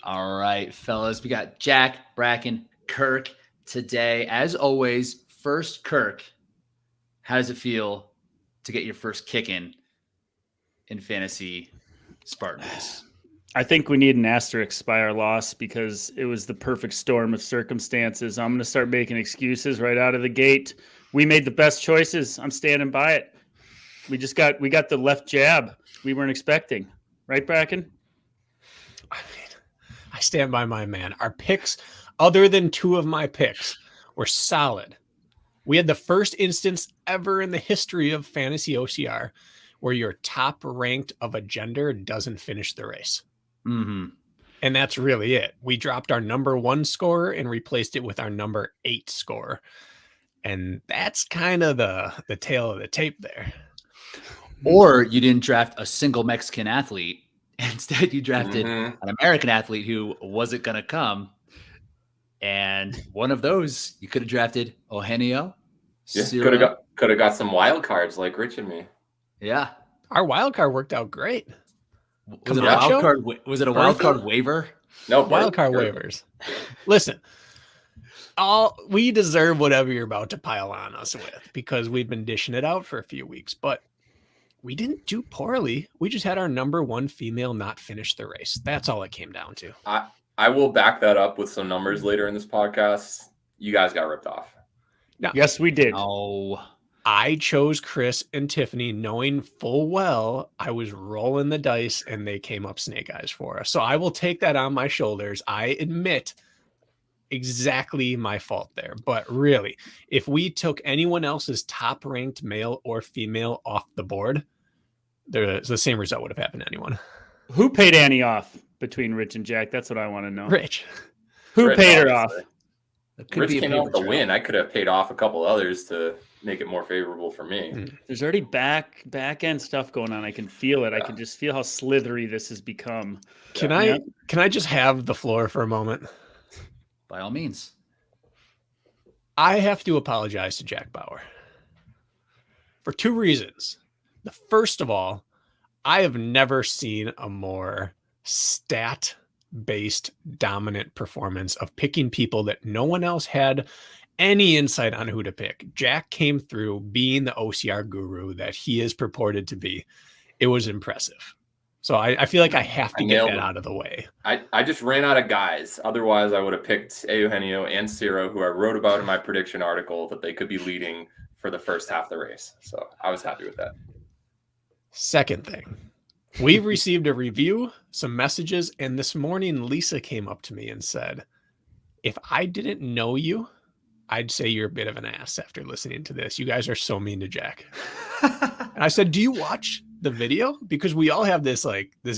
All right, fellas, we got Jack, Bracken, Kirk today. As always, first, Kirk, how does it feel to get your first kick in fantasy Spartan race? I think we need an asterisk by our loss because it was the perfect storm of circumstances. I'm going to start making excuses right out of the gate. We made the best choices. I'm standing by it. We got the left jab we weren't expecting. Right, Bracken? I mean, I stand by my man. Our picks, other than two of my picks, were solid. We had the first instance ever in the history of fantasy OCR where your top ranked of a gender doesn't finish the race. Mm-hmm. And that's really it. We dropped our number 1 score and replaced it with our number 8 score. And that's kind of the tail of the tape there. Or you didn't draft a single Mexican athlete. Instead, you drafted an American athlete who wasn't going to come. And one of those, you could have drafted Eugenio. Yeah, could have got some wild cards like Rich and me. Yeah. Our wild card worked out great. Was it a wild card waiver? No, wild card waivers. Listen, we deserve whatever you're about to pile on us with because we've been dishing it out for a few weeks, but we didn't do poorly. We just had our number 1 female not finish the race. That's all it came down to. I will back that up with some numbers later in this podcast. You guys got ripped off. Now, yes, we did. Oh, I chose Chris and Tiffany knowing full well I was rolling the dice and they came up snake eyes for us. So I will take that on my shoulders. I admit exactly my fault there. But really, if we took anyone else's top ranked male or female off the board, the same result would have happened to anyone. Who paid Annie off between Rich and Jack? That's what I want to know. Rich. Who Rich, paid her off? Rich came out with the win. I could have paid off a couple others to make it more favorable for me. There's already back end stuff going on. I can feel it. Yeah. I can just feel how slithery this has become. Can I just have the floor for a moment? By all means. I have to apologize to Jack Bauer for 2 reasons. The first of all, I have never seen a more stat-based dominant performance of picking people that no one else had any insight on who to pick. Jack came through being the OCR guru that he is purported to be. It was impressive. So I feel like I have to get that out of the way. I just ran out of guys. Otherwise, I would have picked Eugenio and Ciro, who I wrote about in my prediction article that they could be leading for the first half of the race. So I was happy with that. Second thing, we've received a review, some messages, and this morning Lisa came up to me and said, if I didn't know you, I'd say you're a bit of an ass after listening to this. You guys are so mean to Jack. And I said, do you watch the video? Because we all have this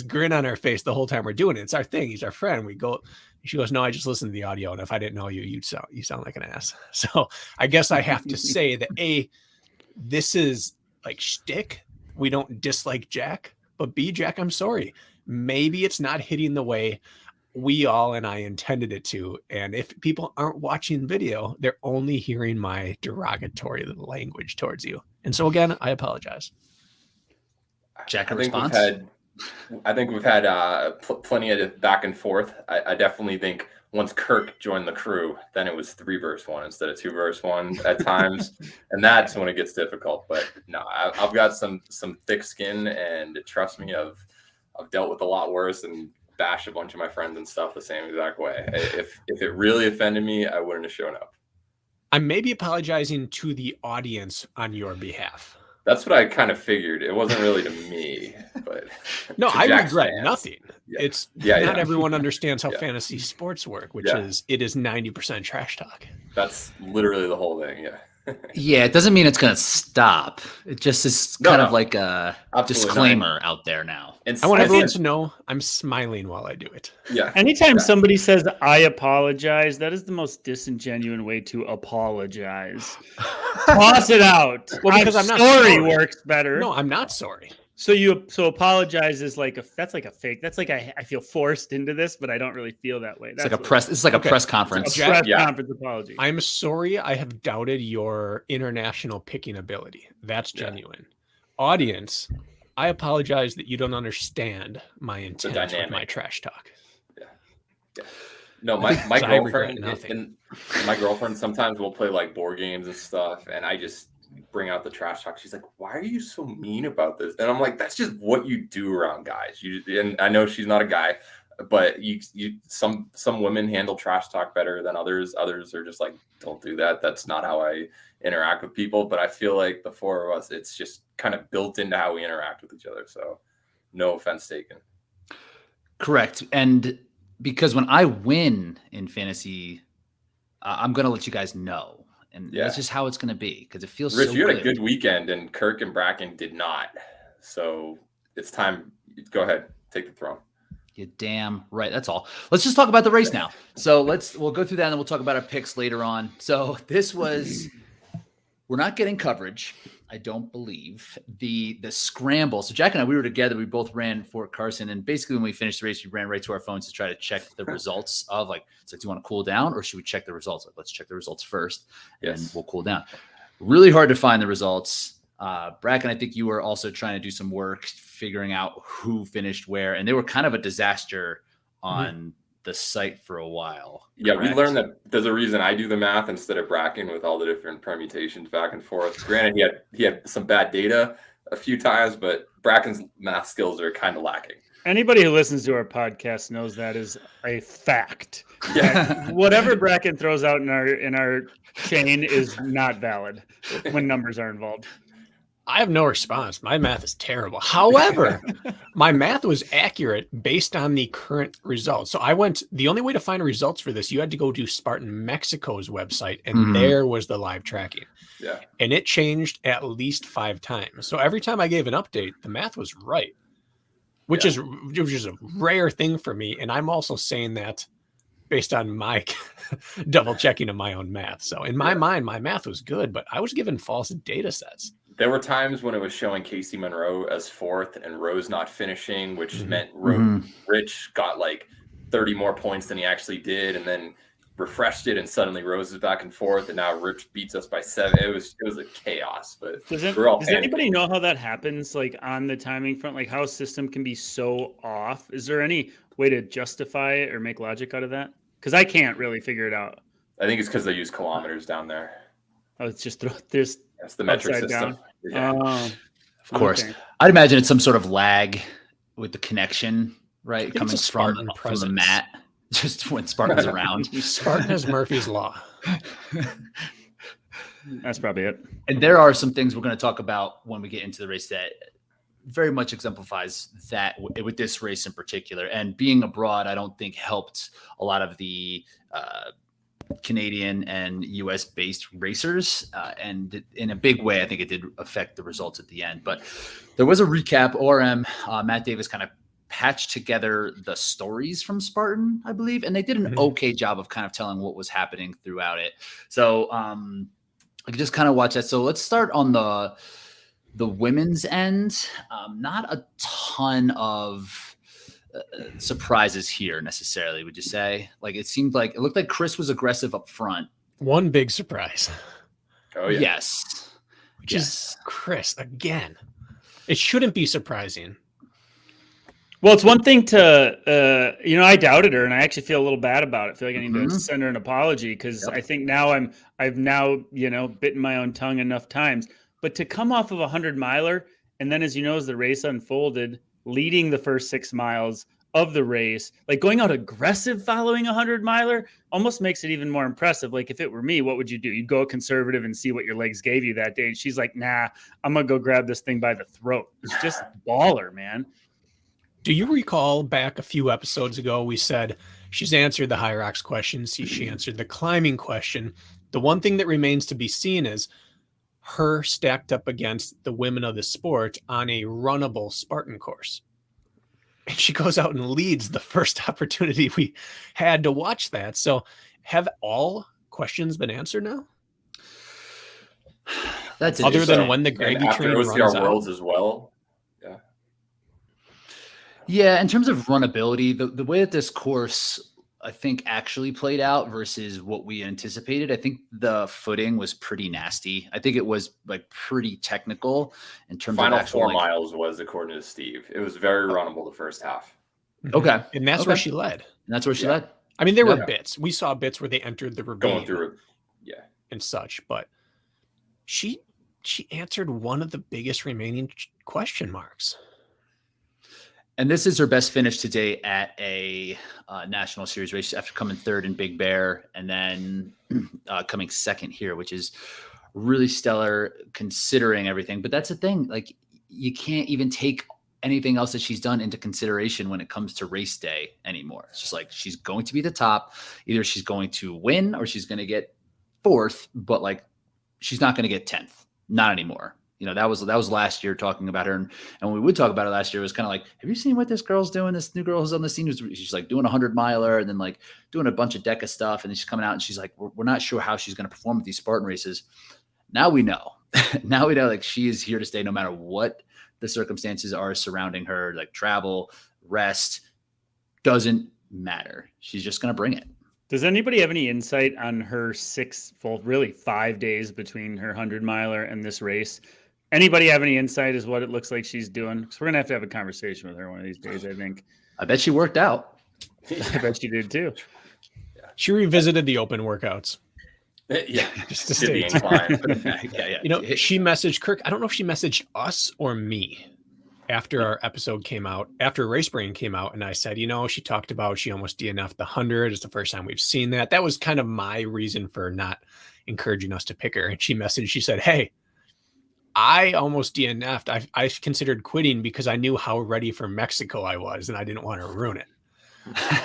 grin on our face the whole time we're doing it. It's our thing. He's our friend. We go, she goes, no, I just listened to the audio. And if I didn't know you, you sound like an ass. So I guess I have to say that A, this is like shtick. We don't dislike Jack, but B, Jack, I'm sorry. Maybe it's not hitting the way we all and I intended it to. And if people aren't watching video, they're only hearing my derogatory language towards you. And so again, I apologize. Jack, a response? I think we've had plenty of back and forth. I definitely think once Kirk joined the crew, then it was 3 versus 1 instead of 2 versus 1 at times. And that's when it gets difficult. But no, I've got some thick skin, and trust me, I've dealt with a lot worse and bashed a bunch of my friends and stuff the same exact way. If it really offended me, I wouldn't have shown up. I'm maybe apologizing to the audience on your behalf. That's what I kind of figured. It wasn't really to me, but no, I regret nothing. Yeah. It's not everyone understands how fantasy sports work, which is 90% trash talk. That's literally the whole thing. Yeah. Yeah, it doesn't mean it's going to stop. It just is kind of like a disclaimer out there now. I want everyone to know I'm smiling while I do it. Yeah. Anytime somebody says, I apologize, that is the most disingenuous way to apologize. Toss it out. Well, because I'm not sorry works better. No, I'm not sorry. So apologize is that's like a fake. That's like I feel forced into this, but I don't really feel that way. It's like a press conference. It's a press conference apology. I'm sorry I have doubted your international picking ability. That's genuine. Audience, I apologize that you don't understand my intent with my trash talk. Yeah. No, my I regret girlfriend nothing. and my girlfriend sometimes will play like board games and stuff, and I just bring out the trash talk. She's like, "Why are you so mean about this?" And I'm like, "That's just what you do around guys." And I know she's not a guy, but some women handle trash talk better than others. Others are just like, "Don't do that. That's not how I interact with people." But I feel like the four of us, it's just kind of built into how we interact with each other. So, no offense taken. Correct. And because when I win in fantasy, I'm going to let you guys know. And that's just how it's going to be because it feels Rich, so you had good. a good weekend, and Kirk and Bracken did not. So it's time. Go ahead, take the throne. You're damn right. That's all. Let's just talk about the race now. So we'll go through that and then we'll talk about our picks later on. So we're not getting coverage. I don't believe the scramble. So Jack and I, we were together. We both ran Fort Carson, and basically when we finished the race, we ran right to our phones to try to check the results of like, it's like, do you want to cool down or should we check the results? Like, let's check the results first, and we'll cool down. Really hard to find the results. Bracken, I think you were also trying to do some work figuring out who finished where, and they were kind of a disaster on the site for a while. Yeah, correct? We learned that there's a reason I do the math instead of Bracken with all the different permutations back and forth. Granted, he had some bad data a few times, but Bracken's math skills are kind of lacking. Anybody who listens to our podcast knows that is a fact. Yeah. Whatever Bracken throws out in our chain is not valid when numbers are involved. I have no response. My math is terrible. However, my math was accurate based on the current results. So the only way to find results for this, you had to go to Spartan Mexico's website, and there was the live tracking. Yeah. And it changed at least 5 times. So every time I gave an update, the math was right, which is a rare thing for me. And I'm also saying that based on my double checking of my own math. So in my mind, my math was good, but I was given false data sets. There were times when it was showing Casey Monroe as 4th and Rose not finishing, which meant Rich got like 30 more points than he actually did, and then refreshed it, and suddenly Rose is back and forth, and now Rich beats us by 7. It was a chaos. But does panicking. Anybody know how that happens? Like on the timing front, like how a system can be so off? Is there any way to justify it or make logic out of that? Because I can't really figure it out. I think it's because they use kilometers down there. Oh, it's just That's the metric system. Down. Yeah. Of course. Okay. I'd imagine it's some sort of lag with the connection, right? Coming from the mat, just when Spartan's around. Spartan is Murphy's Law. That's probably it. And there are some things we're going to talk about when we get into the race that very much exemplifies that with this race in particular. And being abroad, I don't think helped a lot of the Canadian and US based racers. And in a big way, I think it did affect the results at the end. But there was a recap. ORM, Matt Davis kind of patched together the stories from Spartan, I believe. And they did an okay job of kind of telling what was happening throughout it. So I could just kind of watch that. So let's start on the women's end. Not a ton of surprises here necessarily, would you say? Like it looked like Chris was aggressive up front. One big surprise. Oh yeah. Yes. Which is Chris again. It shouldn't be surprising. Well, it's one thing to, I doubted her, and I actually feel a little bad about it. I feel like I need to send her an apology because I think now I've now bitten my own tongue enough times. But to come off of 100-miler, and then as the race unfolded, leading the first 6 miles of the race, like going out aggressive following 100-miler almost makes it even more impressive. Like if it were me, what would you do? You'd go conservative and see what your legs gave you that day. And she's like, nah, I'm going to go grab this thing by the throat. It's just baller, man. Do you recall back a few episodes ago, we said she's answered the Hyrox questions. She answered the climbing question. The one thing that remains to be seen is her stacked up against the women of the sport on a runnable Spartan course. And she goes out and leads the first opportunity we had to watch that. So have all questions been answered now? That's other than when the Gravy Train runs out. Worlds as well. Yeah, in terms of runnability, the way that this course, I think, actually played out versus what we anticipated, I think the footing was pretty nasty. I think it was like pretty technical in terms Final of actual 4 miles was, according to Steve. It was very runnable the first half. Okay. And that's where she led. And that's where she led. I mean, there No, were no. bits. We saw bits where they entered the Going ravine through it. Yeah. and such, but she answered one of the biggest remaining question marks. And this is her best finish to date at a national series race after coming third in Big Bear and then coming second here, which is really stellar considering everything. But that's the thing. Like, you can't even take anything else that she's done into consideration when it comes to race day anymore. It's just like, she's going to be the top. Either she's going to win or she's going to get fourth, but like, she's not going to get 10th. Not anymore. You know, that was last year talking about her. And when we would talk about it last year, it was kind of like, have you seen what this girl's doing? This new girl who's on the scene, she's like doing 100-miler and then like doing a bunch of DECA stuff. And then she's coming out and she's like, we're not sure how she's going to perform at these Spartan races. Now we know. Now we know, like, she is here to stay no matter what the circumstances are surrounding her, like travel, rest, doesn't matter. She's just going to bring it. Does anybody have any insight on her 5 days between her 100-miler and this race? Anybody have any insight as what it looks like she's doing? Because we're going to have a conversation with her one of these days, I think. I bet she worked out. I bet she did too. She revisited the open workouts. Yeah, Just to to be stay. inclined. Yeah. You know, she messaged Kirk. I don't know if she messaged us or me after our episode came out, after Race Brain came out. And I said, you know, she talked about she almost DNF'd the 100. It's the first time we've seen that. That was kind of my reason for not encouraging us to pick her. And she messaged, she said, hey, I almost DNF'd. I considered quitting because I knew how ready for Mexico I was and I didn't want to ruin it.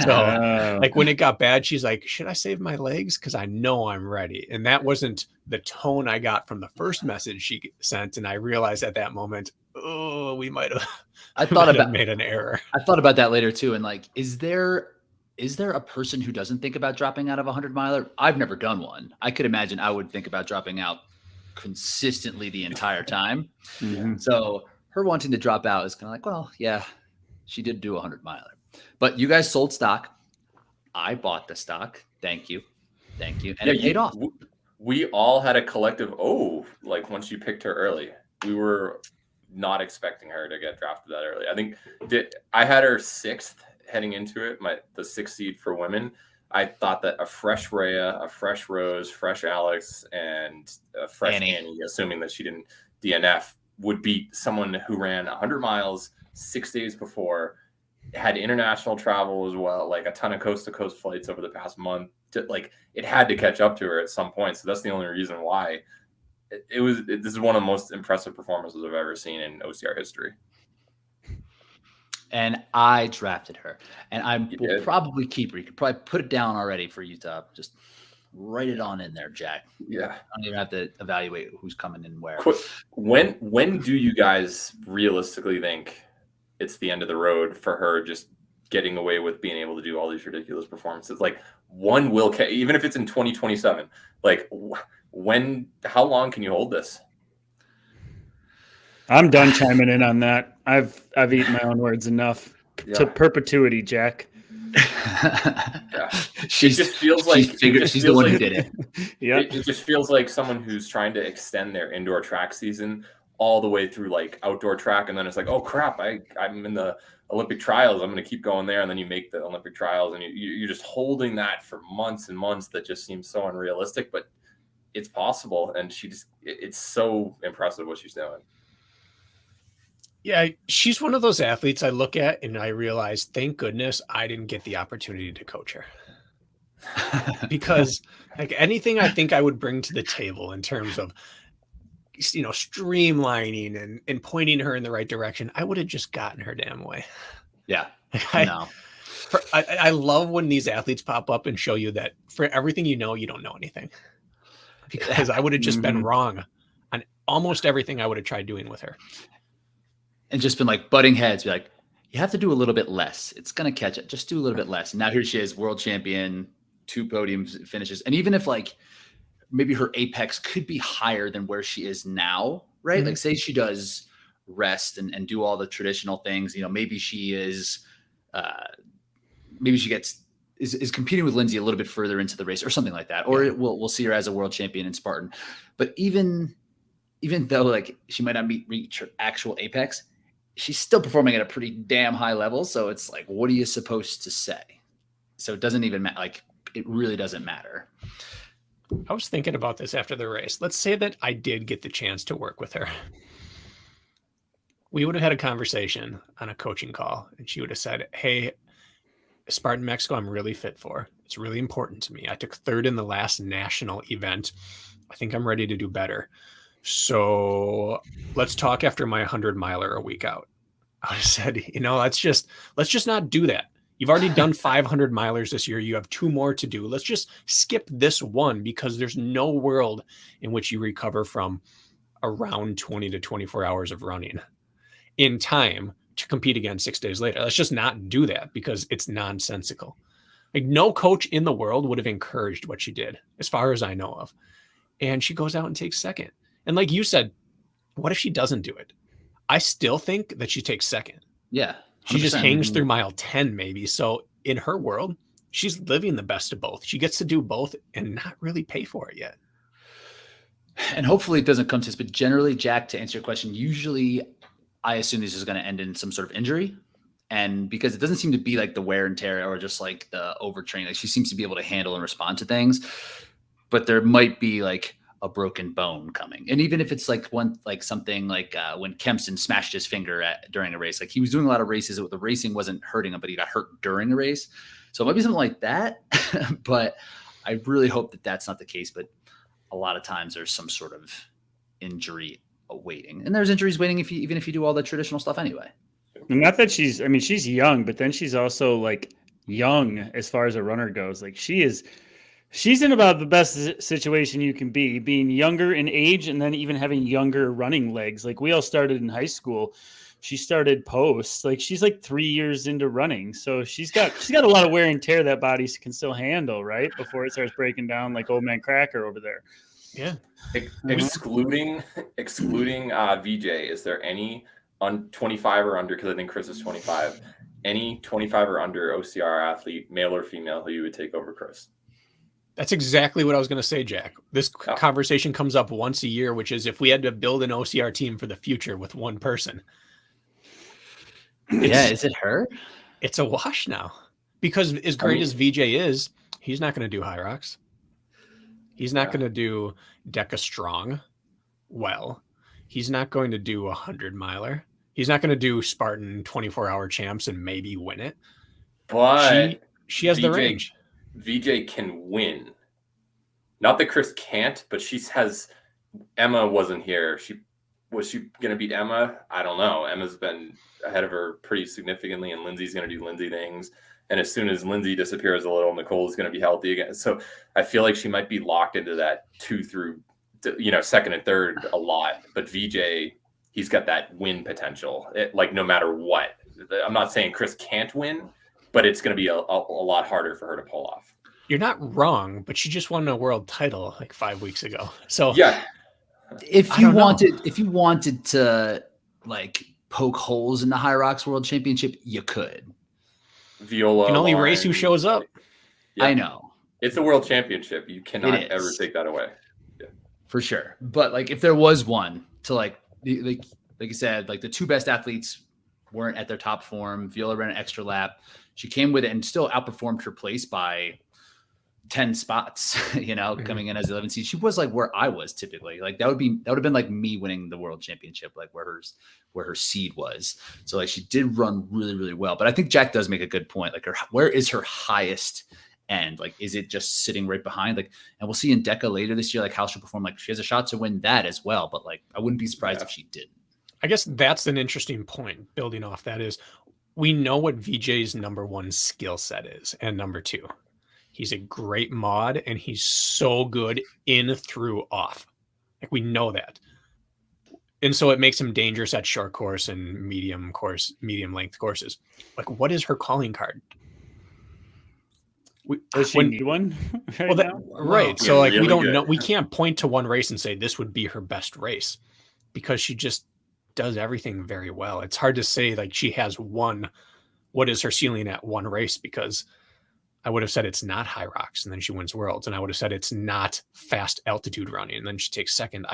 So like when it got bad, she's like, should I save my legs? Because I know I'm ready. And that wasn't the tone I got from the first message she sent. And I realized at that moment, oh, we might have made an error. I thought about that later too. And like, is there a person who doesn't think about dropping out of a 100-miler? I've never done one. I could imagine I would think about dropping out consistently the entire time. Mm-hmm. So her wanting to drop out is kind of like, well, yeah, she did do a 100-miler. But you guys sold stock. I bought the stock. Thank you. And it paid off. We all had a collective, like once you picked her early. We were not expecting her to get drafted that early. I think I had her 6th heading into it, the 6th seed for women. I thought that a fresh Rhea, a fresh Rose, fresh Alex, and a fresh Annie, assuming that she didn't DNF, would beat someone who ran 100 miles 6 days before, had international travel as well, like a ton of coast-to-coast flights over the past month. It had to catch up to her at some point. So that's the only reason why this is one of the most impressive performances I've ever seen in OCR history. And I drafted her, and I will probably keep her. You could probably put it down already for you to just write it on in there, Jack. Yeah, I don't even have to evaluate who's coming in where. When do you guys realistically think it's the end of the road for her just getting away with being able to do all these ridiculous performances? Like, one will, even if it's in 2027, like how long can you hold this? I'm done chiming in on that. I've eaten my own words enough. To perpetuity, Jack. Yeah. She just feels like she's the one who did it. Yeah. It just feels like someone who's trying to extend their indoor track season all the way through like outdoor track, and then it's like, oh crap, I'm in the Olympic trials, I'm going to keep going there, and then you make the Olympic trials, and you're just holding that for months and months. That just seems so unrealistic, but it's possible, and it's so impressive what she's doing. Yeah, she's one of those athletes I look at and I realize, thank goodness I didn't get the opportunity to coach her. Because like anything I think I would bring to the table in terms of, you know, streamlining and pointing her in the right direction, I would have just gotten her damn way. Yeah. I love when these athletes pop up and show you that for everything you know, you don't know anything. Because I would have just been wrong on almost everything I would have tried doing with her. And just been like butting heads, be like, you have to do a little bit less. It's going to catch it. Just do a little bit less. And now here she is, world champion, 2 podium finishes. And even if like maybe her apex could be higher than where she is now, right? Mm-hmm. Like say she does rest and do all the traditional things, you know, maybe she is, maybe she is competing with Lindsay a little bit further into the race or something like that. Or we'll see her as a world champion in Spartan. But even though like she might not reach her actual apex, she's still performing at a pretty damn high level. So it's like, what are you supposed to say? So it doesn't even matter. Like, it really doesn't matter. I was thinking about this after the race. Let's say that I did get the chance to work with her. We would have had a conversation on a coaching call, and she would have said, hey, Spartan Mexico, I'm really fit for. It's really important to me. I took third in the last national event. I think I'm ready to do better. So let's talk after my 100-miler a week out. I said, let's just not do that. You've already done 500 milers this year. You have 2 more to do. Let's just skip this one, because there's no world in which you recover from around 20 to 24 hours of running in time to compete again 6 days later. Let's just not do that, because it's nonsensical. Like, no coach in the world would have encouraged what she did, as far as I know of. And she goes out and takes second. And like you said, what if she doesn't do it? I still think that she takes second. Yeah. 100%. She just hangs through mile 10 maybe. So in her world, she's living the best of both. She gets to do both and not really pay for it yet. And hopefully it doesn't come to this, but generally, Jack, to answer your question, usually I assume this is going to end in some sort of injury. And because it doesn't seem to be like the wear and tear or just like the overtraining, like she seems to be able to handle and respond to things, but there might be like a broken bone coming. And even if it's like something like when Kempson smashed his finger during a race, like he was doing a lot of races, the racing wasn't hurting him, but he got hurt during a race. So it might be something like that, but I really hope that that's not the case. But a lot of times there's some sort of injury awaiting, and there's injuries waiting even if you do all the traditional stuff anyway. And not that she's young, but then she's also like young as far as a runner goes. Like she's in about the best situation you can be, being younger in age and then even having younger running legs. Like we all started in high school. She started post. Like she's like 3 years into running. So she's got a lot of wear and tear that body can still handle, right? Before it starts breaking down like old man Cracker over there. Yeah. Excluding VJ, is there any 25 or under, because I think Chris is 25, any 25 or under OCR athlete, male or female, who you would take over Chris? That's exactly what I was going to say, Jack. This conversation comes up once a year, which is if we had to build an OCR team for the future with one person. Yeah, is it her? It's a wash now, because as great as VJ is, he's not going to do high rocks. He's not going to do Deca Strong well. He's not going to do 100-miler. He's not going to do Spartan 24-hour champs and maybe win it. But she has the range. VJ can win. Not that Chris can't, but Emma wasn't here. Was she going to beat Emma? I don't know. Emma's been ahead of her pretty significantly, and Lindsay's going to do Lindsay things. And as soon as Lindsay disappears a little, Nicole's going to be healthy again. So I feel like she might be locked into that 2 through, second and third a lot. But VJ, he's got that win potential. Like no matter what. I'm not saying Chris can't win, but it's going to be a lot harder for her to pull off. You're not wrong, but she just won a world title like 5 weeks ago. So yeah, if you wanted to like poke holes in the High Rocks World Championship, you could. Viola you can only Lauren, race who shows up. Yeah. I know. It's a world championship. You cannot ever take that away. Yeah. For sure. But like if there was one to like you said, like the 2 best athletes weren't at their top form. Viola ran an extra lap. She came with it and still outperformed her place by 10 spots, coming in as 11 seed. She was like where I was typically. Like that would have been like me winning the world championship, like where her seed was. So like she did run really, really well. But I think Jack does make a good point. Like where is her highest end? Like, is it just sitting right behind? Like, and we'll see in Deca later this year, like how she'll perform. Like she has a shot to win that as well. But like, I wouldn't be surprised if she didn't. I guess that's an interesting point. Building off that is, we know what VJ's number 1 skill set is, and number 2, he's a great mod, and he's so good in through off. Like we know that, and so it makes him dangerous at short course and medium length courses. Like, what is her calling card? Does she need one? Right. So like really we don't know. We can't point to one race and say this would be her best race, because she just does everything very well. It's hard to say like she has what is her ceiling at one race, because I would have said it's not high rocks and then she wins worlds, and I would have said it's not fast altitude running and then she takes second.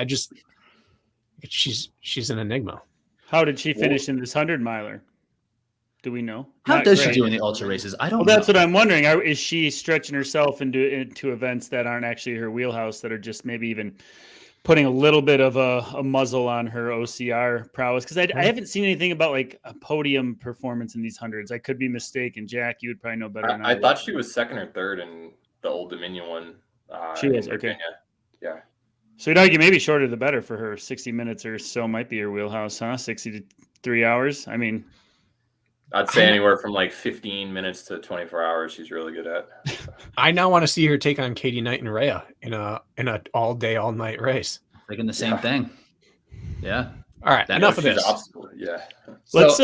She's an enigma. How did she finish in this 100-miler? Do we know? How Not does she great. do in the ultra races? I don't Well, know. that's what I'm wondering. Is she stretching herself into events that aren't actually her wheelhouse, that are just maybe even putting a little bit of a muzzle on her OCR prowess? Because I haven't seen anything about like a podium performance in these hundreds. I could be mistaken. Jack, you would probably know better than I I thought she was second or third in the Old Dominion one. She was, in Virginia. okay. Yeah. So you'd argue maybe shorter the better for her. 60 minutes or so might be her wheelhouse, huh? 60 to 3 hours. I mean, I'd say anywhere from like 15 minutes to 24 hours. She's really good at. I now want to see her take on Katie Knight and Rhea in a all day, all night race. Thinking the same thing. Yeah. All right, enough of this. Yeah. let's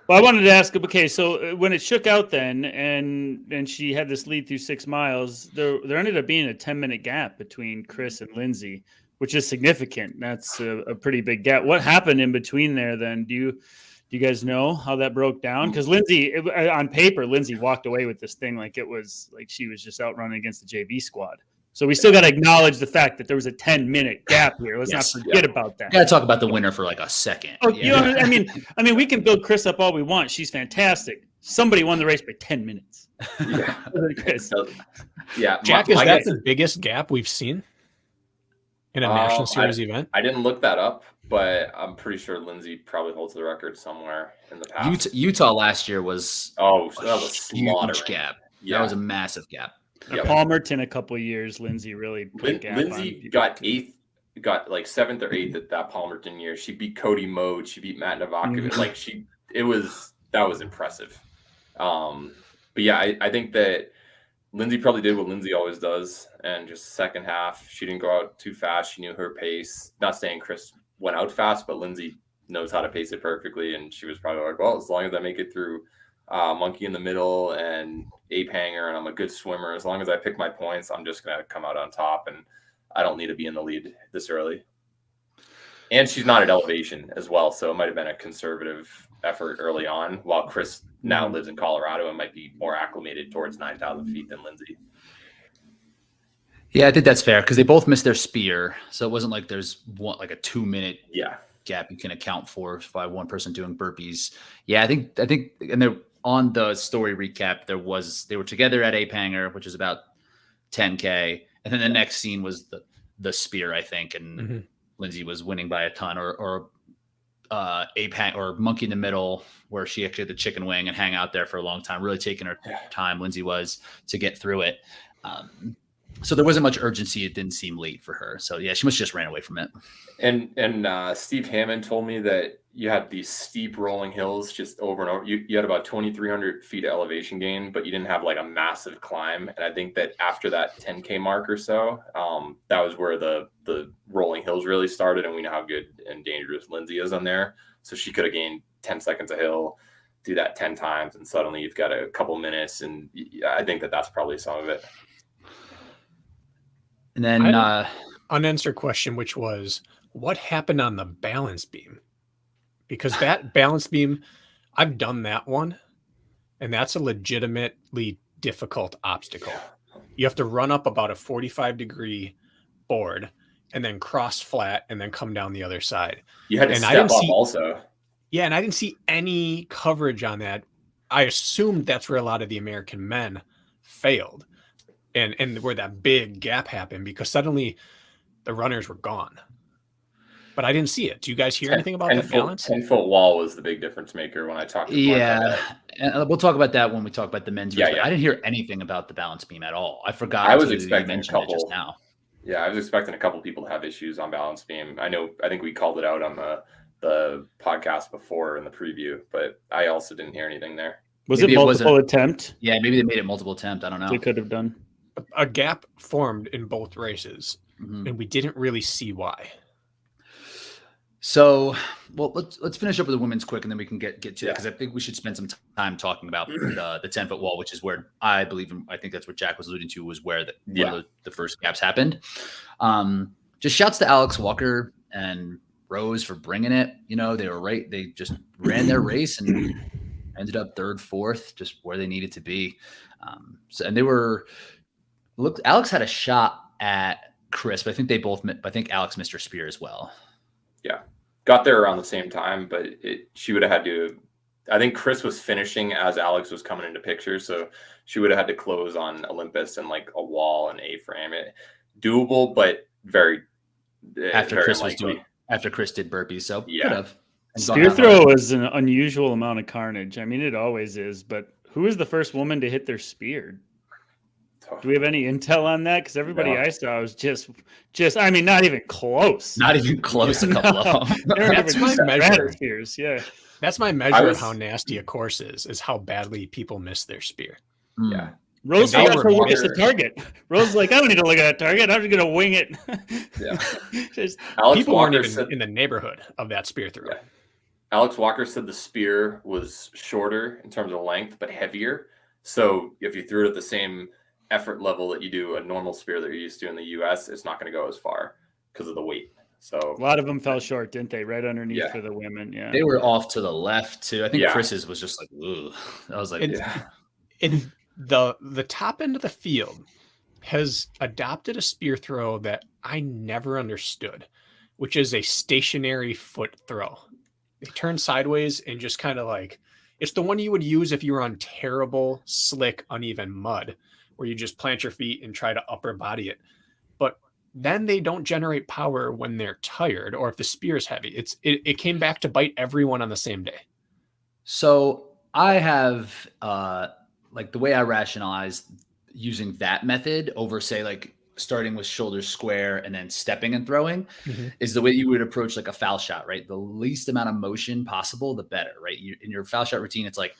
well, I wanted to ask, okay, so when it shook out then and she had this lead through 6 miles, there ended up being a 10-minute gap between Chris and Lindsay, which is significant. That's a pretty big gap. What happened in between there then? Do you guys know how that broke down? Because Lindsay, on paper, Lindsay walked away with this thing like it was like she was just out running against the JV squad. So we still got to acknowledge the fact that there was a 10-minute gap here. Let's not forget about that. Got to talk about the winner for like a second. Oh, you know, I mean, we can build Chris up all we want. She's fantastic. Somebody won the race by 10 minutes. Yeah. Chris. Yeah. Jack, is that the biggest gap we've seen in a national series event? I didn't look that up, but I'm pretty sure Lindsay probably holds the record somewhere in the past. Utah last year was that was a huge gap. Yeah. That was a massive gap. Yep. Palmerton a couple of years. Lindsay really put a gap Lindsay on. got eighth, got like 7th or 8th at that Palmerton year. She beat Cody Mode. She beat Matt Novakovic. That was impressive. But yeah, I think that Lindsay probably did what Lindsay always does, and just second half, she didn't go out too fast. She knew her pace. Not saying Chris went out fast, but Lindsay knows how to pace it perfectly, and she was probably like, well, as long as I make it through monkey in the middle and ape hanger, and I'm a good swimmer, as long as I pick my points, I'm just gonna come out on top, and I don't need to be in the lead this early. And she's not at elevation as well, so it might have been a conservative effort early on, while Chris now lives in Colorado and might be more acclimated towards 9,000 feet than Lindsay. Yeah, I think that's fair because they both missed their spear, so it wasn't like there's like a 2-minute gap you can account for by one person doing burpees. Yeah, I think, and they're on the story recap. They were together at Ape Hanger, which is about 10K, and then the next scene was the spear, I think, and Lindsay was winning by a ton, or Ape Hang or Monkey in the Middle, where she actually had the chicken wing and hang out there for a long time, really taking her time. Lindsay was to get through it. So there wasn't much urgency. It didn't seem late for her. So yeah, she must have just ran away from it. And Steve Hammond told me that you had these steep rolling hills just over and over. You had about 2,300 feet of elevation gain, but you didn't have like a massive climb. And I think that after that 10K mark or so, that was where the rolling hills really started. And we know how good and dangerous Lindsay is on there. So she could have gained 10 seconds a hill, do that 10 times, and suddenly you've got a couple minutes. And I think that that's probably some of it. And then unanswered question, which was, what happened on the balance beam? Because that balance beam, I've done that one, and that's a legitimately difficult obstacle. You have to run up about a 45-degree board and then cross flat and then come down the other side. You had to step up also. Yeah, and I didn't see any coverage on that. I assumed that's where a lot of the American men failed. And where that big gap happened, because suddenly the runners were gone. But I didn't see it. Do you guys hear anything about that balance? 10-foot wall was the big difference maker when I talked to Mark about that. And we'll talk about that when we talk about the men's race. Yeah. I didn't hear anying about the balance beam at all. I forgot. I was expecting a couple just now. Yeah, I was expecting a couple people to have issues on balance beam. I think we called it out on the podcast before in the preview, but I also didn't hear anything there. Was it multiple attempt? Yeah, maybe they made it multiple attempt. I don't know. They could have done. A gap formed in both races, and we didn't really see why. So, well, let's finish up with the women's quick, and then we can get to that, because I think we should spend some time talking about the 10-foot wall, which is where I think that's what Jack was alluding to, was where the first gaps happened. Just shouts to Alex Walker and Rose for bringing it. You know, they were right. They just ran their race and ended up 3rd, 4th, just where they needed to be. Alex had a shot at Chris, but I think Alex missed her spear as well. Yeah. Got there around the same time, but she would have had to I think Chris was finishing as Alex was coming into picture, so she would have had to close on Olympus and like a wall and A-frame. Doable, but very After very Chris unlikely. after Chris did burpees, so Yeah. could have. Spear throw is an unusual amount of carnage. I mean, it always is. But who was the first woman to hit their spear? Do we have any intel on that? Because everybody I saw was just. I mean, not even close. Not even close. A couple of them. That's my measure. Spears, yeah. That's my measure of how nasty a course is how badly people miss their spear. Yeah. Rose forgot to look at the target. Rose is like, I don't need to look at that target. I'm just going to wing it. Yeah. People weren't even in the neighborhood of that spear throw. Yeah. Alex Walker said the spear was shorter in terms of length, but heavier. So if you threw it at the same effort level that you do a normal spear that you're used to in the U.S., it's not going to go as far because of the weight. So a lot of them fell short, didn't they? Right underneath for the women. Yeah, they were off to the left too. I think Chris's was just like, ooh. I was like, in the top end of the field has adopted a spear throw that I never understood, which is a stationary foot throw. They turn sideways and just kind of like, it's the one you would use if you were on terrible, slick, uneven mud, where you just plant your feet and try to upper body it. But then they don't generate power when they're tired or if the spear is heavy. It came back to bite everyone on the same day. So I have like the way I rationalize using that method over, say, like starting with shoulders square and then stepping and throwing is the way you would approach like a foul shot, right? The least amount of motion possible, the better, right? In your foul shot routine, it's like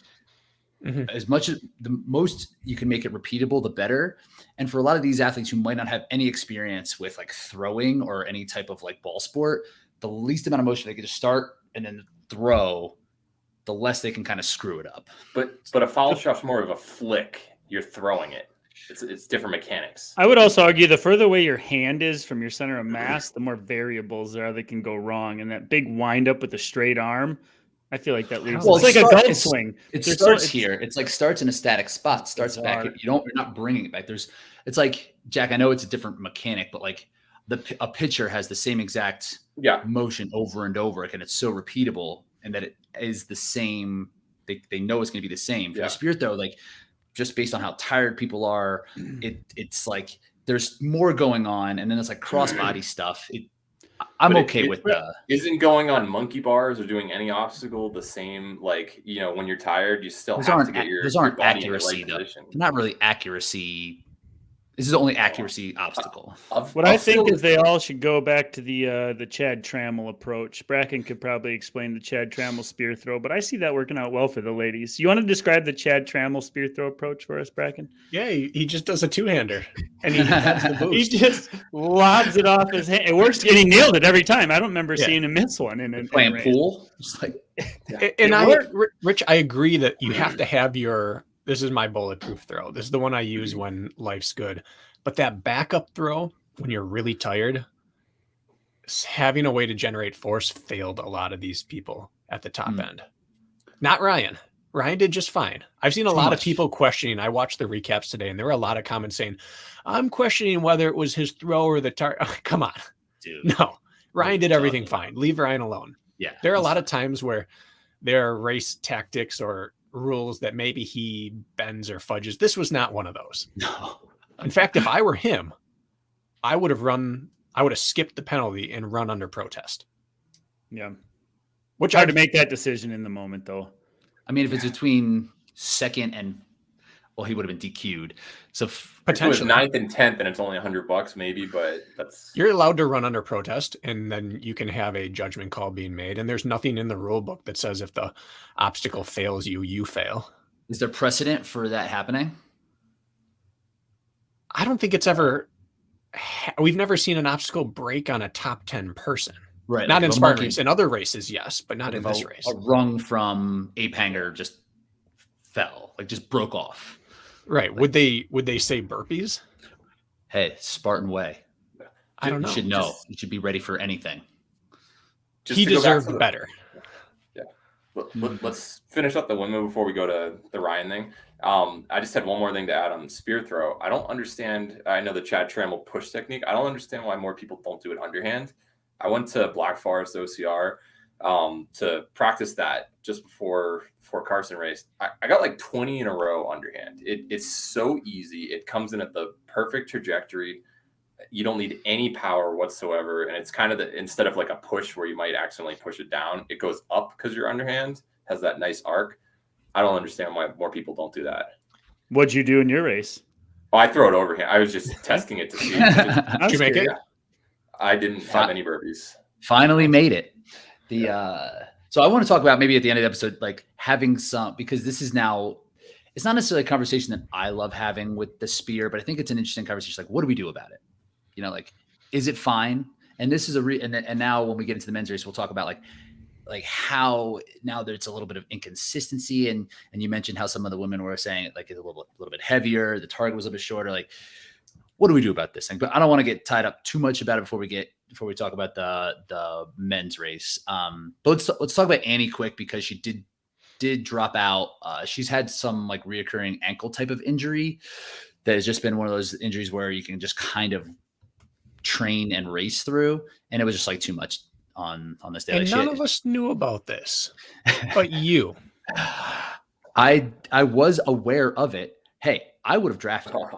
as much as the most you can make it repeatable, the better. And for a lot of these athletes who might not have any experience with like throwing or any type of like ball sport, the least amount of motion they can just start and then throw, the less they can kind of screw it up. But a foul shot's more of a flick. You're throwing it. It's different mechanics. I would also argue the further away your hand is from your center of mass, the more variables there are that can go wrong. And that big wind up with a straight arm, I feel like that leaves. Well, it's like a golf swing. It starts here. It's like starts in a static spot, starts back. You're not bringing it back. It's like, Jack, I know it's a different mechanic, but like a pitcher has the same exact motion over and over again. It's so repeatable and that it is the same. They know it's going to be the same. For the spear throw, like just based on how tired people are, it's like there's more going on, and then it's like crossbody stuff. I'm okay with that. Isn't going on monkey bars or doing any obstacle the same? Like, when you're tired, you still have to get your aren't body accuracy in the right position. Not really accuracy. This is the only accuracy obstacle. What I think is they all should go back to the Chad Trammell approach. Bracken could probably explain the Chad Trammell spear throw, but I see that working out well for the ladies. You want to describe the Chad Trammell spear throw approach for us, Bracken? Yeah, he just does a two-hander, and he adds the boost. He just lobs it off his hand. It works, and he nailed it every time. I don't remember seeing him miss one in playing pool. Just like, Rich, I agree that you have to have your. This is my bulletproof throw. This is the one I use when life's good. But that backup throw, when you're really tired, having a way to generate force failed a lot of these people at the top end. Not Ryan. Ryan did just fine. I've seen a lot of people questioning. I watched the recaps today, and there were a lot of comments saying, I'm questioning whether it was his throw or the target. Oh, come on. Dude. No. Ryan did everything fine. Leave Ryan alone. Yeah. There are a lot of times where there are race tactics or rules that maybe he bends or fudges. This was not one of those. No. In fact, if I were him, I would have skipped the penalty and run under protest. Yeah. Which hard to make that decision in the moment, though. I mean, if it's between second and, well, he would have been DQ'd. So potentially 9th and 10th, and it's only $100 maybe, but you're allowed to run under protest, and then you can have a judgment call being made. And there's nothing in the rule book that says if the obstacle fails you fail. Is there precedent for that happening? I don't think it's ever. We've never seen an obstacle break on a top 10 person. Right. Not in Spartan race. In other races, yes, but not in this race. A rung from ape hanger just fell, like just broke off. Right. Like, would they say burpees? Hey, Spartan way. I don't know. You should know. You should be ready for anything. He deserved better. Yeah. Let's finish up the women before we go to the Ryan thing. I just had one more thing to add on the spear throw. I don't understand. I know the Chad Trammell push technique. I don't understand why more people don't do it underhand. I went to Black Forest OCR to practice that just before Carson raced. I got like 20 in a row underhand. It's so easy. It comes in at the perfect trajectory. You don't need any power whatsoever. And it's kind of instead of like a push where you might accidentally push it down, it goes up because your underhand has that nice arc. I don't understand why more people don't do that. What'd you do in your race? Oh, I throw it overhand. I was just testing it to see. Did you make it? Yeah. I didn't have any burpees. Finally made it. So I want to talk about maybe at the end of the episode, like having some, because this is now, it's not necessarily a conversation that I love having with the spear, but I think it's an interesting conversation. Like, what do we do about it? You know, like, is it fine? And this is and now when we get into the men's race, we'll talk about like how now there's a little bit of inconsistency. And you mentioned how some of the women were saying like it's a little bit heavier. The target was a bit shorter. Like, what do we do about this thing? But I don't want to get tied up too much about it before we talk about the men's race. But let's talk about Annie quick, because she did drop out. She's had some like reoccurring ankle type of injury that has just been one of those injuries where you can just kind of train and race through, and it was just like too much on this day. And none of us knew about this, but you. I was aware of it. Hey, I would have drafted her.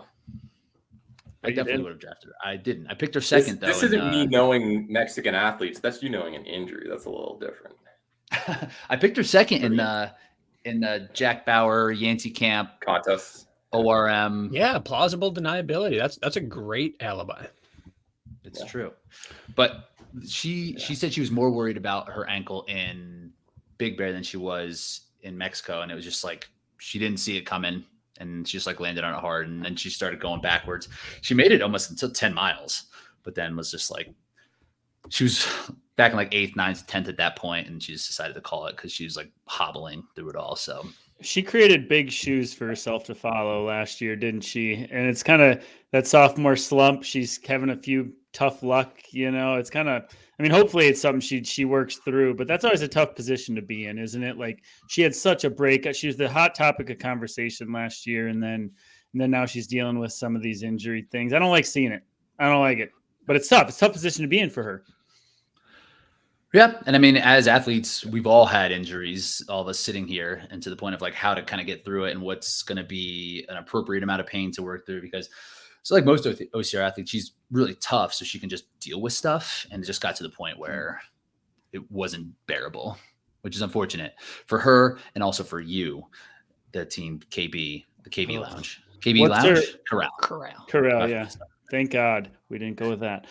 I definitely would have drafted her. I didn't. I picked her second, though. This isn't me knowing Mexican athletes. That's you knowing an injury. That's a little different. I picked her second in the Jack Bauer Yancey Camp contest. ORM. Yeah, plausible deniability. That's a great alibi. It's true. But she said she was more worried about her ankle in Big Bear than she was in Mexico. And it was just like she didn't see it coming. And she just like landed on it hard, and then she started going backwards. She made it almost until 10 miles, but then was just like, she was back in like 8th, 9th, 10th at that point, and she just decided to call it because she was like hobbling through it all. So she created big shoes for herself to follow last year, didn't she? And it's kind of that sophomore slump. She's having a few tough luck, you know. It's kind of, I mean, hopefully it's something she works through, but that's always a tough position to be in, isn't it? Like she had such a break. She was the hot topic of conversation last year, and then now she's dealing with some of these injury things. I don't like seeing it. I don't like it, but it's tough. It's a tough position to be in for her. Yeah. And I mean, as athletes, we've all had injuries, all of us sitting here, and to the point of like how to kind of get through it and what's going to be an appropriate amount of pain to work through, because so like most OCR athletes, she's really tough, so she can just deal with stuff. And it just got to the point where it wasn't bearable, which is unfortunate for her and also for you, the team KB, the KB Lounge. KB Lounge? Corral, yeah. Thank God we didn't go with that.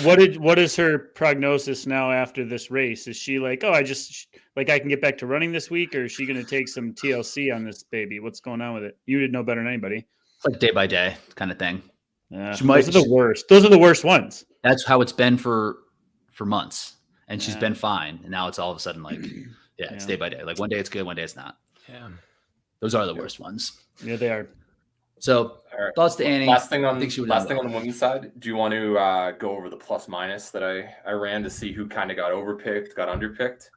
What is her prognosis now after this race? Is she like, oh, I can get back to running this week, or is she going to take some TLC on this baby? What's going on with it? You would know better than anybody. It's like day by day kind of thing. Those are the worst. Those are the worst ones. That's how it's been for months, and she's been fine. And now it's all of a sudden like, it's day by day. Like one day it's good, one day it's not. Yeah, those are the worst ones. Yeah, they are. So thoughts to Annie. Last thing on the women's side. Do you want to go over the plus minus that I ran to see who kind of got overpicked, got underpicked?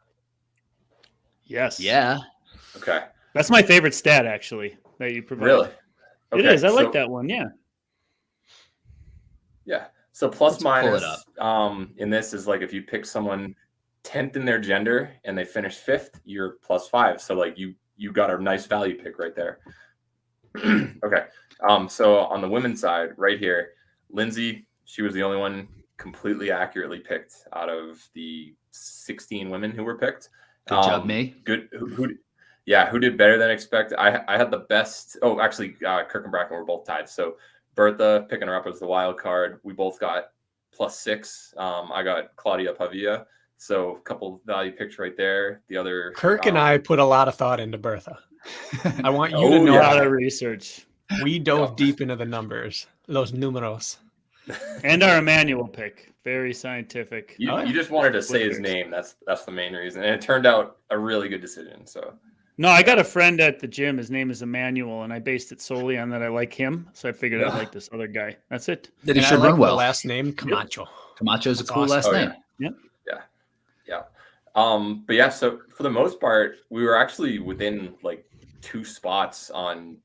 Yes. Yeah. Okay. That's my favorite stat, actually, that you provide. Really? Okay, it is. I like that one. Yeah. Yeah. So plus minus in this is like if you pick someone 10th in their gender and they finish 5th, you're plus 5. So like you got a nice value pick right there. Okay. So on the women's side right here, Lindsay, she was the only one completely accurately picked out of the 16 women who were picked. Good job, me. Good. Who did better than expected? I had the best. Oh, actually, Kirk and Bracken were both tied. So Bertha picking her up as the wild card. We both got +6. I got Claudia Pavia. So a couple value picks right there. The other Kirk and I put a lot of thought into Bertha. I want you to know a lot of research. We dove deep into the numbers, los números. And our Emmanuel pick. Very scientific. You just wanted to say his name. That's the main reason. And it turned out a really good decision. So no, I got a friend at the gym. His name is Emmanuel, and I based it solely on that I like him. So I figured I like this other guy. That's it. That he should run well. Last name Camacho. Camacho's a cool last name. Yep. Yeah. But yeah, so for the most part, we were actually within like 2 spots on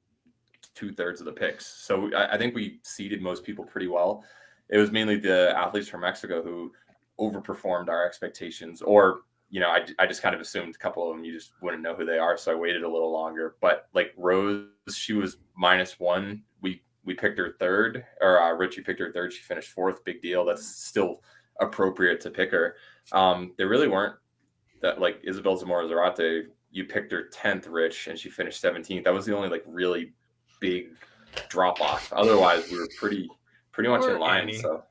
2/3 of the picks. So I think we seeded most people pretty well. It was mainly the athletes from Mexico who overperformed our expectations or I just kind of assumed a couple of them you just wouldn't know who they are, so I waited a little longer. But like Rose, she was -1. We picked her third, or Richie picked her third. She finished fourth. Big deal. That's still appropriate to pick her. There really weren't that, like Isabel Zamora Zarate. You picked her 10th, Rich, and she finished 17th. That was the only like really big drop off. Otherwise, we were pretty much in line. Annie. So.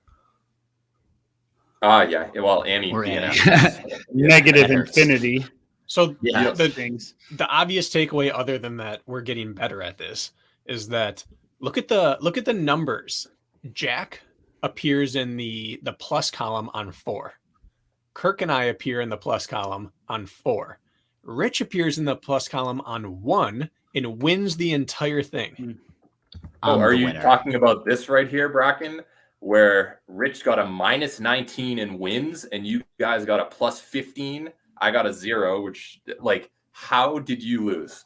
Yeah. Well, Annie, Or DNF. Negative that hurts. infinity So Yeah. things. the obvious takeaway, other than that we're getting better at this, is that look at the numbers. Jack appears in the plus column on 4. Kirk and I appear in the plus column on 4. Rich appears in the plus column on 1 and wins the entire thing. Oh, I'm are the you winner. talking about this right here, Bracken, where Rich got a -19 in wins and you guys got a +15? I got a 0, which, like, how did you lose?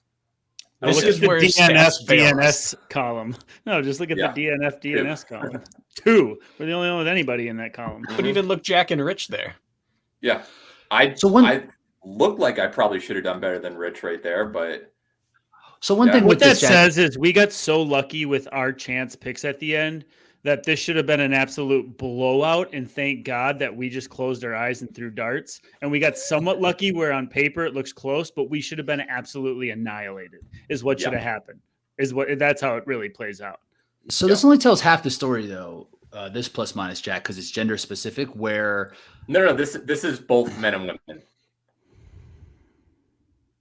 This Look is at the where DNF stats fail DNS column. No, just look at Yeah. the DNF DNS column. 2. We're the only one with anybody in that column. But even look Jack and Rich there. Yeah. I looked like I probably should have done better than Rich right there, but So one Yeah. thing What with that this, Jack, says is we got so lucky with our chance picks at the end that this should have been an absolute blowout. And thank God that we just closed our eyes and threw darts. And we got somewhat lucky where on paper it looks close, but we should have been absolutely annihilated is what should have happened. That's how it really plays out. so this only tells half the story though. This plus minus Jack, because it's gender specific. Where no, this is both men and women.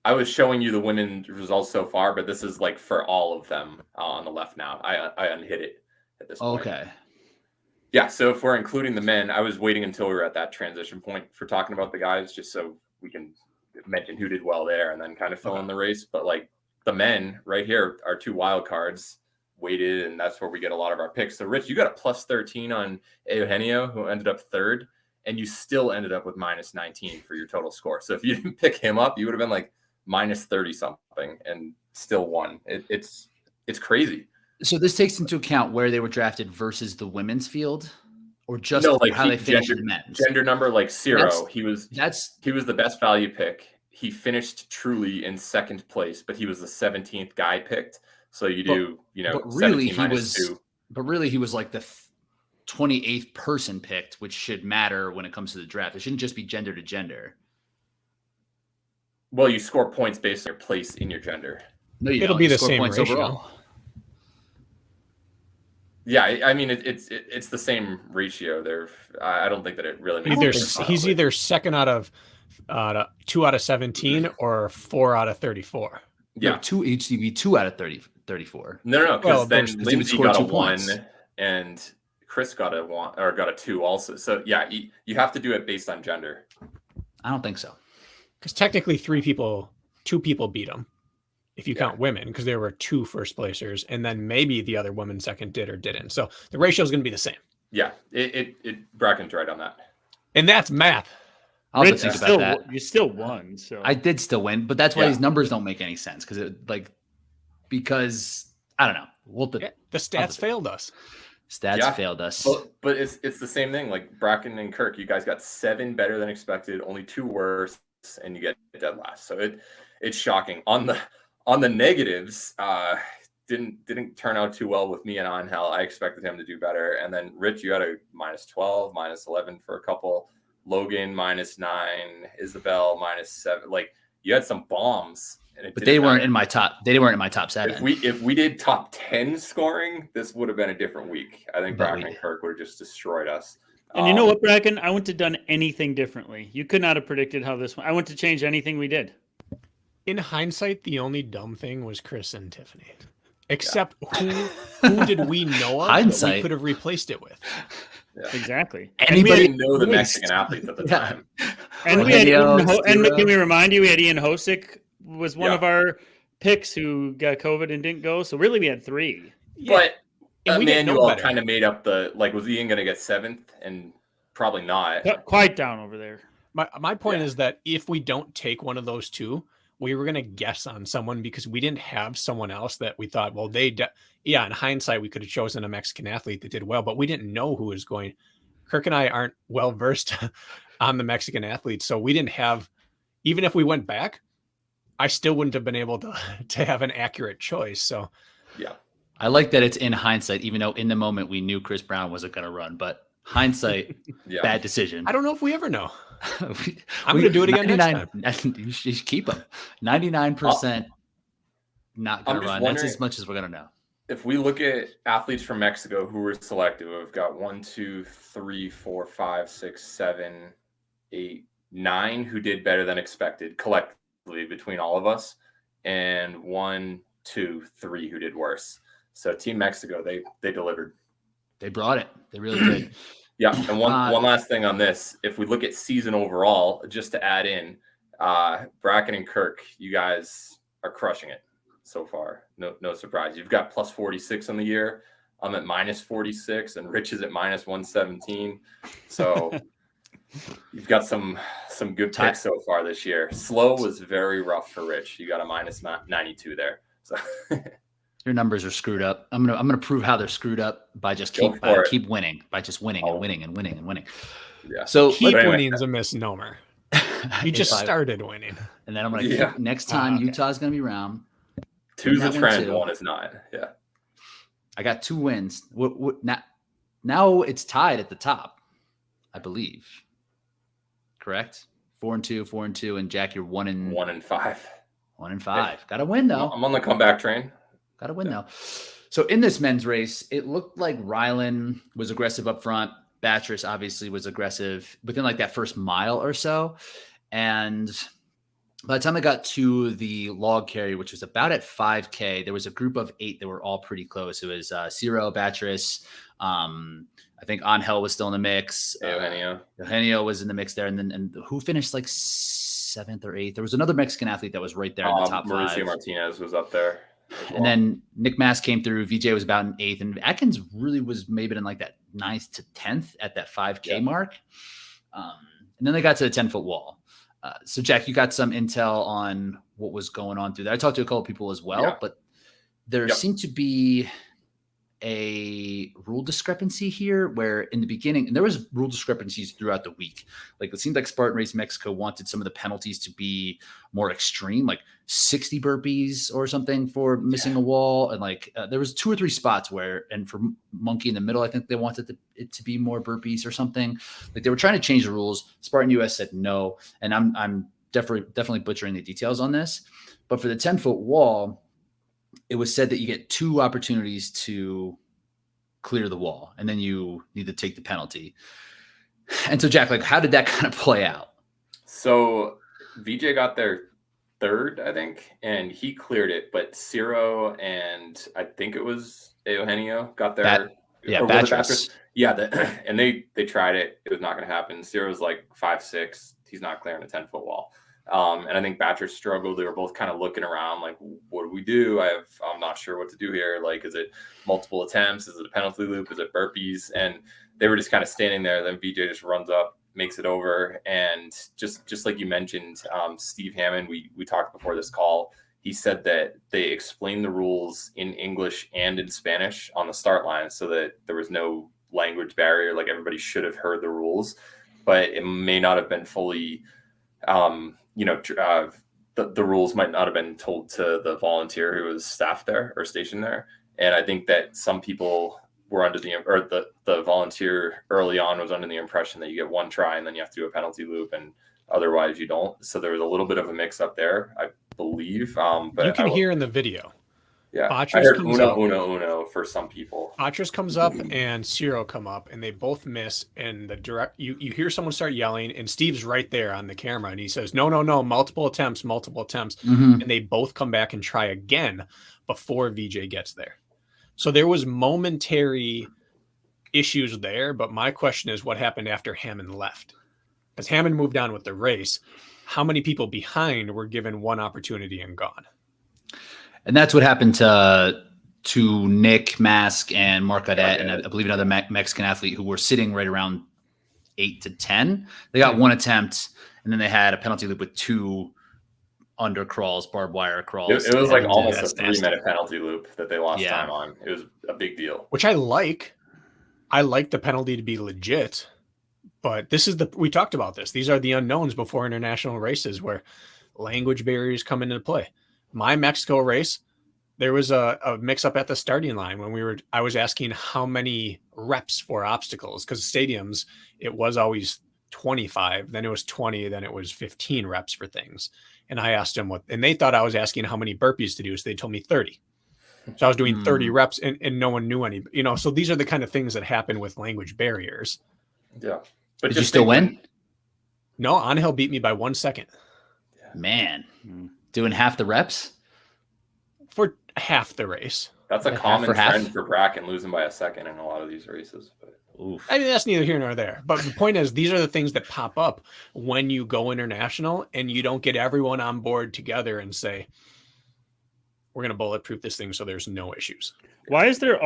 I was showing you the women's results so far, but this is like for all of them on the left now. I unhit it at this point. okay, Yeah, so if we're including the men, I was waiting until we were at that transition point for talking about the guys, just so we can mention who did well there and then kind of fill in the race. But like the men right here are 2 wild cards weighted, and that's where we get a lot of our picks. So Rich, you got a +13 on Eugenio, who ended up 3rd, and you still ended up with -19 for your total score. So if you didn't pick him up, you would have been like -30 something and still won. It's crazy. so this takes into account where they were drafted versus the women's field, or just No, like how they finished gender, in men's. gender number like 0. That's- He was That's the best value pick. He finished truly in 2nd place, but he was the 17th guy picked. So you do, but really 17 he minus was, 2. but really he was like the 28th person picked, which should matter when it comes to the draft. It shouldn't just be gender to gender. Well, you score points based on your place in your gender. No, you It'll don't. be You the score same points ratio. overall. Yeah, I mean it's the same ratio. There, I don't think that it really makes Either a difference. he's either second out of 2 out of 17 or 4 out of 34. Yeah, Yeah, two HCV, 2 out of 34. no, because Well, then because he would Lindsay score got a 2 1 points. and Chris got a 1 or got a 2 also. So yeah, you have to do it based on gender. I don't think so. Because technically 2 people beat him. If you Yeah. count women, because there were 2 first placers, and then maybe the other woman second did or didn't. So the ratio is going to be the same. Yeah, it Bracken's right on that. And that's math. I'll have Rich, to you think about that. you still won. So I did still win, but that's why Yeah. these numbers don't make any sense because I don't know. Yeah, the stats failed us. Stats Yeah. failed us. But it's the same thing. Like Bracken and Kirk, you guys got 7 better than expected, only 2 worse, and you get dead last. So it's shocking. On the negatives, didn't turn out too well with me and Angel. I expected him to do better. And then Rich, you had a -12, -11 for a couple. Logan -9, Isabel -7. Like you had some bombs, and but they weren't in my top. They weren't in my top 7. If we did top 10 scoring, this would have been a different week. I think But Bracken we- and Kirk would have just destroyed us. And you know what, Bracken? I wouldn't have done anything differently. You could not have predicted how this went. I wouldn't have changed anything we did. In hindsight, the only dumb thing was Chris and Tiffany. Except who did we know of that we Hindsight. could have replaced it with? Exactly. And we Anybody didn't know the waste. Mexican athletes at the Yeah. time. And we had Eugenio, and Stira. can we remind you, we had Ian Hosick was one Yeah. of our picks who got COVID and didn't go. So really, we had 3. But And we didn't know Emmanuel better. kind of made up was Ian going to get 7th? And probably not. Quite down over there. My point Yeah. is that if we don't take one of those 2, we were going to guess on someone because we didn't have someone else that we thought, well, in hindsight, we could have chosen a Mexican athlete that did well, but we didn't know who was going. Kirk and I aren't well versed on the Mexican athletes, so we didn't have even if we went back, I still wouldn't have been able to have an accurate choice. So Yeah. I like that it's in hindsight, even though in the moment we knew Chris Brown wasn't going to run, but hindsight, Yeah. bad decision. I don't know if we ever know. I'm we- going to do it again next time. You should keep him. 99% not going I'm to just run. That's wondering- as much as we're going to know. If we look at athletes from Mexico who were selected, we've got 1, 2, 3, 4, 5, 6, 7, 8, 9 who did better than expected collectively between all of us, and 1, 2, 3 who did worse. So Team Mexico, they delivered. They brought it. They really did. Yeah. And one last thing on this, if we look at season overall, just to add in, Bracken and Kirk, you guys are crushing it so far. No surprise. You've got plus 46 on the year. I'm at minus 46, and Rich is at minus 117. So you've got some good picks so far this year. Slow was very rough for Rich. You got a minus 92 there. So your numbers are screwed up. I'm gonna prove how they're screwed up by just keep winning, by just winning and winning and winning and winning. Yeah. So keep winning is a misnomer. You just started winning, and then I'm gonna keep, next time Utah's gonna be around. 2's a trend, 1 is not. Yeah. I got 2 wins. Now it's tied at the top, I believe. Correct? 4-2, 4-2, and Jack, you're 1-5. 1-5. Hey, got to win though. I'm on the comeback train. Got to win though. So in this men's race, it looked like Rylan was aggressive up front. Batris obviously was aggressive within like that first mile or so. And by the time I got to the log carry, which was about at 5K, there was a group of 8 that were all pretty close. It was Ciro, Batris. I think Angel was still in the mix. Eugenio was in the mix there. And who finished like 7th or 8th? There was another Mexican athlete that was right there in the top 5. Mauricio Martinez was up there. And then Nick Mass came through. VJ was about in 8th. And Atkins really was maybe in like that 9th to 10th at that 5K mark. And then they got to the 10-foot wall. So Jack, you got some intel on what was going on through there. I talked to a couple of people as well, but there seemed to be a rule discrepancy here where in the beginning, and there was rule discrepancies throughout the week. Like it seemed like Spartan Race Mexico wanted some of the penalties to be more extreme, like 60 burpees or something for missing a wall. And like there was 2 or 3 spots where, and for Monkey in the middle, I think they wanted it to be more burpees or something. Like they were trying to change the rules. Spartan US said no. And I'm definitely butchering the details on this, but for the 10-foot wall, it was said that you get 2 opportunities to clear the wall, and then you need to take the penalty. And so, Jack, like, how did that kind of play out? So VJ got there 3rd, I think, and he cleared it, but Ciro and I think it was Eugenio got there. Batris. And they tried it. It was not going to happen. Ciro's like 5'6". He's not clearing a 10-foot wall. And I think Batris struggled. They were both kind of looking around like, what do we do? I'm not sure what to do here. Like, is it multiple attempts? Is it a penalty loop? Is it burpees? And they were just kind of standing there. Then VJ just runs up, makes it over. And just like you mentioned, Steve Hammond, we talked before this call. He said that they explained the rules in English and in Spanish on the start line so that there was no language barrier. Like everybody should have heard the rules, but it may not have been fully, the rules might not have been told to the volunteer who was staffed there or stationed there. And I think that some people were under the volunteer early on was under the impression that you get 1 try and then you have to do a penalty loop and otherwise you don't. So there was a little bit of a mix up there, I believe. But you can hear in the video. Yeah, Batris I heard comes uno for some people. Batris comes up and Ciro come up, and they both miss. And you hear someone start yelling, and Steve's right there on the camera, and he says, "No, multiple attempts." Mm-hmm. And they both come back and try again before VJ gets there. So there was momentary issues there, but my question is, what happened after Hammond left? Because Hammond moved on with the race. How many people behind were given 1 opportunity and gone? And that's what happened to Nick Mask and Mark Gadet, and I believe another Mexican athlete who were sitting right around 8 to 10. They got 1 attempt, and then they had a penalty loop with 2 under crawls, barbed wire crawls. It was like almost a 3-minute penalty loop that they lost time on. It was a big deal. Which I like. I like the penalty to be legit, But we talked about this. These are the unknowns before international races where language barriers come into play. My Mexico race, there was a mix up at the starting line when I was asking how many reps for obstacles, because stadiums, it was always 25, then it was 20, then it was 15 reps for things. And I asked them and they thought I was asking how many burpees to do. So they told me 30. So I was doing 30 reps and no one knew any, so these are the kind of things that happen with language barriers. Yeah. But Did you still win? No, Angel beat me by 1 second. Man, doing half the reps? For half the race. That's a common trend for Bracken, losing by a second in a lot of these races. But I mean, that's neither here nor there. But the point is, these are the things that pop up when you go international and you don't get everyone on board together and say, we're going to bulletproof this thing so there's no issues. Why is there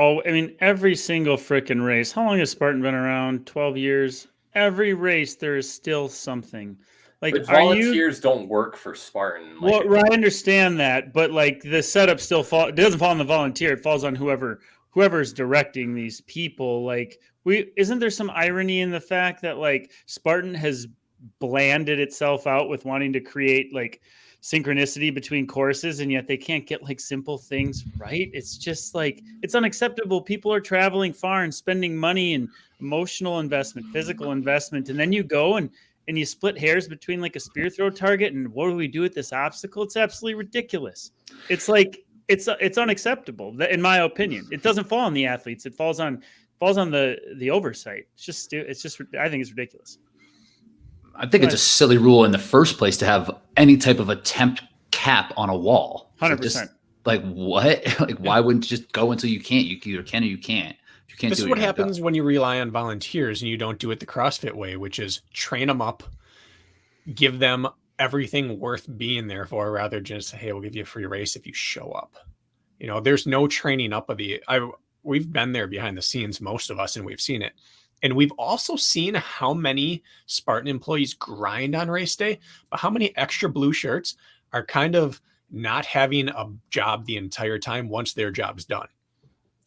every single freaking race? How long has Spartan been around? 12 years. Every race, there is still something. Like, but volunteers don't work for Spartan. Well, I understand that, but like the setup it doesn't fall on the volunteer. It falls on whoever's directing these people. Like, isn't there some irony in the fact that like Spartan has blanded itself out with wanting to create like synchronicity between courses, and yet they can't get like simple things right? It's just like, it's unacceptable. People are traveling far and spending money and emotional investment, physical investment, and then you go and you split hairs between like a spear throw target and what do we do with this obstacle? It's absolutely ridiculous. It's like, it's unacceptable in my opinion. It doesn't fall on the athletes. It falls on the oversight. It's just I think it's ridiculous. I think it's a silly rule in the first place to have any type of attempt cap on a wall. 100%. Like what? Like why wouldn't you just go until you can't? You either can or you can't. You can't. This is what happens when you rely on volunteers and you don't do it the CrossFit way, which is train them up, give them everything worth being there for, rather than just, hey, we'll give you a free race if you show up. There's no training up of we've been there behind the scenes, most of us, and we've seen it. And we've also seen how many Spartan employees grind on race day, but how many extra blue shirts are kind of not having a job the entire time once their job's done.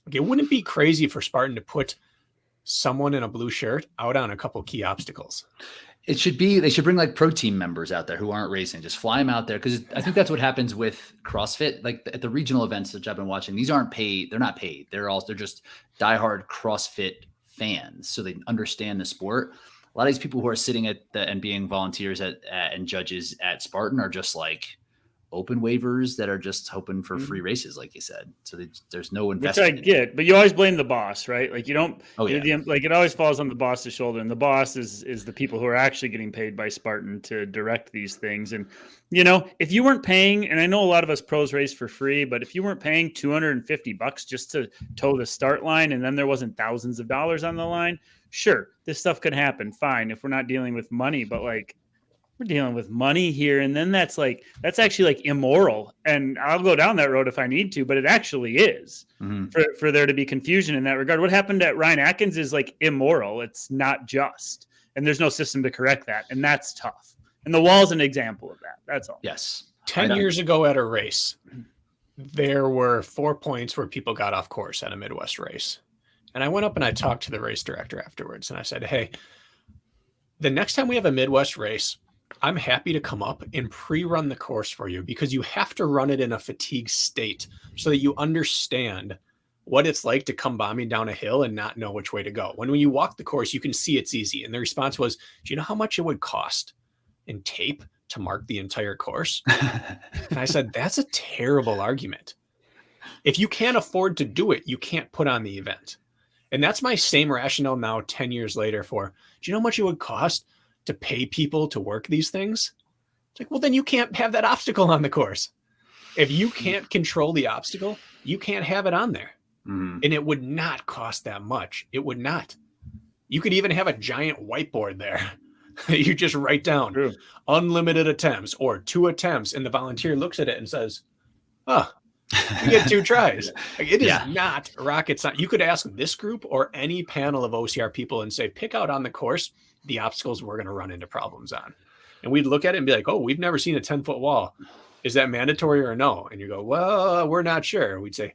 Okay, wouldn't it be crazy for Spartan to put someone in a blue shirt out on a couple key obstacles? They should bring like pro team members out there who aren't racing, just fly them out there. Cause I think that's what happens with CrossFit. Like at the regional events that I've been watching, these aren't paid. They're not paid. They're just diehard CrossFit fans. So they understand the sport. A lot of these people who are sitting and being volunteers and judges at Spartan are just like open waivers that are just hoping for free races, like you said. So there's no investment. Which I get, but you always blame the boss, right? Like you don't. Oh yeah. Like it always falls on the boss's shoulder, and the boss is the people who are actually getting paid by Spartan to direct these things. And if you weren't paying, and I know a lot of us pros race for free, but if you weren't paying $250 just to toe the start line, and then there wasn't thousands of dollars on the line, sure, this stuff could happen. Fine, if we're not dealing with money, but like. We're dealing with money here. And then that's actually like immoral. And I'll go down that road if I need to, but it actually is for there to be confusion in that regard. What happened at Ryan Atkins is like immoral. It's not just, and there's no system to correct that. And that's tough. And the wall is an example of that. That's all. Yes. 10 years ago at a race, there were 4 points where people got off course at a Midwest race. And I went up and I talked to the race director afterwards. And I said, hey, the next time we have a Midwest race, I'm happy to come up and pre-run the course for you, because you have to run it in a fatigue state so that you understand what it's like to come bombing down a hill and not know which way to go. When you walk the course, you can see it's easy. And the response was, do you know how much it would cost in tape to mark the entire course? And I said, that's a terrible argument. If you can't afford to do it, you can't put on the event. And that's my same rationale now 10 years later for, do you know how much it would cost to pay people to work these things? It's like, well, then you can't have that obstacle on the course. If you can't control the obstacle, you can't have it on there. And it would not cost that much. It would not. You could even have a giant whiteboard there. You just write down unlimited attempts or 2 attempts. And the volunteer looks at it and says, oh, you get 2 tries. Like, it is not rocket science. You could ask this group or any panel of OCR people and say, pick out on the course the obstacles we're going to run into problems on. And we'd look at it and be like, oh, we've never seen a 10-foot wall. Is that mandatory or no? And you go, well, we're not sure. We'd say,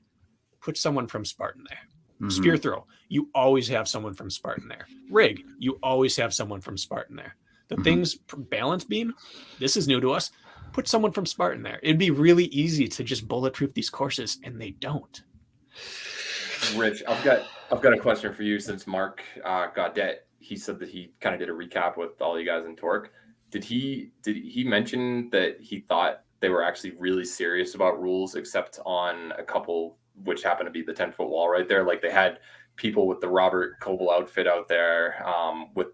put someone from Spartan there. Spear throw, you always have someone from Spartan there. Rig, you always have someone from Spartan there. The things, balance beam, this is new to us. Put someone from Spartan there. It'd be really easy to just bulletproof these courses, and they don't. Rich, I've got a question for you. Since Mark Gaudet, he said that he kind of did a recap with all you guys in Torque. Did he mention that he thought they were actually really serious about rules, except on a couple, which happened to be the 10-foot wall right there? Like they had people with the Robert Coble outfit out there with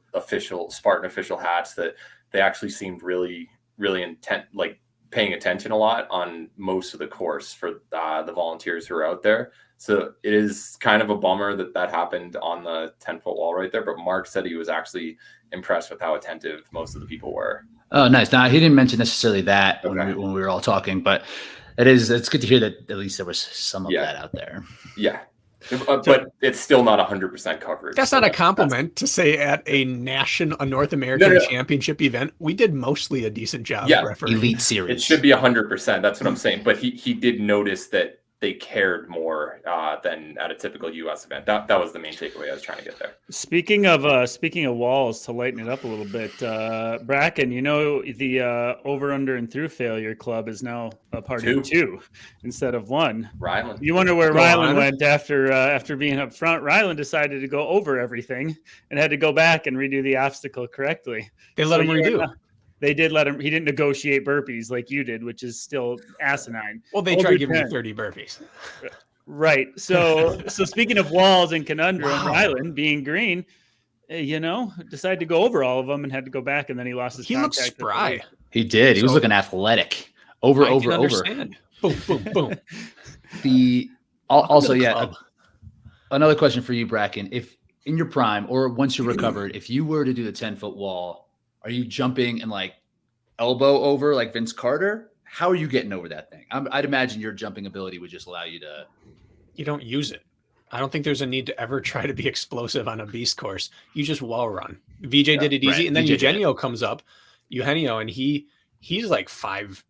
Spartan official hats that they actually seemed really, really intent, like paying attention a lot on most of the course for the volunteers who are out there. So it is kind of a bummer that happened on the 10-foot wall right there. But Mark said he was actually impressed with how attentive most of the people were. Oh, nice. Now, he didn't mention necessarily that Okay. when we were all talking, but it's good to hear that at least there was some of that out there. Yeah. But it's still not 100% coverage. That's not a compliment to say at a North American championship event, we did mostly a decent job. Yeah. Refereeing. Elite series. It should be 100%. That's what I'm saying. But he did notice that they cared more than at a typical U.S. event. That was the main takeaway I was trying to get there. Speaking of walls, to lighten it up a little bit, Bracken, the over, under, and through failure club is now a part of 2 instead of 1. Ryland. You wonder where Ryland went after being up front. Ryland decided to go over everything and had to go back and redo the obstacle correctly. They let him redo. They did let him. He didn't negotiate burpees like you did, which is still acinine. Well, they tried giving me 30 burpees. Right. So speaking of walls and conundrum, Ryland being green, decided to go over all of them and had to go back, and then he lost his. He looked spry. He did. He was looking athletic. Over. Boom, boom, boom. Another question for you, Bracken. If in your prime or once you're recovered, if you were to do the 10-foot wall, are you jumping and like elbow over like Vince Carter? How are you getting over that thing? I'd imagine your jumping ability would just allow you to. You don't use it. I don't think there's a need to ever try to be explosive on a beast course. You just wall run. VJ did it easy, right. And then Eugenio comes up, and he's like 5'8"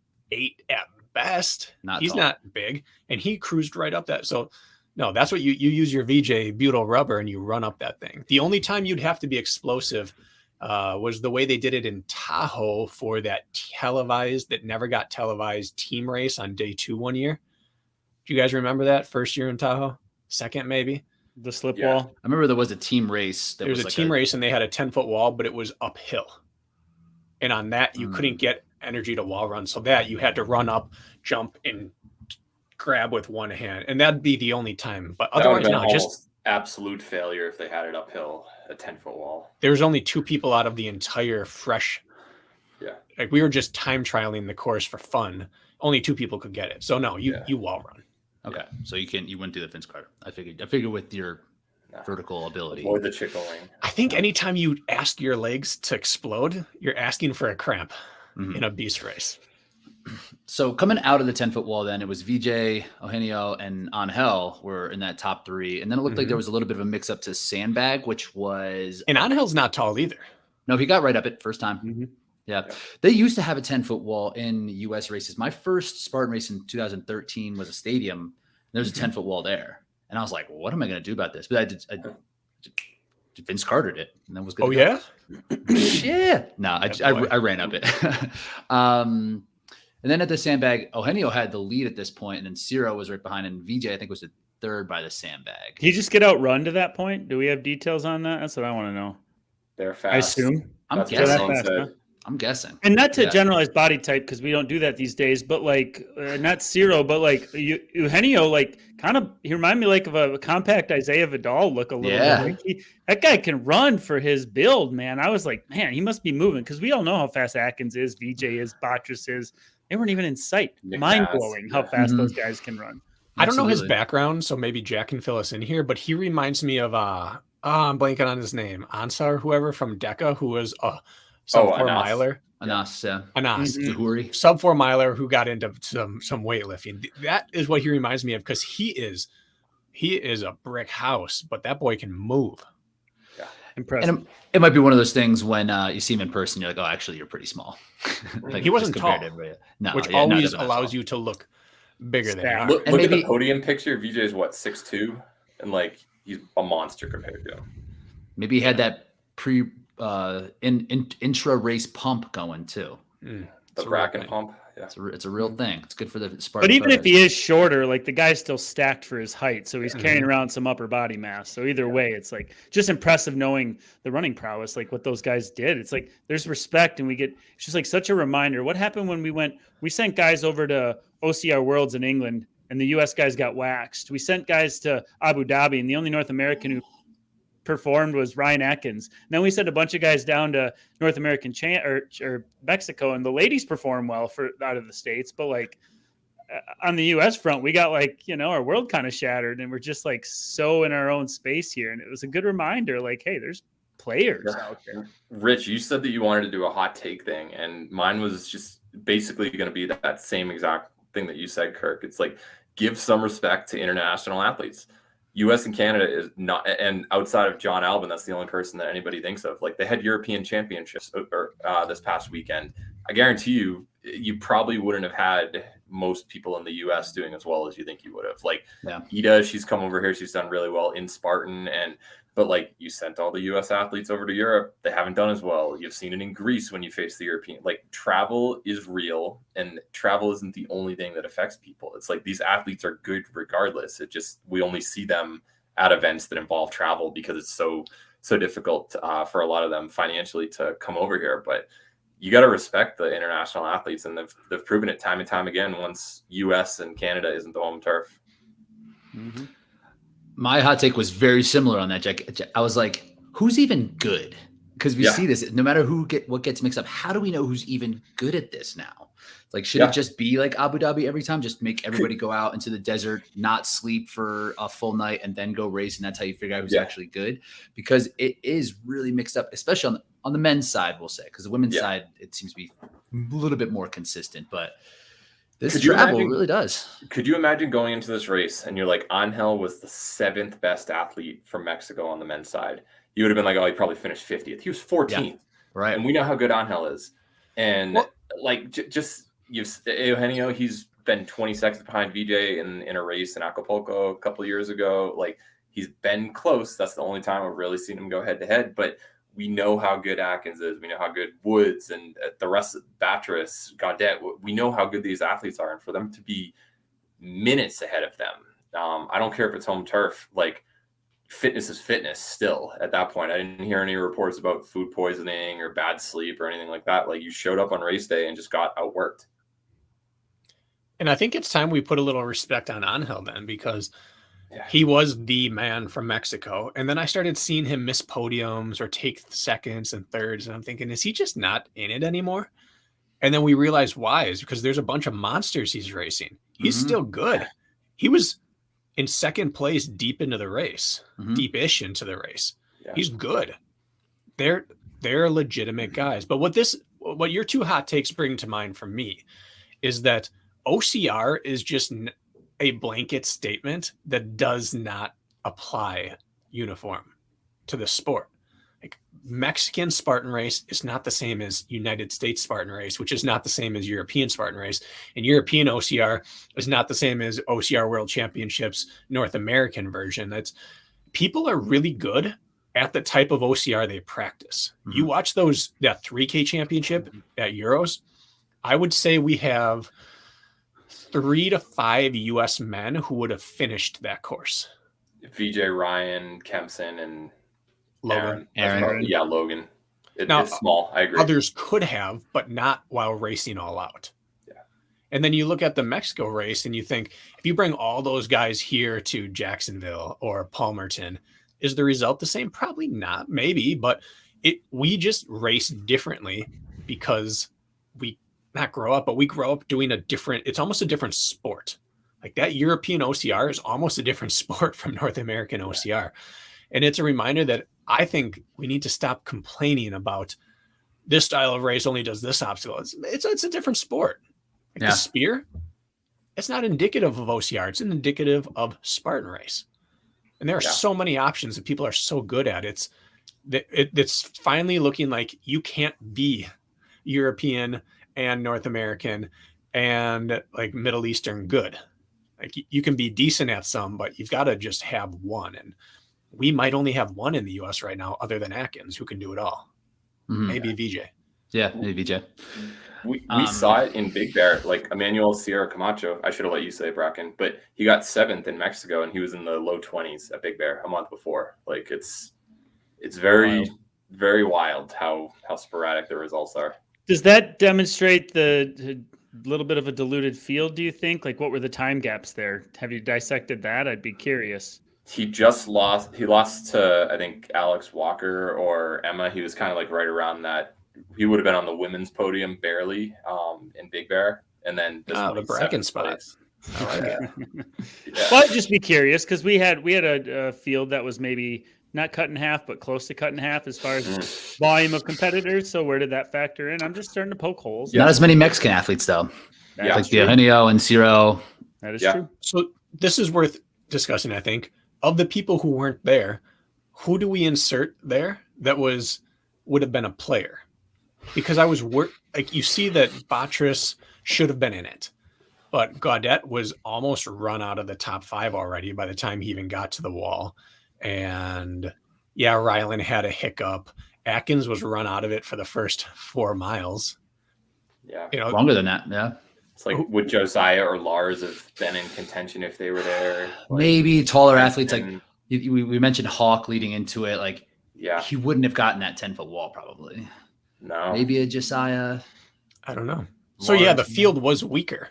at best. He's not big, and he cruised right up that. So no, that's what you use your VJ butyl rubber and you run up that thing. The only time you'd have to be explosive was the way they did it in Tahoe for that never got televised team race on day 2 one year. Do you guys remember that first year in Tahoe? Second, maybe the slip wall. I remember there was a team race. There was a team race and they had a 10-foot wall, but it was uphill. And on that, you couldn't get energy to wall run. So that you had to run up, jump, and grab with one hand. And that'd be the only time. But otherwise, no, just absolute failure if they had it uphill, a 10-foot wall. There was only 2 people out of the entire fresh. Yeah. Like we were just time trialing the course for fun. Only 2 people could get it. So no, you wall run. Okay. So you wouldn't do the Vince Carter. I figured with your vertical ability. Or the chickling. I think anytime you ask your legs to explode, you're asking for a cramp in a beast race. So coming out of the 10-foot wall, then it was VJ, Eugenio, and Angel were in that top 3. And then it looked like there was a little bit of a mix up to Sandbag, which was. And Angel's not tall either. No, he got right up it first time. Yeah. They used to have a 10-foot wall in US races. My first Spartan race in 2013 was a stadium. There's a 10-foot wall there. And I was like, well, what am I going to do about this? But I did Vince Cartered it. And that was good. Oh, yeah? Yeah. No, I ran up it. And then at the Sandbag, Eugenio had the lead at this point, and then Ciro was right behind, and VJ, I think, was the 3rd by the Sandbag. Did he just get outrun to that point? Do we have details on that? That's what I want to know. They're fast. I assume. I'm guessing. And not to generalize body type, because we don't do that these days, but like, not Ciro, but like Eugenio, like kind of, he reminded me like of a compact Isaiah Vidal look a little bit. Like that guy can run for his build, man. I was like, man, he must be moving, because we all know how fast Atkins is, VJ is, Botras is. They weren't even in sight. Mind-blowing how fast those guys can run. I don't know his background, so maybe Jack can fill us in here, but he reminds me of, I'm blanking on his name, Ansar, whoever from DECA, who was a sub-4 miler. Anas. Zuhuri. Sub-4 miler who got into some weightlifting. That is what he reminds me of, because he is a brick house, but that boy can move. Yeah. Impressive. And it might be one of those things when you see him in person, you're like, oh, actually, you're pretty small. Like, he wasn't tall, which always allows you to look bigger than you are. Look at the podium picture. VJ is what, 6'2", and like he's a monster compared to him. Maybe he had that intra race pump going too. The bracket pump. Yeah. It's a real thing. It's good for the Spartan. But even photos. if he is shorter, like the guy's still stacked for his height, so he's carrying around some upper body mass. So either way, it's like just impressive knowing the running prowess, like what those guys did. It's like there's respect, and it's just like such a reminder. What happened when we sent guys over to OCR Worlds in England, and the U.S. guys got waxed. We sent guys to Abu Dhabi, and the only North American who performed was Ryan Atkins. And then we sent a bunch of guys down to North American or Mexico, and the ladies performed well for out of the States. But like on the US front, we got like, our world kind of shattered, and we're just like so in our own space here. And it was a good reminder, like, hey, there's players out there. Rich, you said that you wanted to do a hot take thing, and mine was just basically going to be that same exact thing that you said, Kirk. It's like, give some respect to international athletes. US and Canada is not, and outside of John Albin, that's the only person that anybody thinks of. Like, they had European championships this past weekend. I guarantee you probably wouldn't have had most people in the US doing as well as you think you would have. Like, Ida, she's come over here, she's done really well in Spartan, but like, you sent all the US athletes over to Europe, they haven't done as well. You've seen it in Greece when you face the European. Like, travel is real, and travel isn't the only thing that affects people. It's like, these athletes are good regardless. It just, we only see them at events that involve travel because it's so difficult for a lot of them financially to come over here. But you got to respect the international athletes, and they've proven it time and time again once US and Canada isn't the home turf. Mm-hmm. My hot take was very similar on that, Jack. I was like, who's even good? Because we see this, no matter what gets mixed up, how do we know who's even good at this now? Like, should it just be like Abu Dhabi every time? Just make everybody go out into the desert, not sleep for a full night, and then go race, and that's how you figure out who's actually good? Because it is really mixed up, especially on the men's side, we'll say. Because the women's side, it seems to be a little bit more consistent, but this travel really does. Could you imagine going into this race and you're like, Angel was the 7th best athlete from Mexico on the men's side? You would have been like, oh, he probably finished 50th. He was 14th. Yeah, right. And we know how good Angel is. And Eugenio, he's been 20 seconds behind VJ in a race in Acapulco a couple of years ago. Like, he's been close. That's the only time I've really seen him go head to head. But we know how good Atkins is. We know how good Woods and the rest of Batris, Gaudet. We know how good these athletes are. And for them to be minutes ahead of them, I don't care if it's home turf. Like, fitness is fitness still at that point. I didn't hear any reports about food poisoning or bad sleep or anything like that. Like, you showed up on race day and just got outworked. And I think it's time we put a little respect on Angel then, because he was the man from Mexico. And then I started seeing him miss podiums or take seconds and thirds. And I'm thinking, is he just not in it anymore? And then we realized why, is because there's a bunch of monsters he's racing. He's still good. He was in second place deep into the race, deep-ish into the race. Yeah. He's good. They're legitimate guys. But what your two hot takes bring to mind for me is that OCR is just a blanket statement that does not apply uniform to the sport. Like, Mexican Spartan race is not the same as United States Spartan race, which is not the same as European Spartan race. And European OCR is not the same as OCR World Championships North American version. People are really good at the type of OCR they practice. You watch that 3K championship at Euros, I would say we have 3 to 5 US men who would have finished that course. VJ, Ryan, Kempson, and Logan. Aaron. Yeah, Logan. It's small. I agree. Others could have, but not while racing all out. Yeah. And then you look at the Mexico race and you think, if you bring all those guys here to Jacksonville or Palmerton, is the result the same? Probably not. Maybe, but we just race differently because we not grow up, but we grow up doing it's almost a different sport. Like, that European OCR is almost a different sport from North American OCR. And it's a reminder that I think we need to stop complaining about this style of race only does this obstacle. It's a different sport. Like, the spear, it's not indicative of OCR. It's indicative of Spartan race. And there are so many options that people are so good at. It's finally looking like you can't be European and North American and like Middle Eastern good. Like, you can be decent at some, but you've got to just have one. And we might only have one in the U.S. right now, other than Atkins, who can do it all. Mhm. Maybe VJ. Yeah, maybe VJ. We Um, saw it in Big Bear, like Emmanuel Sierra Camacho. I should have let you say Bracken, but he got 7th in Mexico, and he was in the low 20s at Big Bear a month before. Like it's very Wild. very wild how sporadic the results are. Does that demonstrate the little bit of a diluted field, do you think? Like, what were the time gaps there? Have you dissected that? I'd be curious. He just lost. He lost to, I think, Alex Walker or Emma. He was kind of like right around that. He would have been on the women's podium barely in Big Bear, and then this Oh, one the he's Bracken 7th spot. place. I like Yeah. it. Yeah. Well, I'd just be curious because we had a field that was maybe not cut in half, but close to cut in half as far as volume of competitors. So where did that factor in? I'm just starting to poke holes. Not as many Mexican athletes though. That's Yeah. Like true. Eugenio and Ciro. That is Yeah. true. So this is worth discussing, I think. Of the people who weren't there, who do we insert there that would have been a player? Because I was like, you see that Batris should have been in it, but Gaudet was almost run out of the top 5 already by the time he even got to the wall. And yeah, Rylan had a hiccup. Atkins was run out of it for the first 4 miles. Yeah. You know, Longer than that, yeah. It's like, would Josiah or Lars have been in contention if they were there? Like, Maybe taller athletes. Like and- we mentioned Hawk leading into it. Like yeah, he wouldn't have gotten that 10-foot wall probably. no, Maybe a Josiah. I don't know. So yeah, the Lars, field was weaker,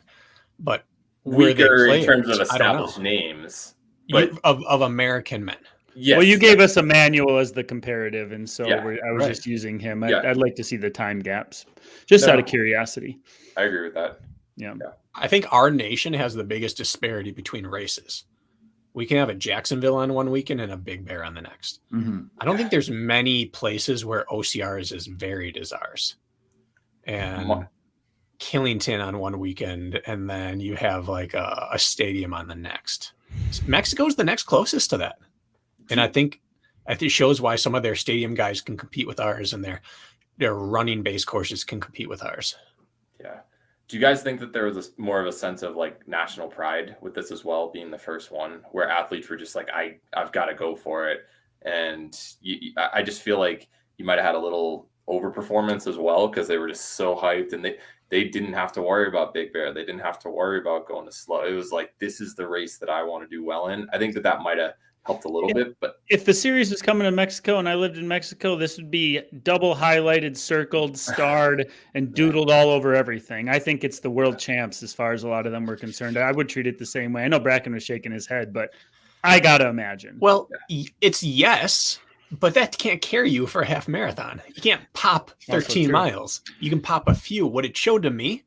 but were they weaker in players? terms of I don't know. established names. But Of American men. yes, Well, you gave us Emmanuel as the comparative, and so Yeah, I was right. just using him. Yeah. I'd like to see the time gaps, just No. out of curiosity. I agree with that. Yeah. I think our nation has the biggest disparity between races. We can have a Jacksonville on one weekend and a Big Bear on the next. Mhm. I don't think there's many places where OCR is as varied as ours. And Mo- Killington on one weekend, and then you have like a stadium on the next. Mexico's the next closest to that. And I think it shows why some of their stadium guys can compete with ours, and their running base courses can compete with ours. Yeah. Do you guys think that there was more of a sense of like national pride with this as well, being the first one, where athletes were just like, I've got to go for it, and I just feel like you might have had a little overperformance as well because they were just so hyped, and they didn't have to worry about Big Bear, they didn't have to worry about going to slow. It was like, this is the race that I want to do well in. I think that might have helped a little bit, but If the series was coming to Mexico and I lived in Mexico, this would be double highlighted, circled, starred, and doodled all over everything. I think it's the world champs as far as a lot of them were concerned. I would treat it the same way. I know Bracken was shaking his head, but I got to imagine. Well, it's yes, but that can't carry you for a half marathon. You can't pop 13 true. miles. You can pop a few. What it showed to me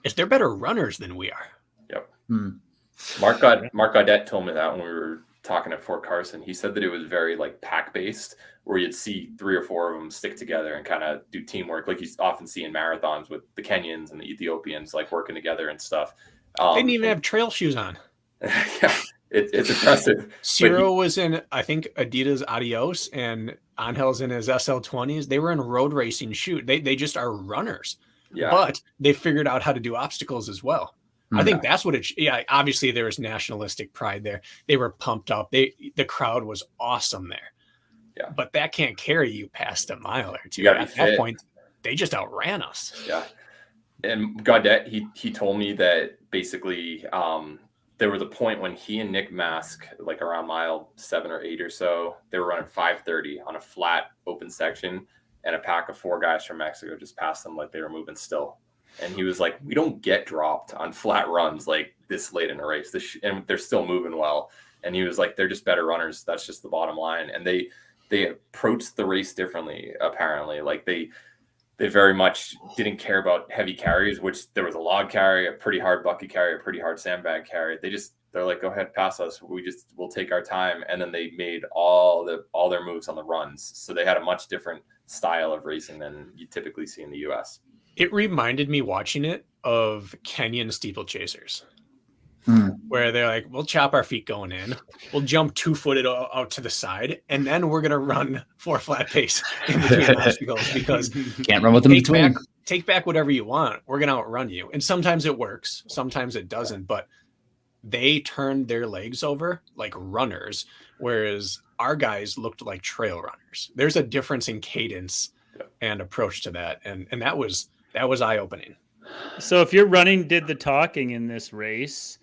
is they're better runners than we are. yep. Hmm. Mark Gaudet told me that when we were talking at Fort Carson. He said that it was very like pack based, where you'd see 3 or 4 of them stick together and kind of do teamwork, like you often see in marathons with the Kenyans and the Ethiopians like working together and stuff. They didn't even have trail shoes on. Yeah, it's impressive. Ciro was in, I think, Adidas Adios, and Angel's in his SL20s. They were in road racing shoot. They just are runners, Yeah, but they figured out how to do obstacles as well. I Hmm. think that's what obviously there was nationalistic pride there. They were pumped up. The crowd was awesome there. Yeah. But that can't carry you past a mile or two. You gotta be At that fit. point, they just outran us. yeah. And Gaudet, he told me that basically there was a point when he and Nick Mask, like around mile 7 or 8 or so, they were running 5:30 on a flat open section, and a pack of 4 guys from Mexico just passed them like they were moving still. And he was like, we don't get dropped on flat runs like this late in a race. And they're still moving well. And he was like, they're just better runners. That's just the bottom line. And they approached the race differently, apparently. Like they very much didn't care about heavy carries, which there was a log carry, a pretty hard bucket carry, a pretty hard sandbag carry. They're like, go ahead, pass us. We'll take our time. And then they made all their moves on the runs. So they had a much different style of racing than you typically see in the US. It reminded me watching it of Kenyan steeplechasers, where they're like, we'll chop our feet going in, we'll jump 2-footed out to the side, and then we're going to run 4 flat pace in between obstacles because Can't run with them between. take back whatever you want. We're going to outrun you. And sometimes it works, sometimes it doesn't, but they turned their legs over like runners, whereas our guys looked like trail runners. There's a difference in cadence and approach to that, and that was eye-opening. So if your running did the talking in this race,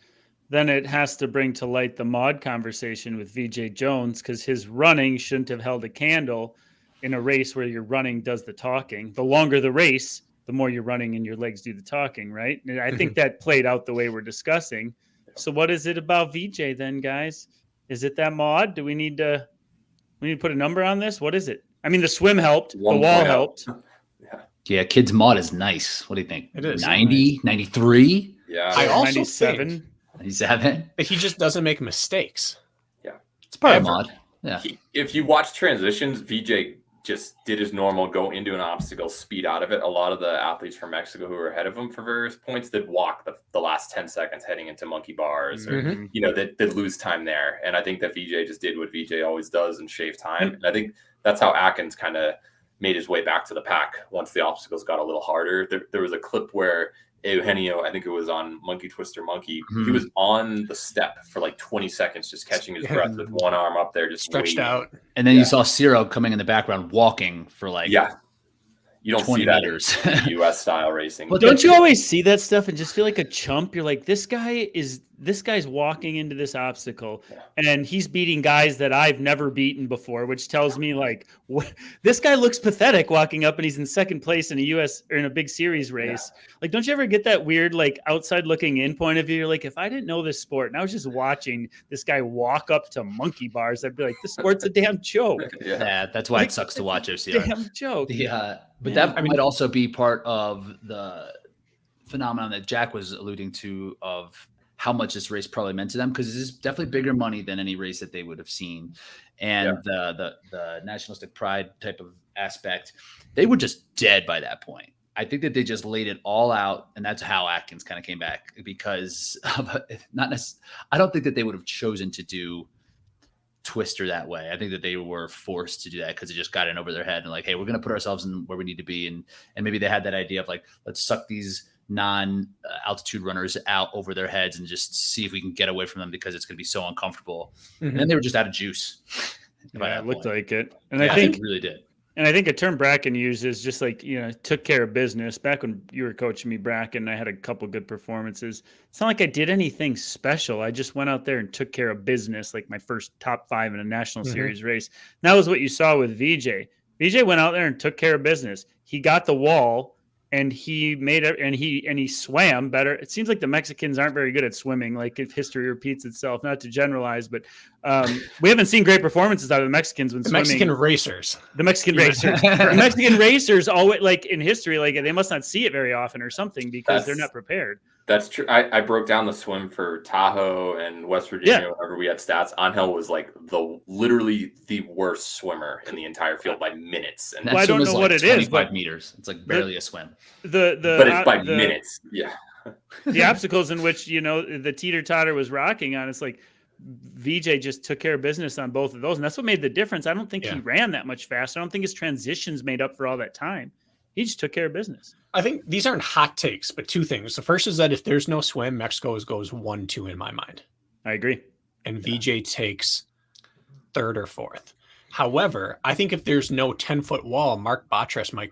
then it has to bring to light the mod conversation with VJ Jones, because his running shouldn't have held a candle in a race where your running does the talking. The longer the race, the more you're running and your legs do the talking, right? And I think that played out the way we're discussing. So what is it about VJ then, guys? Is it that mod? Do we need to put a number on this? What is it? I mean, the swim helped, the wall helped. Yeah, kids mod is nice. What do you think? It is 90, 93? Yeah. I also 97. think 97? that he just doesn't make mistakes. It's part of Ever. mod. Yeah. If you watch transitions, VJ just did his normal, go into an obstacle, speed out of it. A lot of the athletes from Mexico who were ahead of him for various points did walk the last 10 seconds heading into monkey bars, or they'd lose time there. And I think that VJ just did what VJ always does and shave time. And I think that's how Atkins kind of made his way back to the pack once the obstacles got a little harder. There was a clip where Eugenio, I think it was on Monkey Twister Monkey, he was on the step for like 20 seconds, just catching his breath with one arm up there, just Stretched waiting. out. And then you saw Ciro coming in the background walking for like You don't 20 see that meters. in U.S. style racing. Well, Don't you always see that stuff and just feel like a chump? You're like, this guy's walking into this obstacle and he's beating guys that I've never beaten before, which tells me like, this guy looks pathetic walking up and he's in second place in a U.S. or in a big series race. Like, don't you ever get that weird, like outside looking in point of view? You're like, if I didn't know this sport and I was just watching this guy walk up to monkey bars, I'd be like, this sport's a damn joke. Yeah, that's why it sucks to watch OCR. Damn joke. But that might also be part of the phenomenon that Jack was alluding to of how much this race probably meant to them, because this is definitely bigger money than any race that they would have seen. And the nationalistic pride type of aspect, they were just dead by that point. I think that they just laid it all out, and that's how Atkins kind of came back, because I don't think that they would have chosen to do Twister that way. I think that they were forced to do that because it just got in over their head and like, hey, we're going to put ourselves in where we need to be. And maybe they had that idea of like, let's suck these non-altitude runners out over their heads and just see if we can get away from them because it's going to be so uncomfortable. And then they were just out of juice. Yeah, it looked like it. And I I think it really did. And I think a term Bracken uses, just like, took care of business. Back when you were coaching me, Bracken, I had a couple good performances. It's not like I did anything special. I just went out there and took care of business, like my first top 5 in a national series race. And that was what you saw with VJ. VJ went out there and took care of business. He got the wall and he made it, and he swam better. It seems like the Mexicans aren't very good at swimming, like if history repeats itself, not to generalize, but we haven't seen great performances out of the Mexicans when swimming. Mexican racers. The Mexican racers. The Mexican racers always, like in history, like they must not see it very often or something because they're not prepared. That's true. I broke down the swim for Tahoe and West Virginia whenever we had stats. Angel was like literally the worst swimmer in the entire field by minutes. And I don't know what it is, but meters. It's like barely a swim. But it's by minutes. Yeah. The obstacles in which, the teeter-totter was rocking on, it's like VJ just took care of business on both of those. And that's what made the difference. I don't think he ran that much faster. I don't think his transitions made up for all that time. He just took care of business. I think these aren't hot takes, but 2 things. The first is that if there's no swim, Mexico goes 1-2 in my mind. I agree. And VJ takes 3rd or 4th. However, I think if there's no 10-foot wall, Mark Batres might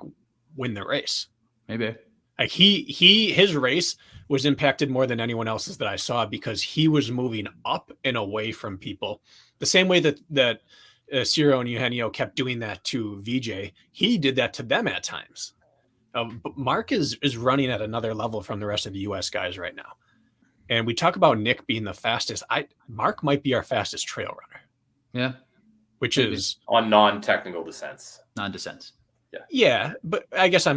win the race. Maybe. Like his race was impacted more than anyone else's that I saw because he was moving up and away from people. The same way that Ciro and Eugenio kept doing that to VJ. He did that to them at times. But Mark is running at another level from the rest of the U.S. guys right now. And we talk about Nick being the fastest. Mark might be our fastest trail runner. Yeah. Which is on non-technical descents. Non-descents. Yeah. Yeah, but I guess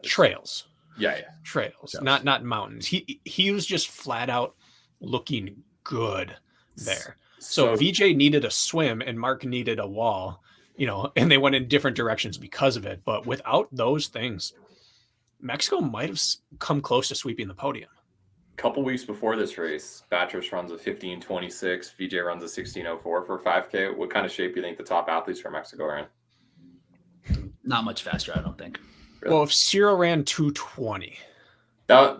trails. Yeah. Trails, not mountains. He was just flat out looking good there. So VJ needed a swim and Mark needed a wall, and they went in different directions because of it. But without those things, Mexico might have come close to sweeping the podium. A couple weeks before this race, Batres runs a 15:26, VJ runs a 16:04 for 5K. What kind of shape do you think the top athletes from Mexico are in? Not much faster, I don't think. Really? Well, if Ciro ran 2:20,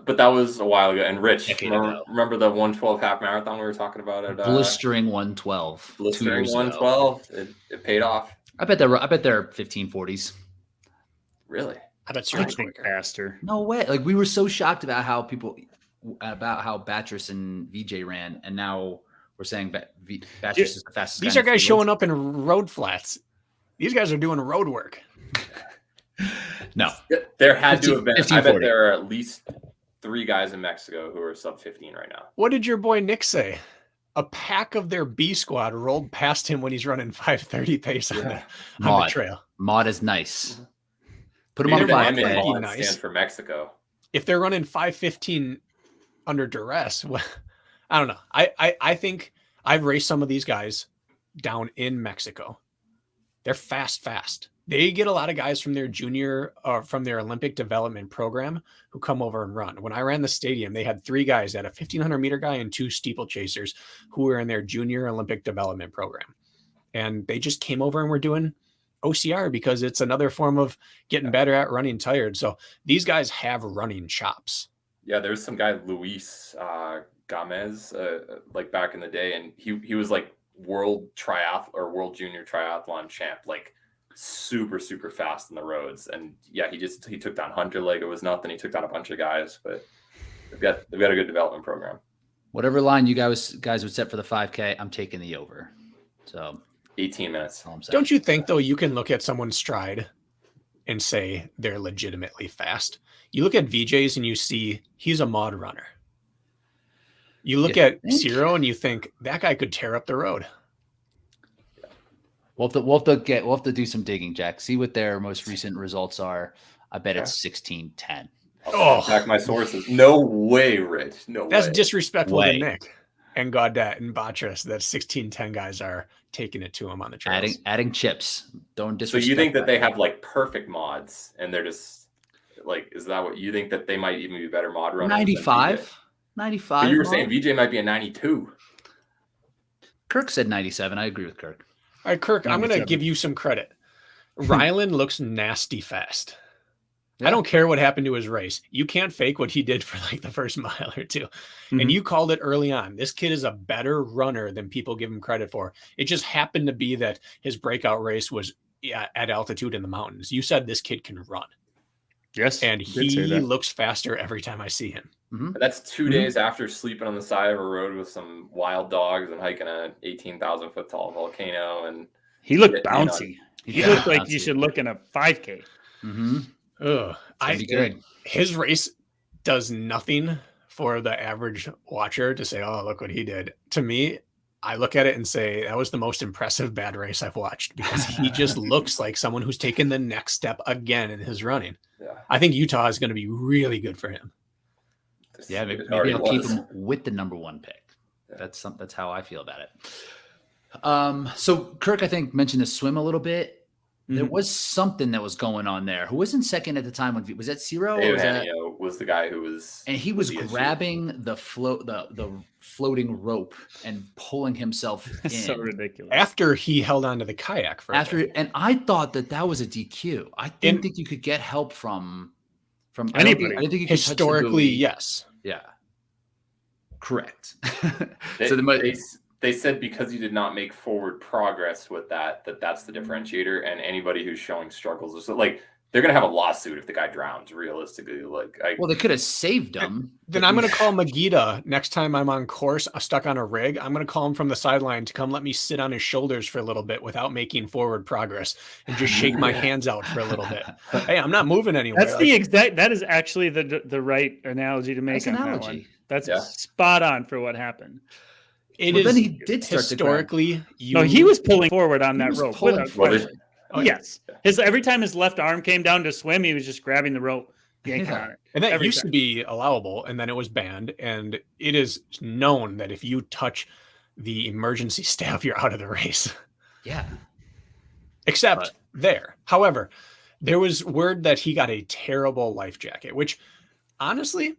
That was a while ago. And Rich, Decade ago. remember the 112 half marathon we were talking about at Blistering 112. 2 blistering years ago. 112? It paid off. I bet they're 1540s. Really? I bet I you're think quicker. faster. No way. Like we were so shocked about how Batris and VJ ran, and now we're saying Batris is the fastest. These guy are in the guys field. showing up in road flats. These guys are doing road work. No, There had to have been. I bet 1540. there are at least 3 guys in Mexico who are sub 15 right now. What did your boy Nick say? A pack of their B squad rolled past him when he's running 5:30 pace on the Mod. trail. Mod is nice. Put him Maybe on the the M in 5K. mod Nice. stands for Mexico. If they're running 5:15 under duress, well, I don't know. I think I've raced some of these guys down in Mexico. They're fast. They get a lot of guys from their junior or from their Olympic development program who come over and run. When I ran the stadium, they had 3 guys. They had a 1,500 meter guy and 2 steeplechasers who were in their junior Olympic development program. And they just came over and were doing OCR because it's another form of getting better at running tired. So these guys have running chops. Yeah, there's some guy, Luis Gomez, like back in the day, and he was like world junior triathlon champ, like super fast in the roads. And yeah, he took down Hunter like it was nothing. He took down a bunch of guys, but they've got a good development program. Whatever line you guys would set for the 5K, I'm taking the over. So 18 minutes. that's all I'm saying. Don't you think, though, you can look at someone's stride and say they're legitimately fast? You look at VJs and you see he's a mod runner. You look at Ciro and you think that guy could tear up the road. We'll have to do some digging, Jack. See what their most recent results are. I bet it's 16:10. Oh, back my sources. No way, Rich. No That's way. disrespectful Way. to Nick and Gaudet and Batras that 16:10 guys are taking it to him on the trails. Adding chips. Don't So disrespect. you think that they have like perfect mods and they're just like, is that what you think, that they might even be better mod runners? 95? 95. But you were Mod? saying VJ might be a 92. Kirk said 97. I agree with Kirk. All right, Kirk, I'm going to 97. give you some credit. Rylan looks nasty fast. Yeah. I don't care what happened to his race. You can't fake what he did for like the first mile or two. And you called it early on. This kid is a better runner than people give him credit for. It just happened to be that his breakout race was at altitude in the mountains. You said this kid can run. Yes. And you did say he that. looks faster every time I see him. And that's 2 days after sleeping on the side of a road with some wild dogs and hiking an 18,000 foot tall volcano. And He looked Yeah, you know, bouncy. He Yeah, looked like bouncy. you should look in a 5K. Mm-hmm. Ugh. Be good. His race does nothing for the average watcher to say, oh, look what he did. To me, I look at it and say that was the most impressive bad race I've watched because he just looks like someone who's taken the next step again in his running. yeah, I think Utah is going to be really good for him. Yeah, it maybe already I'll keep was. him with the number 1 pick. Yeah. That's how I feel about it. So Kirk, I think, mentioned the swim a little bit. There was something that was going on there. Who was in second at the time? Was that Ciro? Dave Hanio was the guy who was, And he was the issue. grabbing the floating rope and pulling himself in. So ridiculous. After he held on to the kayak for a bit. And I thought that was a DQ. I didn't think you could get help from Anybody. I didn't think you could touch the Historically, buoy. yes. Yeah. Correct. They said because you did not make forward progress with that's the differentiator, and anybody who's showing struggles, so like they're gonna have a lawsuit if the guy drowns. Realistically, Well, they could have saved him. Then I'm going to call Magida next time I'm on course, stuck on a rig. I'm going to call him from the sideline to come let me sit on his shoulders for a little bit without making forward progress and just shake my hands out for a little bit. Hey, I'm not moving anywhere. That's the exact. That is actually the right analogy to make That's on that analogy. one. That's Yeah. spot on for what happened. It Well, is then he did start to grab. historically. No, he was pulling forward on He that was rope. pulling without forward. question. Yes. Every time his left arm came down to swim, he was just grabbing the rope, yanking on it. And that Every used to time. be allowable, and then it was banned. And it is known that if you touch the emergency staff, you're out of the race. Yeah. Except there. However, there was word that he got a terrible life jacket, which honestly,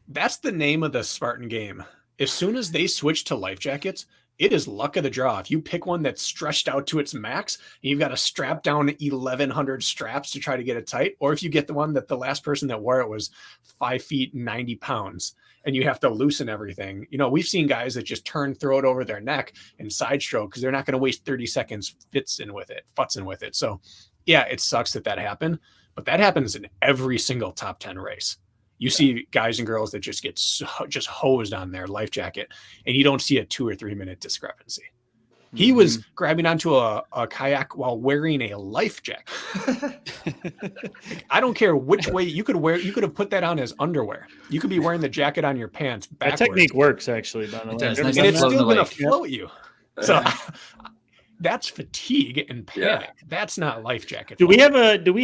that's the name of the Spartan game. As soon as they switched to life jackets, it is luck of the draw. If you pick one that's stretched out to its max, and you've got to strap down 1,100 straps to try to get it tight, or if you get the one that the last person that wore it was 5 feet, 90 pounds, and you have to loosen everything. We've seen guys that just throw it over their neck and side stroke because they're not going to waste 30 seconds futzing with it. So yeah, it sucks that happened, but that happens in every single top 10 race. You see guys and girls that just get just hosed on their life jacket, and you don't see a 2 or 3 minute discrepancy. He was grabbing onto a kayak while wearing a life jacket. I don't care which way you could have put that on as underwear. You could be wearing the jacket on your pants backwards. That technique works actually, by the way. Does. And it's still going to float you. So that's fatigue and panic. Yeah. That's not life jacket. Do we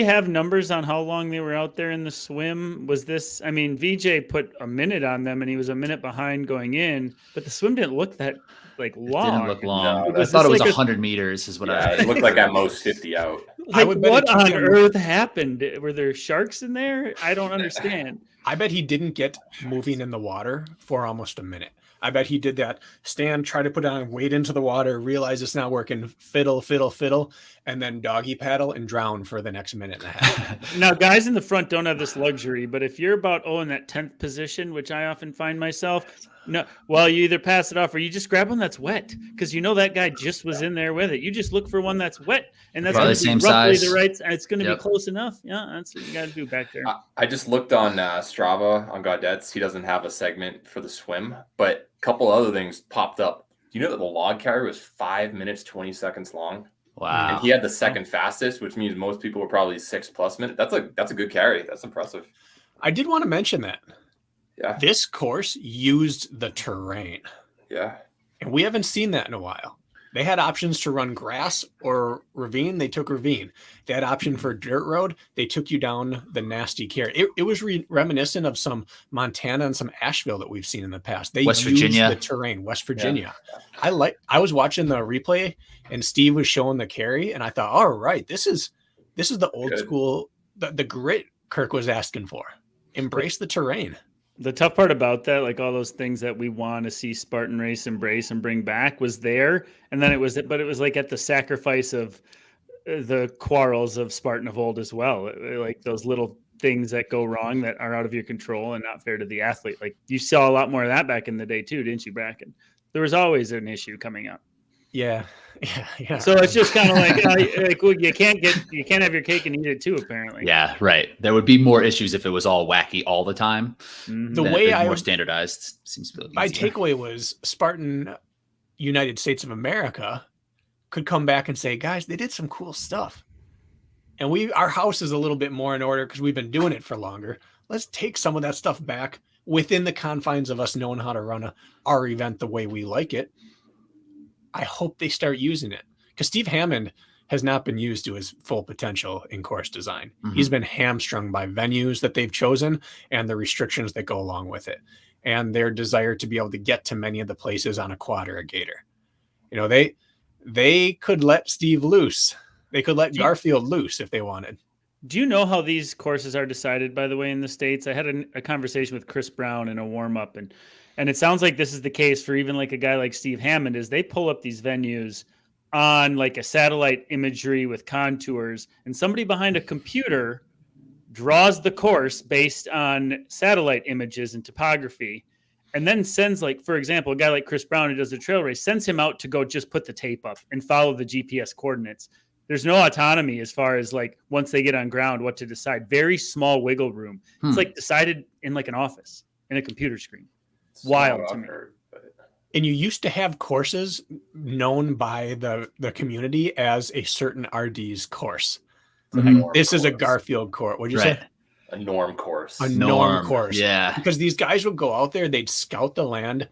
have numbers on how long they were out there in the swim? Was this, VJ put a minute on them and he was a minute behind going in, but the swim didn't look that long. It didn't look long. No, I thought it was 100 meters is what it looked like at most 50 out. What on earth happened? Were there sharks in there? I don't understand. I bet he didn't get moving in the water for almost a minute. I bet he did that. Stand, try to put on, wade into the water, realize it's not working, fiddle, and then doggy paddle and drown for the next minute and a half. Now, guys in the front don't have this luxury, but if you're about, in that 10th position, which I often find myself, you either pass it off or you just grab one that's wet because that guy just was in there with it. You just look for one that's wet, and that's going to be roughly the right, and it's going to be close enough. Yeah, that's what you got to do back there. I just looked on Strava on Gaudet's. He doesn't have a segment for the swim, but a couple other things popped up. Do you know that the log carry was 5 minutes, 20 seconds long? Wow. And he had the second fastest, which means most people were probably 6+ minutes. That's a good carry. That's impressive. I did want to mention that. Yeah. This course used the terrain. Yeah. And we haven't seen that in a while. They had options to run grass or ravine. They took ravine. They had option for dirt road. They took you down the nasty carry. It was reminiscent of some Montana and some Asheville that we've seen in the past. They West used Virginia. the terrain, West Virginia. Yeah. I was watching the replay and Steve was showing the carry and I thought, all right, this is the old school, the grit Kirk was asking for. Embrace the terrain. The tough part about that, like all those things that we want to see Spartan race embrace and bring back was there. And then it was like at the sacrifice of the quarrels of Spartan of old as well. Like those little things that go wrong that are out of your control and not fair to the athlete. Like you saw a lot more of that back in the day too, didn't you, Bracken? There was always an issue coming up. Yeah. So it's just kind of like you can't have your cake and eat it too. Apparently. Yeah, right. There would be more issues if it was all wacky all the time. Mm-hmm. The way more standardized seems to be my takeaway was Spartan United States of America could come back and say, guys, they did some cool stuff, and our house is a little bit more in order because we've been doing it for longer. Let's take some of that stuff back within the confines of us knowing how to run our event the way we like it. I hope they start using it because Steve Hammond has not been used to his full potential in course design. Mm-hmm. He's been hamstrung by venues that they've chosen and the restrictions that go along with it and their desire to be able to get to many of the places on a quad or a gator. They could let Steve loose. They could let Garfield loose if they wanted. Do you know how these courses are decided, by the way, in the States? I had a conversation with Chris Brown in a warm-up, and it sounds like this is the case for even like a guy like Steve Hammond, is they pull up these venues on like a satellite imagery with contours, and somebody behind a computer draws the course based on satellite images and topography, and then sends, like, for example, a guy like Chris Brown who does the trail race, sends him out to go just put the tape up and follow the GPS coordinates. There's no autonomy as far as like once they get on ground, what to decide. Very small wiggle room. It's like decided in like an office in a computer screen. Wild to me. And you used to have courses known by the community as a certain RD's course. Like, this is a Garfield course. What'd you say? A norm course. A norm course. Yeah. Because these guys would go out there, they'd scout the land.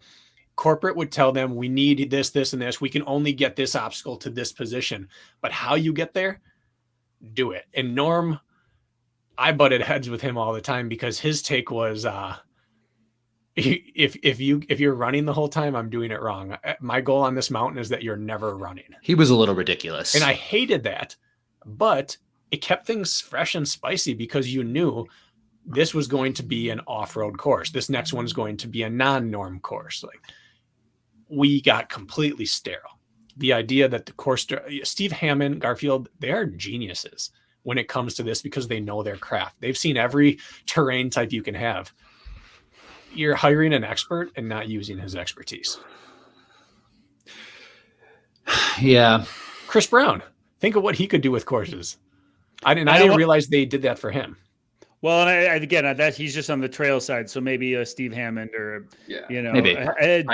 Corporate would tell them, we need this, this, and this. We can only get this obstacle to this position. But how you get there, do it. And Norm, I butted heads with him all the time because his take was, if you're running the whole time, I'm doing it wrong. My goal on this mountain is that you're never running. He was a little ridiculous. And I hated that, but it kept things fresh and spicy because you knew this was going to be an off-road course. This next one's going to be a non-norm course. Like, we got completely sterile. The idea that the course, Steve Hammond, Garfield, they are geniuses when it comes to this because they know their craft. They've seen every terrain type you can have. You're hiring an expert and not using his expertise. Yeah. Chris Brown, think of what he could do with courses. I didn't realize they did that for him. Well, and again, that he's just on the trail side, so maybe Steve Hammond or maybe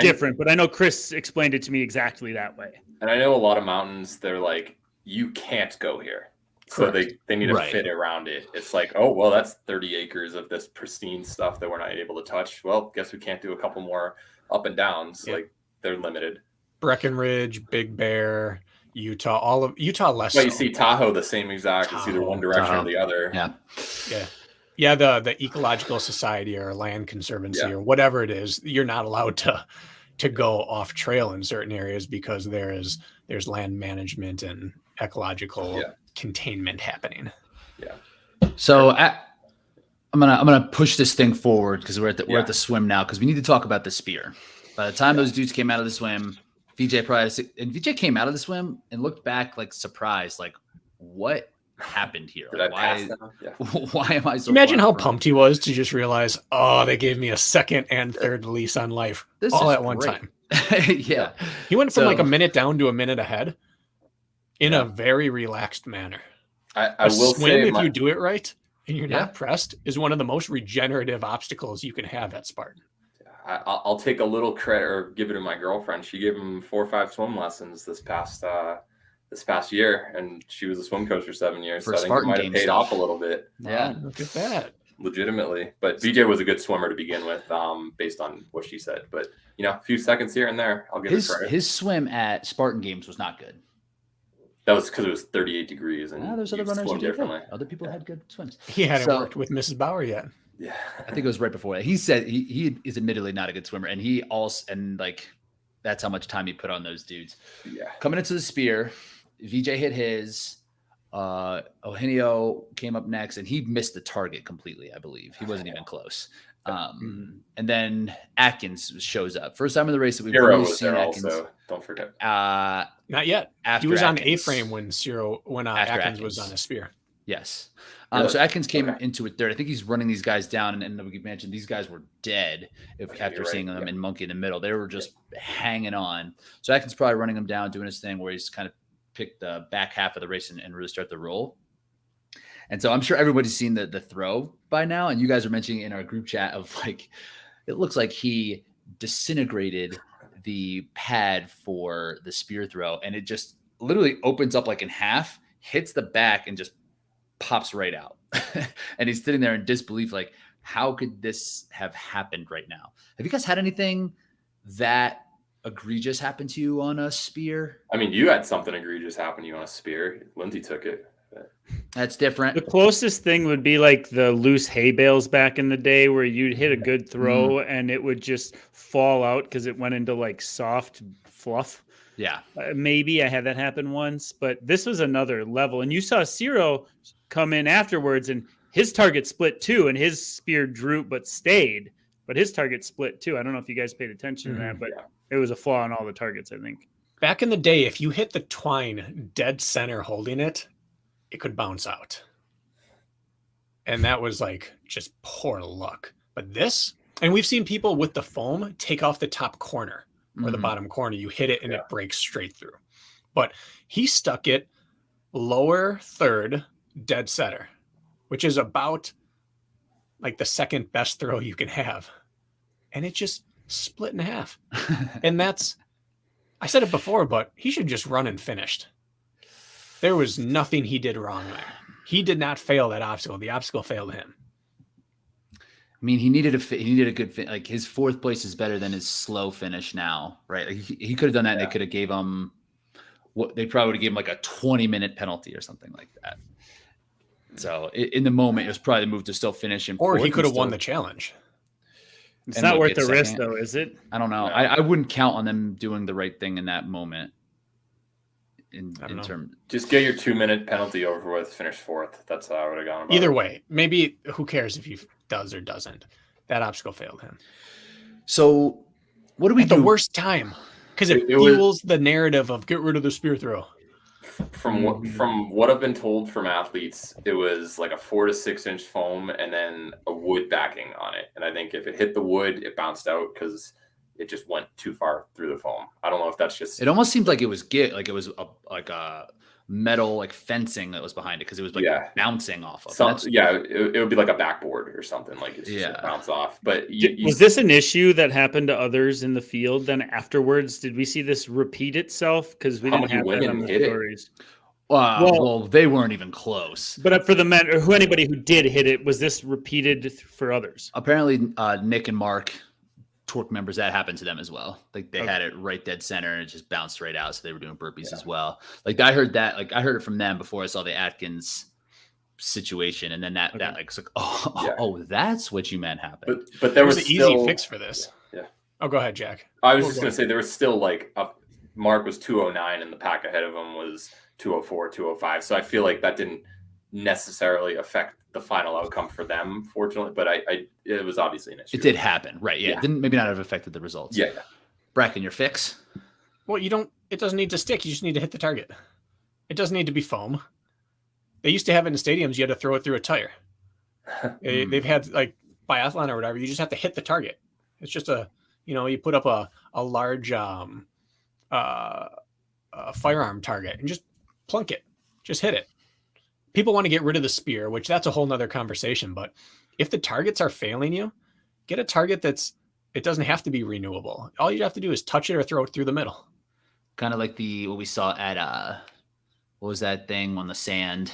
different. But I know Chris explained it to me exactly that way. And I know a lot of mountains, they're like, you can't go here. So they need to fit around it. It's like, oh, well, that's 30 acres of this pristine stuff that we're not able to touch. Well, guess we can't do a couple more up and downs. Like, they're limited. Breckenridge, Big Bear, Utah, all of Utah less. Well, you see Tahoe the same exact. It's either one direction or the other. Yeah. The Ecological Society or Land Conservancy or whatever it is, you're not allowed to go off trail in certain areas because there's land management and ecological containment happening. Yeah. So I'm gonna push this thing forward because we're at the swim now because we need to talk about the spear. By the time those dudes came out of the swim, VJ came out of the swim and looked back like surprised, like what happened here? Did like, why am I so? Imagine how pumped he was to just realize, oh, they gave me a second and third lease on life all at one time. Yeah, he went from like a minute down to a minute ahead in a very relaxed manner. I will swim, say, if you do it right and you're not pressed, is one of the most regenerative obstacles you can have at Spartan. I'll take a little credit or give it to my girlfriend. She gave him 4 or 5 swim lessons this past year, and she was a swim coach for 7 years. For so I think it might have paid off a little bit. Yeah, look at that. Legitimately, but BJ was a good swimmer to begin with, based on what she said. But a few seconds here and there, I'll give it credit. His swim at Spartan Games was not good. That was because it was 38 degrees, and there's other runners who did differently. Other people had good swims. He hadn't worked with Mrs. Bauer yet. Yeah, I think it was right before that. He said he is admittedly not a good swimmer, and he also that's how much time he put on those dudes. Yeah, coming into the spear, VJ hit his. Eugenio came up next, and he missed the target completely. I believe he wasn't even close. And then Atkins shows up. First time in the race that we've really seen Atkins. Also, don't forget. Not yet. He was on A-frame when Atkins was on a spear. Yes. So Atkins came into it third. I think he's running these guys down, and we mentioned these guys were dead after seeing them in Monkey in the middle. They were just hanging on. So Atkins probably running them down, doing his thing where he's kind of picked the back half of the race and really start the roll. And so I'm sure everybody's seen the throw by now, and you guys are mentioning in our group chat of like, it looks like he disintegrated the pad for the spear throw, and it just literally opens up like in half, hits the back, and just pops right out. And he's sitting there in disbelief, like, how could this have happened right now? Have you guys had anything that egregious happen to you on a spear? I mean, you had something egregious happen to you on a spear. Lindsay took it. That's different. The closest thing would be like the loose hay bales back in the day where you'd hit a good throw and it would just fall out because it went into like soft fluff. Yeah. Maybe I had that happen once, but this was another level. And you saw Ciro come in afterwards and his target split too, and his spear drooped but stayed, but his target split too. I don't know if you guys paid attention to that, but it was a flaw on all the targets, I think. Back in the day, if you hit the twine dead center holding it, it could bounce out. And that was like just poor luck. But this, and we've seen people with the foam take off the top corner or the bottom corner. You hit it and it breaks straight through. But he stuck it lower third dead center, which is about like the second best throw you can have. And it just split in half. And that's, I said it before, but he should just run and finished. There was nothing he did wrong there. He did not fail that obstacle. The obstacle failed him. I mean, he needed a good like his fourth place is better than his slow finish now, right? Like he could have done that, and they could have gave him what they probably would have given him like a 20-minute penalty or something like that. So in the moment, it was probably the move to still finish him. Or he could have won the challenge. It's not worth the risk, though, is it? I don't know. I wouldn't count on them doing the right thing in that moment. Just get your 2-minute penalty over with, finish fourth. That's how I would have gone about Either way, maybe who cares if he does or doesn't. That obstacle failed him. So what do we do? At the worst time. Because it fuels the narrative of get rid of the spear throw. From what I've been told from athletes, it was like a 4 to 6 inch foam and then a wood backing on it. And I think if it hit the wood, it bounced out because it just went too far through the foam. I don't know if that's just. It almost seemed like it was a metal like fencing that was behind it because it was like bouncing off of. It would be like a backboard or something, like it's just bounce off. But was this an issue that happened to others in the field? Then afterwards, did we see this repeat itself? Because we didn't have that on the stories. Well, they weren't even close. But for the men or anybody who did hit it, was this repeated for others? Apparently, Nick and Mark, Torque members, that happened to them as well. Like they had it right dead center and it just bounced right out. So they were doing burpees as well. Like I heard that, like I heard it from them before I saw the Atkins situation. And then that like, it's like, oh, that's what you meant happened. But there was an easy fix for this. Yeah. Oh, go ahead, Jack. I was just going to say there was still like Mark was 209 and the pack ahead of him was 204, 205. So I feel like that didn't necessarily affect the final outcome for them, fortunately, but it was obviously an issue. It did happen, right? Yeah. It didn't maybe not have affected the results. Yeah. Bracken, your fix? Well, it doesn't need to stick. You just need to hit the target. It doesn't need to be foam. They used to have it in stadiums. You had to throw it through a tire. They've had like biathlon or whatever. You just have to hit the target. It's just you put up a large firearm target and just plunk it. Just hit it. People want to get rid of the spear, which that's a whole nother conversation. But if the targets are failing you, get a target it doesn't have to be renewable. All you have to do is touch it or throw it through the middle. Kind of like what we saw at what was that thing on the sand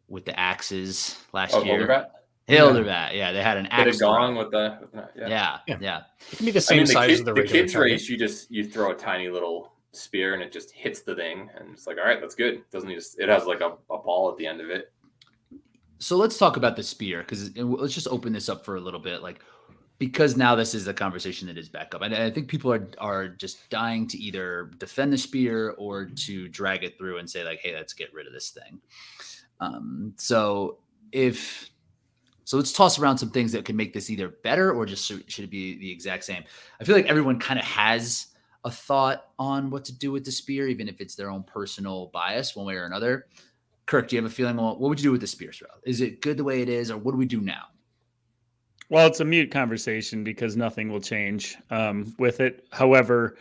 with the axes last year? Hilderbat. Yeah, they had an axe. Gong with the yeah. It can be the same size as the regular kids race. You throw a tiny little spear and it just hits the thing and it's like, all right, that's good. It doesn't need it has like a ball at the end of it. So let's talk about the spear, because let's just open this up for a little bit, like, because now this is a conversation that is back up, and I think people are just dying to either defend the spear or to drag it through and say like, hey, let's get rid of this thing. So let's toss around some things that can make this either better or just should it be the exact same. I feel like everyone kind of has a thought on what to do with the spear, even if it's their own personal bias one way or another. Kirk, do you have a feeling? Well, what would you do with the spear throw? Is it good the way it is, or what do we do now? Well, it's a mute conversation because nothing will change with it. However,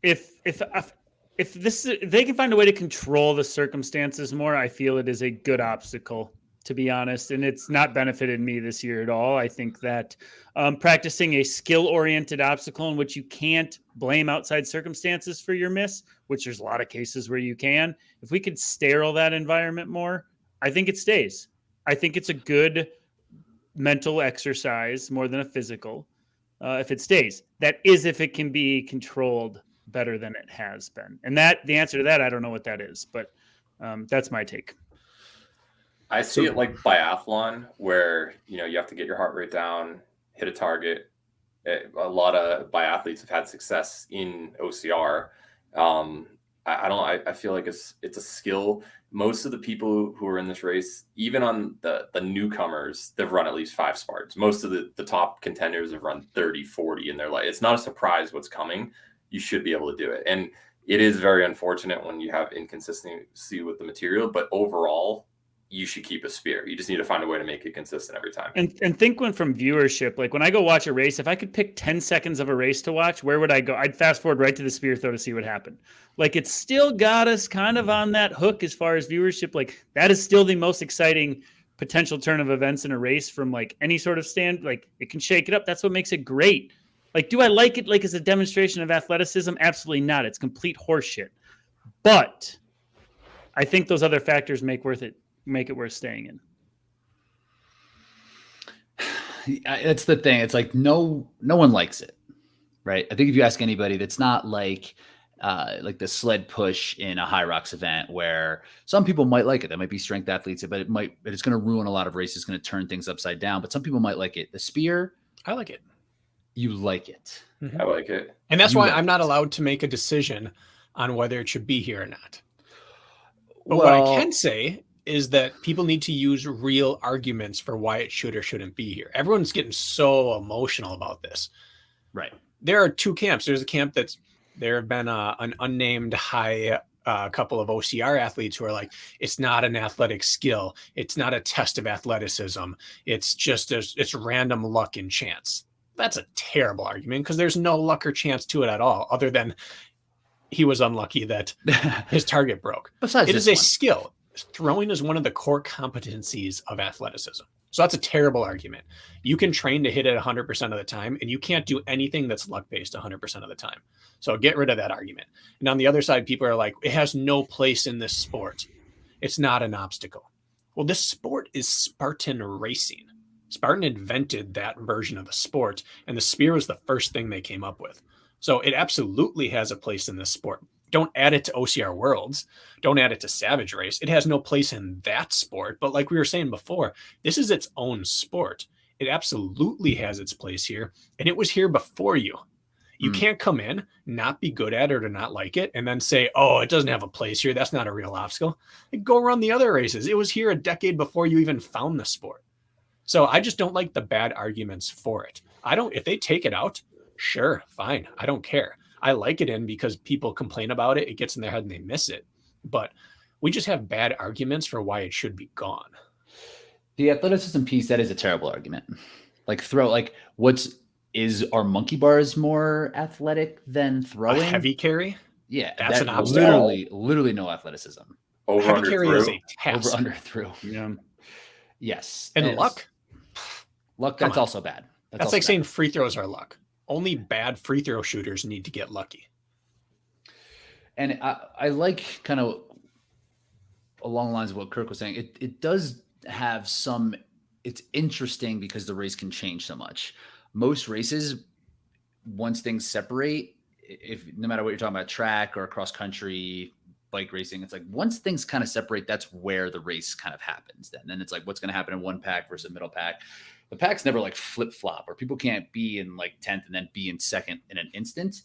if they can find a way to control the circumstances more, I feel it is a good obstacle, to be honest. And it's not benefited me this year at all. I think that practicing a skill-oriented obstacle in which you can't blame outside circumstances for your miss, which there's a lot of cases where you can, if we could sterile that environment more, I think it stays. I think it's a good mental exercise more than a physical. If it stays, that is, if it can be controlled better than it has been. And the answer to that, I don't know what that is, but that's my take. I see it like biathlon, where you have to get your heart rate down, hit a target. A lot of biathletes have had success in OCR. I don't know. I feel like it's a skill. Most of the people who are in this race, even on the newcomers, they've run at least 5 Spartans. Most of the top contenders have run 30, 40 in their life. It's not a surprise what's coming. You should be able to do it. And it is very unfortunate when you have inconsistency with the material, but overall, you should keep a spear. You just need to find a way to make it consistent every time. And think from viewership, like when I go watch a race, if I could pick 10 seconds of a race to watch, where would I go? I'd fast forward right to the spear throw to see what happened. Like it's still got us kind of on that hook as far as viewership. Like that is still the most exciting potential turn of events in a race from like any sort of stand. Like it can shake it up. That's what makes it great. Like, do I like it like as a demonstration of athleticism? Absolutely not. It's complete horseshit. But I think those other factors make it worth staying in. That's the thing. It's like no one likes it, right? I think if you ask anybody, that's not like the sled push in a high rocks event where some people might like it. That might be strength athletes, but it's going to ruin a lot of races. It's going to turn things upside down. But some people might like it. The spear, I like it. You like it. Mm-hmm. I like it, and that's why I'm not allowed to make a decision on whether it should be here or not. But what I can say is that people need to use real arguments for why it should or shouldn't be here. Everyone's getting so emotional about this. Right. there are two camps. There's a camp there have been an unnamed high couple of OCR athletes who are like, it's not an athletic skill. It's not a test of athleticism. It's just it's random luck and chance. That's a terrible argument because there's no luck or chance to it at all, other than he was unlucky that his target broke. Besides, it is a skill. Throwing is one of the core competencies of athleticism. So that's a terrible argument. You can train to hit it 100% of the time, and you can't do anything that's luck-based 100% of the time. So get rid of that argument. And on the other side, people are like, it has no place in this sport. It's not an obstacle. Well, this sport is Spartan racing. Spartan invented that version of the sport, and the spear was the first thing they came up with. So it absolutely has a place in this sport. Don't add it to OCR Worlds. Don't add it to Savage Race. It has no place in that sport. But like we were saying before, this is its own sport. It absolutely has its place here. And it was here before you. You can't come in, not be good at it or not like it, and then say, oh, it doesn't have a place here. That's not a real obstacle. Go run the other races. It was here a decade before you even found the sport. So I just don't like the bad arguments for it. If they take it out, sure, fine. I don't care. I like it in because people complain about it. It gets in their head and they miss it. But we just have bad arguments for why it should be gone. The athleticism piece, that is a terrible argument. Are monkey bars more athletic than throwing? A heavy carry? Yeah. That's an obstacle. Literally no athleticism. Over heavy under carry through. is a task. Over under through. Yeah. Yes. And luck? Luck, Come that's on. also bad. That's like saying free throws are luck. Only bad free throw shooters need to get lucky. And I like kind of along the lines of what Kirk was saying, it does have some, it's interesting because the race can change so much. Most races, once things separate, no matter what you're talking about, track or cross country, bike racing, it's like once things kind of separate, that's where the race kind of happens. Then it's like what's going to happen in one pack versus middle pack. The packs never like flip flop, or people can't be in like 10th and then be in second in an instant.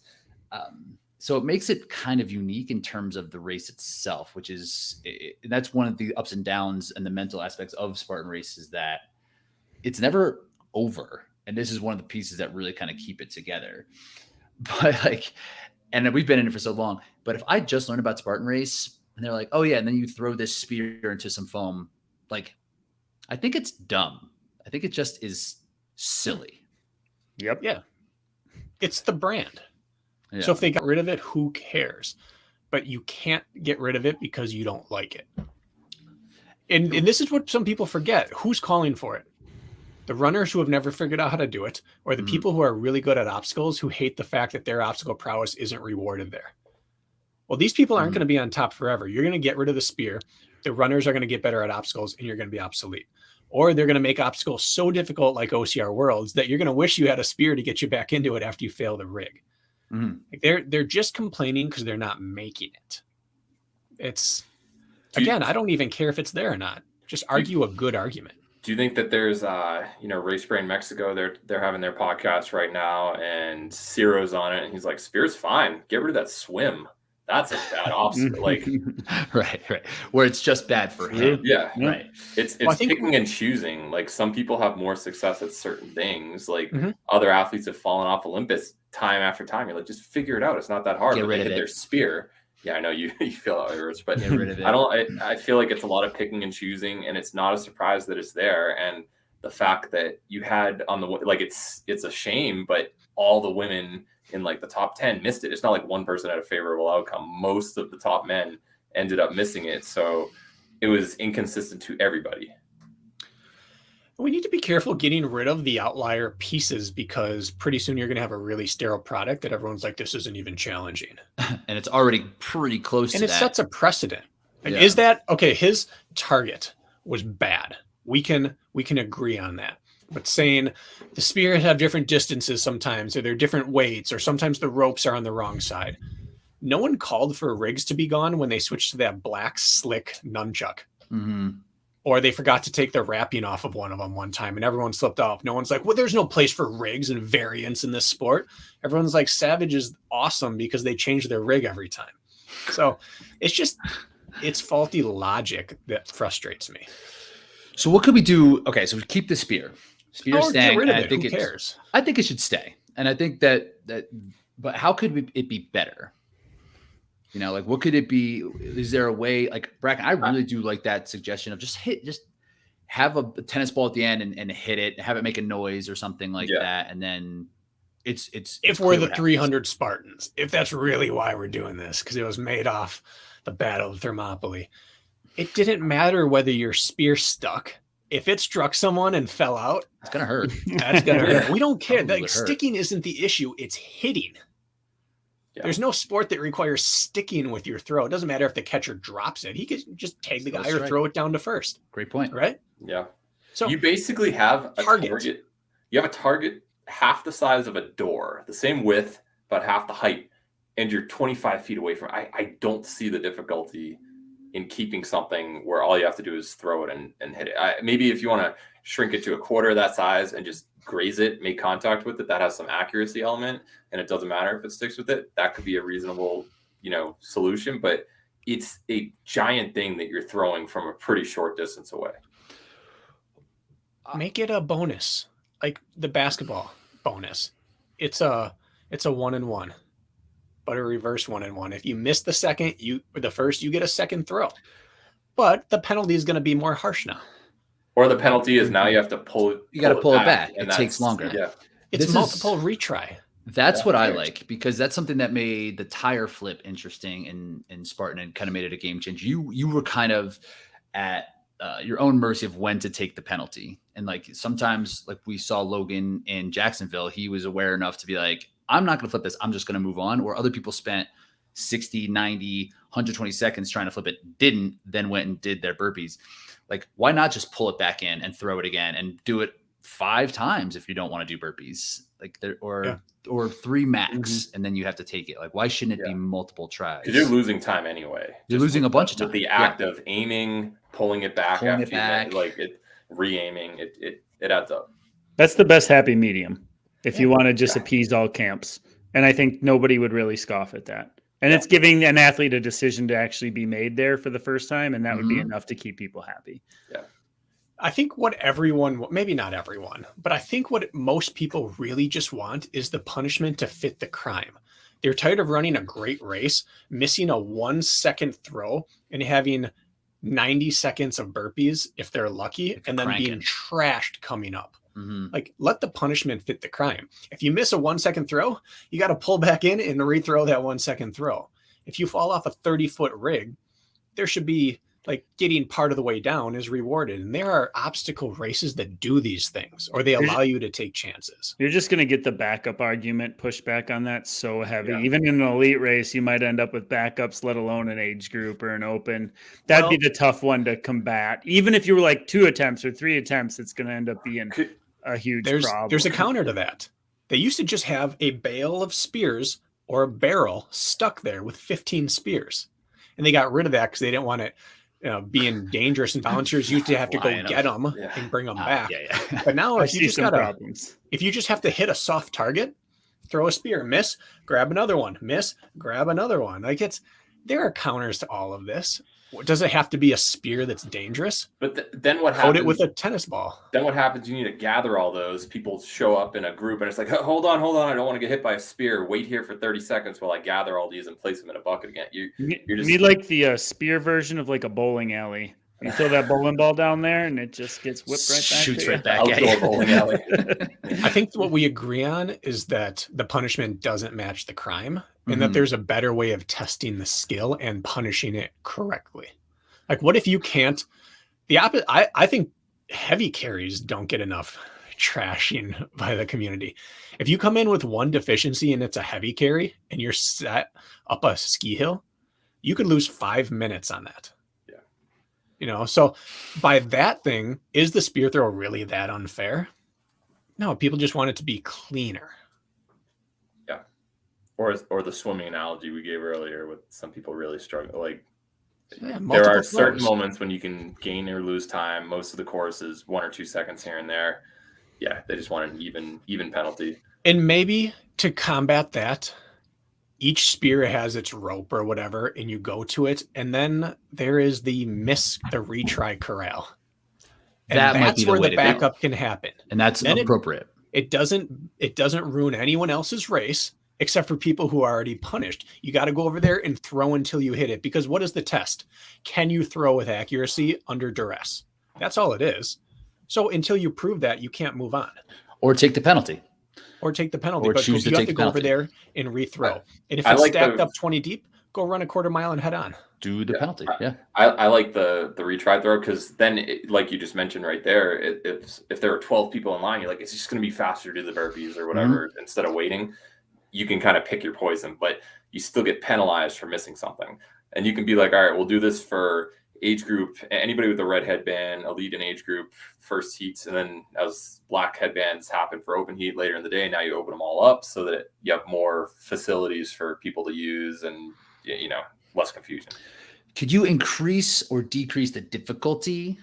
So it makes it kind of unique in terms of the race itself, which is that's one of the ups and downs and the mental aspects of Spartan races, that it's never over. And this is one of the pieces that really kind of keep it together. But and we've been in it for so long, but if I just learned about Spartan race and they're like, oh yeah, and then you throw this spear into some foam, like, I think it's dumb. I think it just is silly. Yep. Yeah. It's the brand. Yeah. So if they got rid of it, who cares? But you can't get rid of it because you don't like it. And this is what some people forget. Who's calling for it? The runners who have never figured out how to do it, or the people who are really good at obstacles who hate the fact that their obstacle prowess isn't rewarded there. Well, these people aren't going to be on top forever. You're going to get rid of the spear. The runners are going to get better at obstacles, and you're going to be obsolete. Or they're going to make obstacles so difficult like OCR Worlds that you're going to wish you had a spear to get you back into it after you fail the rig. Like they're just complaining because they're not making it. It's, again, I don't even care if it's there or not. Just argue a good argument. Do you think that there's, Race Brain Mexico, they're having their podcast right now, and Ciro's on it, and he's like, spear's fine. Get rid of that swim. That's a bad obstacle. Like, right. Where it's just bad for him. Yeah. Right. It's picking and choosing. Like, some people have more success at certain things. Like other athletes have fallen off Olympus time after time. You're like, just figure it out. It's not that hard. Get rid of it. Their spear. Yeah, I know you feel how it hurts, but get rid of it. I feel like it's a lot of picking and choosing, and it's not a surprise that it's there. And the fact that you had on the, like, it's a shame, but all the women in like the top 10 missed it. It's not like one person had a favorable outcome. Most of the top men ended up missing it. So it was inconsistent to everybody. We need to be careful getting rid of the outlier pieces, because pretty soon you're going to have a really sterile product that everyone's like, this isn't even challenging. And it's already pretty close to that. And it sets a precedent. Like, Yeah. Is that okay? His target was bad. We can agree on that. But saying the spears have different distances sometimes, or they're different weights, or sometimes the ropes are on the wrong side. No one called for rigs to be gone when they switched to that black slick nunchuck. Or they forgot to take the wrapping off of one of them one time and everyone slipped off. No one's like, well, there's no place for rigs and variants in this sport. Everyone's like, Savage is awesome because they change their rig every time. So it's faulty logic that frustrates me. So what could we do? Okay, so we keep the spear. Spear's staying. Get rid of I it. think Who cares? I think it should stay. And I think that but how could it be better? Like what could it be? Is there a way, like Bracken? I really do like that suggestion of just have a tennis ball at the end and hit it, have it make a noise or something like that, and then it's if we're the 300 Spartans, if that's really why we're doing this, because it was made off the Battle of Thermopylae, it didn't matter whether your spear stuck. If it struck someone and fell out, it's gonna hurt. That's gonna hurt. We don't care. Like, sticking isn't the issue; it's hitting. Yeah. There's no sport that requires sticking with your throw. It doesn't matter if the catcher drops it; he can just tag the guy or throw it down to first. Great point, right? Yeah. So you basically have a target. You have a target half the size of a door, the same width, about half the height, and you're 25 feet away from it. I don't see the difficulty in keeping something where all you have to do is throw it and hit it. Maybe if you want to shrink it to a quarter of that size and just graze it, make contact with it, that has some accuracy element, and it doesn't matter if it sticks with it. That could be a reasonable, solution, but it's a giant thing that you're throwing from a pretty short distance away. Make it a bonus, like the basketball bonus. It's a 1-and-1, but a reverse 1-and-1. If you miss the first, you get a second throw, but the penalty is going to be more harsh now. Or the penalty is now you have to pull it. You got to pull it back. It takes longer. Yeah, it's multiple retry. That's what I like, because that's something that made the tire flip interesting in Spartan and kind of made it a game change. You were kind of at your own mercy of when to take the penalty. And like sometimes, like we saw Logan in Jacksonville, he was aware enough to be like, I'm not going to flip this. I'm just going to move on. Or other people spent 60, 90, 120 seconds trying to flip it, didn't, then went and did their burpees. Like, why not just pull it back in and throw it again and do it 5 times if you don't want to do burpees, like or 3 max, and then you have to take it. Like, why shouldn't it be multiple tries? Because you're losing time anyway. You're losing a bunch of time. With the act of aiming, pulling it back re-aiming, it adds up. That's the best happy medium if you want to just appease all camps. And I think nobody would really scoff at that. And it's giving an athlete a decision to actually be made there for the first time, and that would be enough to keep people happy. Yeah. I think what everyone, maybe not everyone, but I think what most people really just want is the punishment to fit the crime. They're tired of running a great race, missing a 1-second throw, and having 90 seconds of burpees if they're lucky, and then being trashed coming up. Like, let the punishment fit the crime. If you miss a 1-second throw, you got to pull back in and rethrow that 1-second throw. If you fall off a 30-foot rig, there should be, like, getting part of the way down is rewarded. And there are obstacle races that do these things, or they allow you to take chances. You're just going to get the backup argument pushed back on that so heavy. Even in an elite race, you might end up with backups, let alone an age group or an open. That'd be the tough one to combat. Even if you were like 2 attempts or 3 attempts, it's going to end up being a huge problem. There's a counter to that. They used to just have a bale of spears or a barrel stuck there with 15 spears. And they got rid of that because they didn't want it being dangerous, and volunteers used to have to go get them and bring them back. But now if you just have to hit a soft target, throw a spear, miss, grab another one, miss, grab another one. Like, there are counters to all of this. Does it have to be a spear that's dangerous? But then what happens? Coat it with a tennis ball. Then what happens? You need to gather all those people, show up in a group, and it's like, hold on, I don't want to get hit by a spear. Wait here for 30 seconds while I gather all these and place them in a bucket again. You need like the spear version of like a bowling alley. You throw that bowling ball down there, and it just gets whipped right back. Shoots right back at you. Bowling alley. I think what we agree on is that the punishment doesn't match the crime, and that there's a better way of testing the skill and punishing it correctly. Like, what if you can't? I think heavy carries don't get enough trashing by the community. If you come in with one deficiency and it's a heavy carry and you're set up a ski hill, you could lose 5 minutes on that. So by that thing, is the spear throw really that unfair? No, people just want it to be cleaner. Yeah. Or the swimming analogy we gave earlier with some people really struggle. Like, there are certain moments when you can gain or lose time. Most of the course is 1 or 2 seconds here and there. Yeah, they just want an even penalty. And maybe to combat that, each spear has its rope or whatever, and you go to it, and then there is the retry corral. And that's where the backup can happen. And that's appropriate. It doesn't ruin anyone else's race except for people who are already punished. You got to go over there and throw until you hit it, because what is the test? Can you throw with accuracy under duress? That's all it is. So until you prove that, you can't move on. Or take the penalty. Or take the penalty. Or but choose to you have take to the go over penalty. there and rethrow. And if I it's like stacked the- up 20 deep, go run a quarter mile and head on. Do the penalty. Yeah. I like the retry throw, because then, like you just mentioned right there, if there are 12 people in line, you're like, it's just going to be faster to do the burpees or whatever instead of waiting. You can kind of pick your poison, but you still get penalized for missing something. And you can be like, all right, we'll do this for age group, anybody with a red headband, elite in age group, first heats. And then as black headbands happen for open heat later in the day, now you open them all up so that you have more facilities for people to use and, you know, less confusion. Could you increase or decrease the difficulty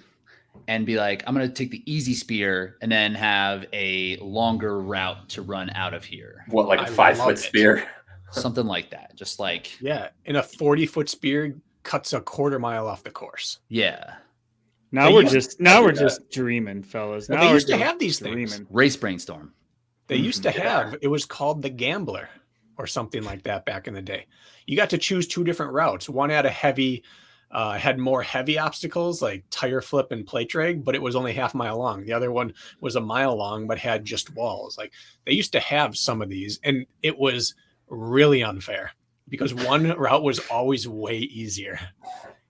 and be like, I'm going to take the easy spear and then have a longer route to run out of here? What, like a I 5-foot love it. spear? Something like that. Just like, Yeah. And a 40-foot spear cuts a quarter mile off the course. yeah. Now They we're used- just dreaming, fellas. Well, Now they we're used to just have these things. dreaming. Race brainstorm. They used to have, it was called the Gambler or something like that back in the day. You got to choose two different routes. One had a heavy, had more heavy obstacles like tire flip and plate drag, but it was only half mile long. The other one was a mile long, but had just walls. Like they used to have some of these, and it was really unfair because one route was always way easier.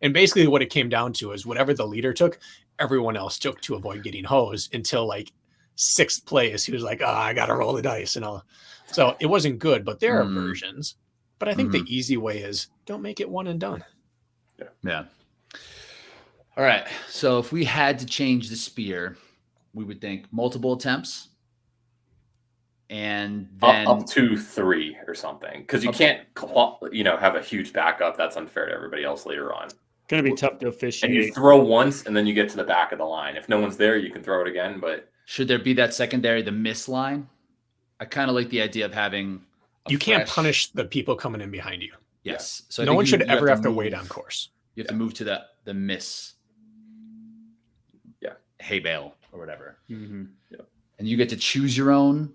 And basically what it came down to is whatever the leader took, everyone else took to avoid getting hosed until like sixth place. He was like, I got to roll the dice and all. So it wasn't good, but there are versions. But I think the easy way is don't make it one and done. Yeah. All right. So if we had to change the spear, we would think multiple attempts. And then Up to 3 or something, because you can't, have a huge backup. That's unfair to everybody else later on. Gonna be tough to And you officiate. throw once, and then you get to the back of the line. If no one's there, you can throw it again. But should there be that secondary, the miss line? I kind of like the idea of having. You can't punish the people coming in behind you. Yes. So I No think one should ever have to move- wait on course. You have to move to the miss. Yeah. Hay bale or whatever. Mm-hmm. And you get to choose your own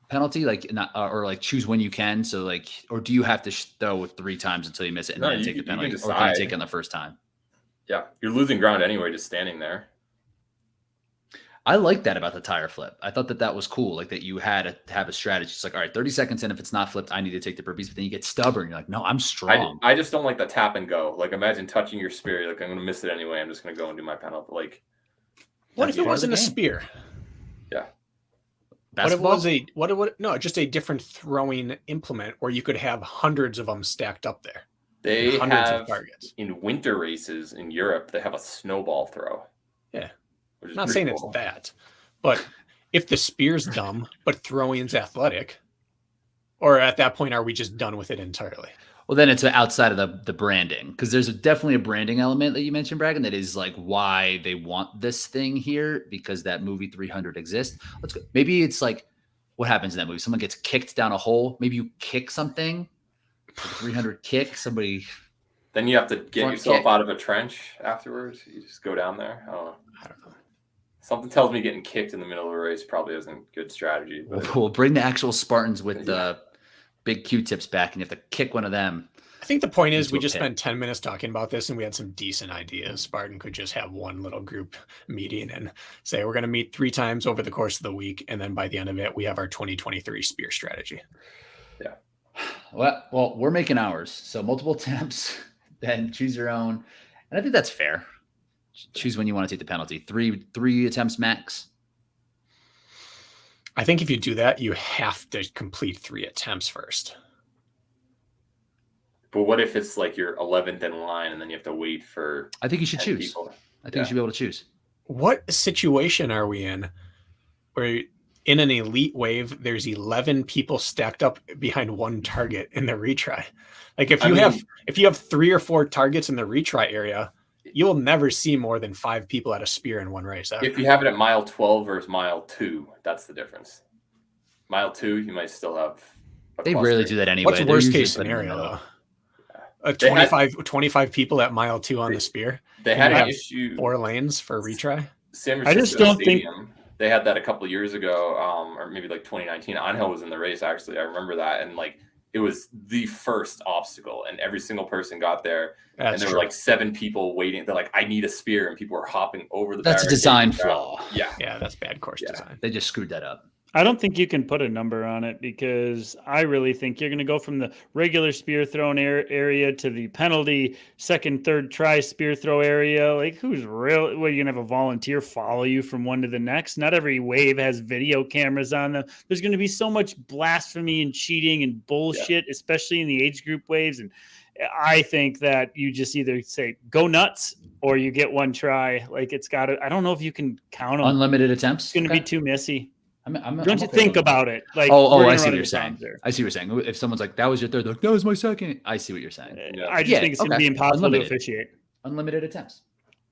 penalty, like not or like choose when you can. So like, or do you have to throw 3 times until you miss it and No, then you take the can penalty, or can decide. you take it on the first time? yeah, you're losing ground anyway, just standing there. I like that about the tire flip. I thought that was cool. Like that you had to have a strategy. It's like, all right, 30 seconds in, if it's not flipped, I need to take the burpees. But then you get stubborn. You're like, no, I'm strong. I just don't like the tap and go. Like imagine touching your spear. You're like, I'm going to miss it anyway. I'm just going to go and do my penalty. Like, What if That's it wasn't a part of the spear? Basketball? What if it was no, just a different throwing implement where you could have hundreds of them stacked up there. they Hundreds of have targets. in winter races in Europe, they have a snowball throw. Yeah. Which is I'm not pretty saying it's cool. that, but if the spear's dumb, but throwing's athletic, or at that point, are we just done with it entirely? Well, then it's outside of the branding, because there's definitely a branding element that you mentioned, Bragan, that is like why they want this thing here, because that movie 300 exists. Let's go. Maybe it's like what happens in that movie? Someone gets kicked down a hole. Maybe you kick something, like 300 kick somebody. Then you have to get Front yourself kick. out of a trench afterwards. You just go down there. I don't know. I don't know. Something tells me getting kicked in the middle of a race probably isn't good strategy. But We'll bring the actual Spartans with the big Q-tips back, and you have to kick one of them. I think the point is Into we a just pit. spent 10 minutes talking about this and we had some decent ideas. Spartan could just have one little group meeting and say, we're going to meet 3 times over the course of the week. And then by the end of it, we have our 2023 spear strategy. Well, we're making ours. So multiple attempts, then choose your own. And I think that's fair. Choose when you want to take the penalty. 3 attempts max. I think if you do that, you have to complete 3 attempts first. But what if it's like you're 11th in line and then you have to wait for I think you should 10 choose. people? I think you should be able to choose. What situation are we in where in an elite wave, there's 11 people stacked up behind one target in the retry? Like if you have 3 or 4 targets in the retry area, you'll never see more than 5 people at a spear in one race. Ever. If you have it at mile 12 versus mile 2, that's the difference. Mile 2, you might still have. They rarely do that anyway. What's They're worst usually case put in the scenario middle. though? A They had- 25 people at mile 2 on the spear. They had You an have issue. 4 lanes for retry. San I just Francisco don't think- Stadium, they had that a couple of years ago, or maybe like 2019. Angel was in the race, actually. I remember that. And like, it was the first obstacle, and every single person got there. And there were like 7 people waiting. They're like, I need a spear. And people were hopping over the That's a barricade design down. flaw. Yeah, that's bad course design. They just screwed that up. I don't think you can put a number on it because I really think you're going to go from the regular spear thrown area to the penalty second, third try spear throw area. Like, who's real? Well, you're going to have a volunteer follow you from one to the next. Not every wave has video cameras on them. There's going to be so much blasphemy and cheating and bullshit, especially in the age group waves. And I think that you just either say go nuts or you get one try. Like, it's got to, I don't know if you can count them. Unlimited attempts. It's going to be too messy. Don't you think about it? Like, I see what you're saying. I see what you're saying. If someone's like, that was your third, like, that was my second. I see what you're saying. I just think it's going to be impossible to officiate. Unlimited attempts.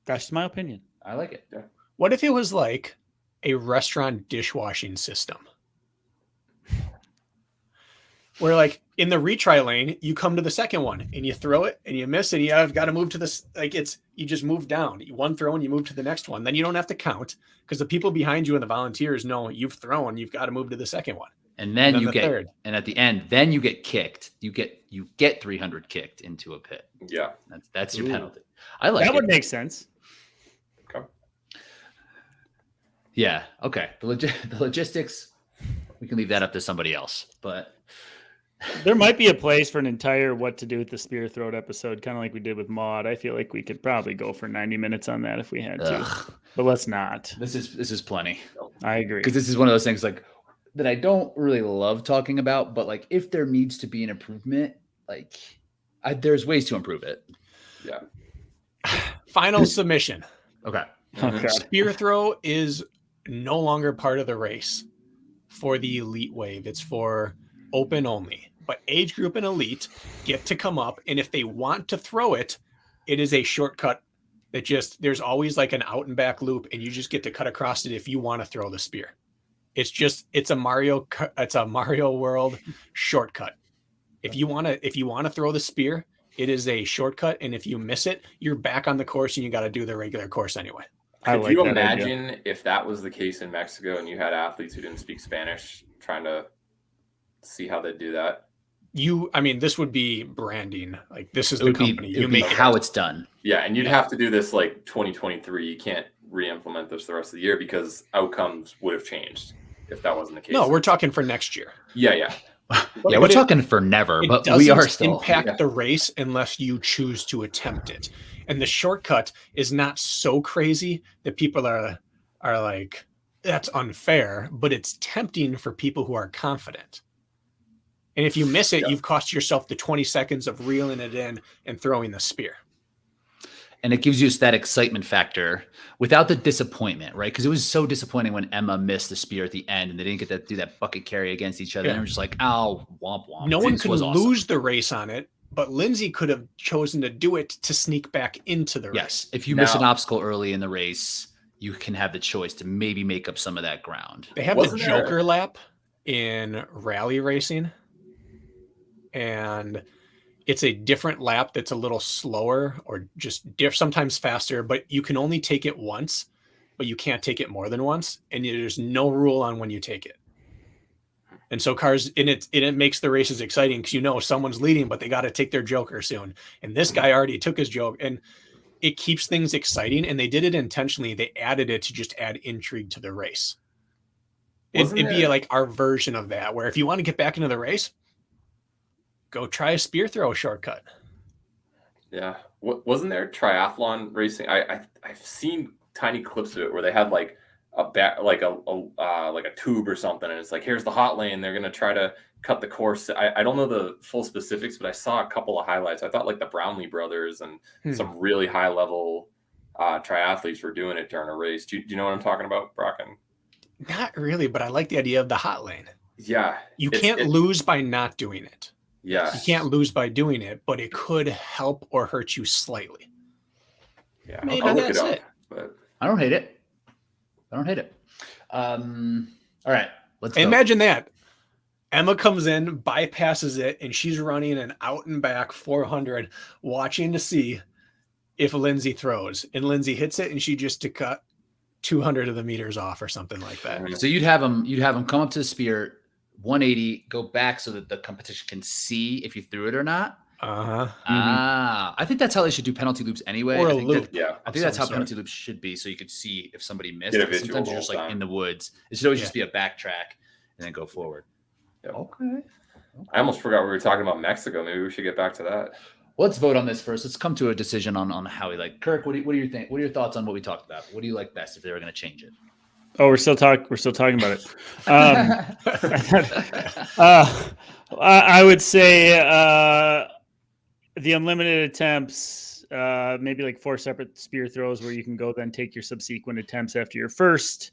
That's my opinion. I like it. Yeah. What if it was like a restaurant dishwashing system? Where like in the retry lane, you come to the second one and you throw it and you miss it. And you've got to move to this. Like you just move down one throw and you move to the next one. Then you don't have to count because the people behind you and the volunteers know you've thrown. You've got to move to the second one. And then you get third. And at the end, then you get kicked. You get 300 kicked into a pit. Yeah. That's your penalty. I like that would make sense. Okay. Yeah. Okay. The logistics, we can leave that up to somebody else, but there might be a place for an entire what to do with the spear throat episode, kind of like we did with Maud. I feel like we could probably go for 90 minutes on that if we had to, but let's not. This is plenty. I agree. Because this is one of those things like that I don't really love talking about, but like if there needs to be an improvement, like there's ways to improve it. Yeah. Final submission. Okay. Okay. Spear throw is no longer part of the race for the elite wave. It's for open only. But age group and elite get to come up, and if they want to throw it, it is a shortcut that there's always like an out and back loop, and you just get to cut across it if you want to throw the spear. It's a Mario World shortcut. If you want to throw the spear, it is a shortcut, and if you miss it, you're back on the course and you got to do the regular course anyway. Could you imagine if that was the case in Mexico and you had athletes who didn't speak Spanish trying to see how they do that? This would be branding. Like, this is the company. You make how it's done. Yeah, and you'd have to do this like 2023. You can't re-implement this the rest of the year because outcomes would have changed if that wasn't the case. No, we're talking for next year. Yeah. Yeah, we're talking for never, but we are still impact the race unless you choose to attempt it. And the shortcut is not so crazy that people are like, that's unfair, but it's tempting for people who are confident. And if you miss it, you've cost yourself the 20 seconds of reeling it in and throwing the spear. And it gives you that excitement factor without the disappointment, right? Because it was so disappointing when Emma missed the spear at the end and they didn't get to do that bucket carry against each other. Yeah. And they were just like, "Oh, womp womp." No one could lose the race on it, but Lindsay could have chosen to do it to sneak back into the race. Yes, if you miss an obstacle early in the race, you can have the choice to maybe make up some of that ground. They have the Joker lap in rally racing, and it's a different lap that's a little slower or just sometimes faster, but you can only take it once, but you can't take it more than once. And there's no rule on when you take it. And so cars it makes the races exciting because someone's leading, but they got to take their Joker soon. And this guy already took his joke, and it keeps things exciting. And they did it intentionally. They added it to just add intrigue to the race. It'd be like our version of that, where if you want to get back into the race, go try a spear throw shortcut. Yeah. Wasn't there triathlon racing? I've seen tiny clips of it where they had like a tube or something, and it's like, here's the hot lane. They're gonna try to cut the course. I don't know the full specifics, but I saw a couple of highlights. I thought like the Brownlee brothers and some really high level triathletes were doing it during a race. Do you know what I'm talking about, Brocken? Not really, but I like the idea of the hot lane. Yeah. You can't lose by not doing it. Yeah. You can't lose by doing it, but it could help or hurt you slightly. Yeah. Maybe that's it. But I don't hate it. All right. Let's go. Imagine that. Emma comes in, bypasses it, and she's running an out and back 400, watching to see if Lindsay throws. And Lindsay hits it, and she just to cut 200 of the meters off or something like that. So you'd have them come up to the spear, 180, go back so that the competition can see if you threw it or not. I think that's how they should do penalty loops anyway. Or I a think loop. I think that's how Some penalty loops should be, so you could see if somebody missed. Get a Because visual sometimes you're the just whole like time. in the woods. It should always just be a backtrack and then go forward. Yep. Okay. I almost forgot we were talking about Mexico. Maybe we should get back to that. Let's vote on this first. Let's come to a decision on how we like. Kirk, what do you think? What are your thoughts on what we talked about? What do you like best if they were going to change it? Oh, we're still talking about it. I would say the unlimited attempts, maybe like 4 separate spear throws where you can go then take your subsequent attempts after your first,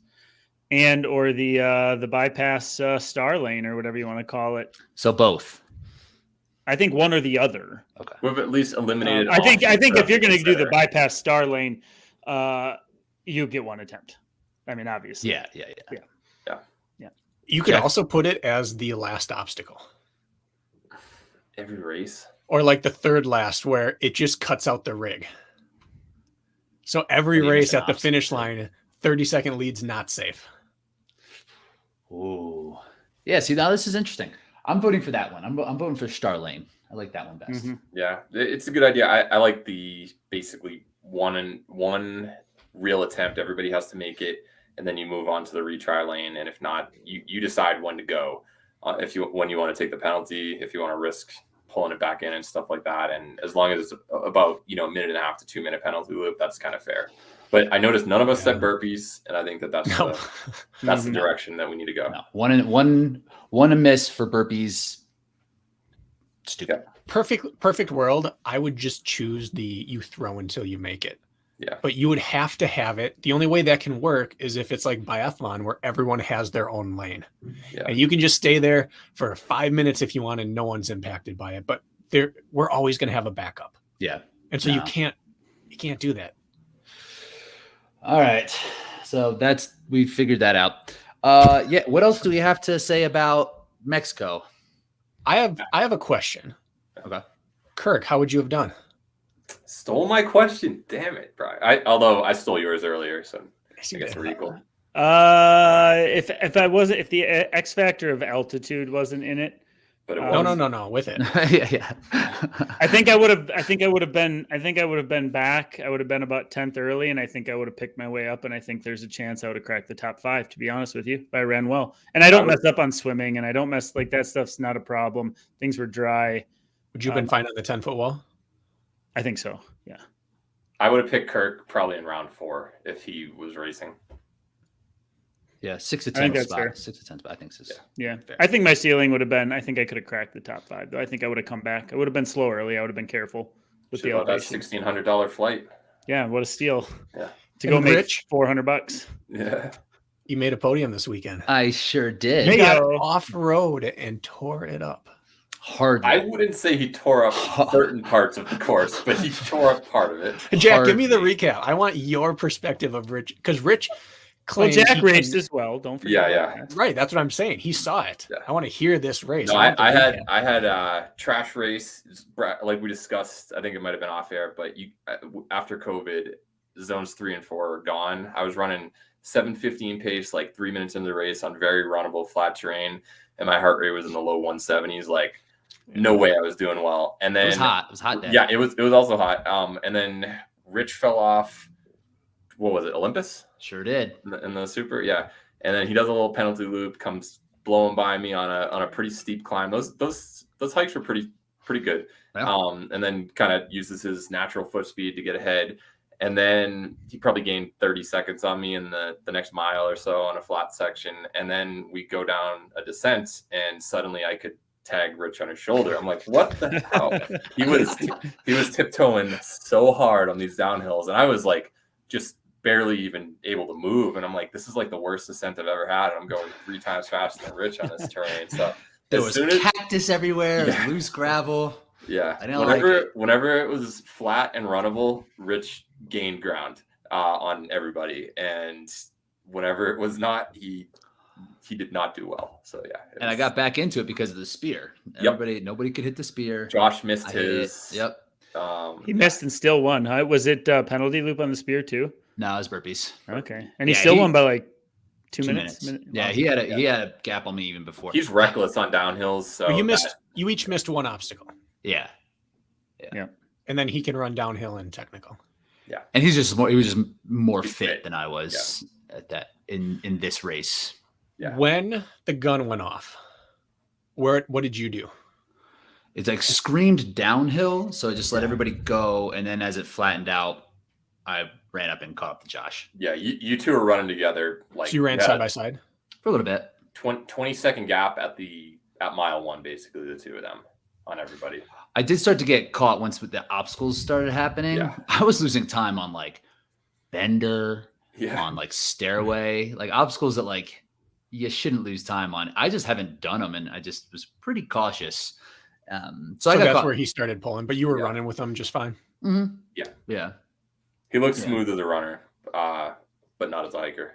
and or the bypass star lane or whatever you want to call it. So both. I think one or the other. Okay. We've at least eliminated. I think if you're going to do the consider. bypass star lane, you get one attempt. I mean, obviously. Yeah. You could Yeah. also put it as the last obstacle, Every race. or like the third last, where it just cuts out the rig. So every Maybe race it's an at the finish obstacle. line, 30-second lead's not safe. Ooh. Yeah. See, now this is interesting. I'm voting for that one. I'm voting for Star Lane. I like that one best. Mhm. Yeah, it's a good idea. I like the basically one real attempt. Everybody has to make it, and then you move on to the retry lane. And if not, you decide when to go. When you want to take the penalty, if you want to risk pulling it back in and stuff like that. And as long as it's about a minute and a half to 2 minute penalty loop, that's kind of fair. But I noticed none of us said burpees, and I think that's No. that's the direction that we need to go. No. One a miss for burpees. Stupid. Perfect world, I would just choose the you throw until you make it. Yeah. But you would have to have it. The only way that can work is if it's like biathlon where everyone has their own lane. Yeah. And you can just stay there for 5 minutes if you want and no one's impacted by it. But we're always going to have a backup. Yeah. And so No. you can't do that. All right. So we figured that out. Yeah. What else do we have to say about Mexico? I have a question. Okay. Kirk, how would you have done? Stole my question. Damn it, Brian. Although I stole yours earlier, so I guess we're equal. If the X factor of altitude wasn't in it, But it No, was. No. With it. Yeah. I think I would have been back. I would have been about 10th early, and I think I would have picked my way up. And I think there's a chance I would have cracked the top 5. To be honest with you, if I ran well, and I don't mess up on swimming, and I don't mess like that stuff's not a problem. Things were dry. Would you have been fine on the 10-foot wall? I think so. Yeah. I would have picked Kirk probably in round 4 if he was racing. Yeah. 6 to I think 10 that's fair. spot. 6 to 10 spot. I think so. Yeah. Fair. I think my ceiling would have been. I think I could have cracked the top 5. Though I think I would have come back. I would have been slow early. I would have been careful with the Should've bought that elevation. $1,600 flight. Yeah. What a steal. Yeah. To go And make Rich? $400. Yeah. You made a podium this weekend. I sure did. You got Heyo. off-road and tore it up. Hardly. I wouldn't say he tore up certain parts of the course, but he tore up part of it. Jack, give me the Hardly. recap. I want your perspective of Rich, because Rich Well, claims Jack he raced can- as well. Don't forget. Yeah, about that. Right, that's what I'm saying. He saw it. Yeah. I want to hear this race. No, want the recap. I had trash race, like we discussed. I think it might have been off air, but after COVID, zones 3 and 4 are gone. I was running 7:15 pace, like 3 minutes into the race on very runnable flat terrain, and my heart rate was in the low 170s. Like, no way I was doing well. And then It was hot. It was hot day. Yeah, it was also hot. And then Rich fell off. What was it, Olympus? Sure did. In the super, yeah. And then he does a little penalty loop, comes blowing by me on a pretty steep climb. Those hikes were pretty good. Yeah. And then kind of uses his natural foot speed to get ahead. And then he probably gained 30 seconds on me in the next mile or so on a flat section. And then we go down a descent, and suddenly I could tag Rich on his shoulder. I'm like, what the hell? He was tiptoeing so hard on these downhills, and I was like just barely even able to move. And I'm like, this is like the worst descent I've ever had. And I'm going 3 times faster than Rich on this terrain. So There as was soon as- cactus everywhere. Yeah. Loose gravel. yeah, I didn't like it. whenever it was flat and runnable, Rich gained ground on everybody, and whenever it was not, he did not do well. So yeah, And I got back into it because of the spear. Yep. Nobody could hit the spear. Josh missed I hit it. his. Yep. He missed and still won. Huh? Was it penalty loop on the spear too? No, it was burpees. Okay, and he Yeah, still won by like 2 minutes. 2 minutes. Yeah, he had a gap on me even before. He's reckless on downhills. So you each missed one obstacle. Yeah. And then he can run downhill in technical. Yeah. And he was just more fit than I was at that in this race. Yeah. When the gun went off, what did you do? It's like screamed downhill, so I just let everybody go, and then as it flattened out, I ran up and caught up to Josh. Yeah, you two are running together. Like, so you ran side by side for a little bit. 20-second gap at mile 1, basically, the two of them on everybody. I did start to get caught once the obstacles started happening. Yeah. I was losing time on like bender, Yeah. on like stairway, like obstacles that like you shouldn't lose time on. I just haven't done them, and I just was pretty cautious. So I got that's caught. where he started pulling, but you were running with him just fine. Mm-hmm. Yeah. He looks smooth as a runner, but not as a hiker.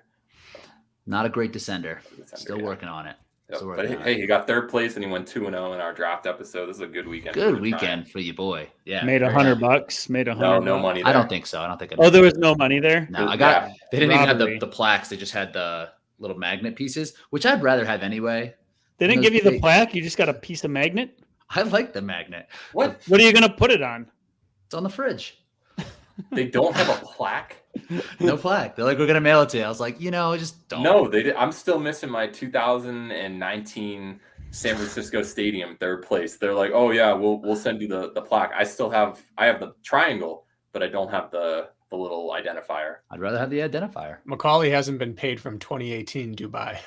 Not a great descender. Still working on it. Yep. But hey, he got 3rd place and he went 2-0 in our draft episode. This is a good weekend. Good weekend for you, boy. Yeah. Made $100. Made $100. No money there. I don't think so. I don't think. Oh, there was no money there? No, I got. They didn't even have Robbery. the plaques. They just had the little magnet pieces, which I'd rather have anyway. They didn't give you the plaque. You just got a piece of magnet. I like the magnet. What? What are you going to put it on? It's on the fridge. They don't have a plaque? No plaque. They're like, we're gonna mail it to you. I was like, just don't. No, they did. I'm still missing my 2019 San Francisco Stadium 3rd place. They're like, oh yeah, we'll send you the plaque. I have the triangle, but I don't have the little identifier. I'd rather have the identifier. Macaulay hasn't been paid from 2018 Dubai.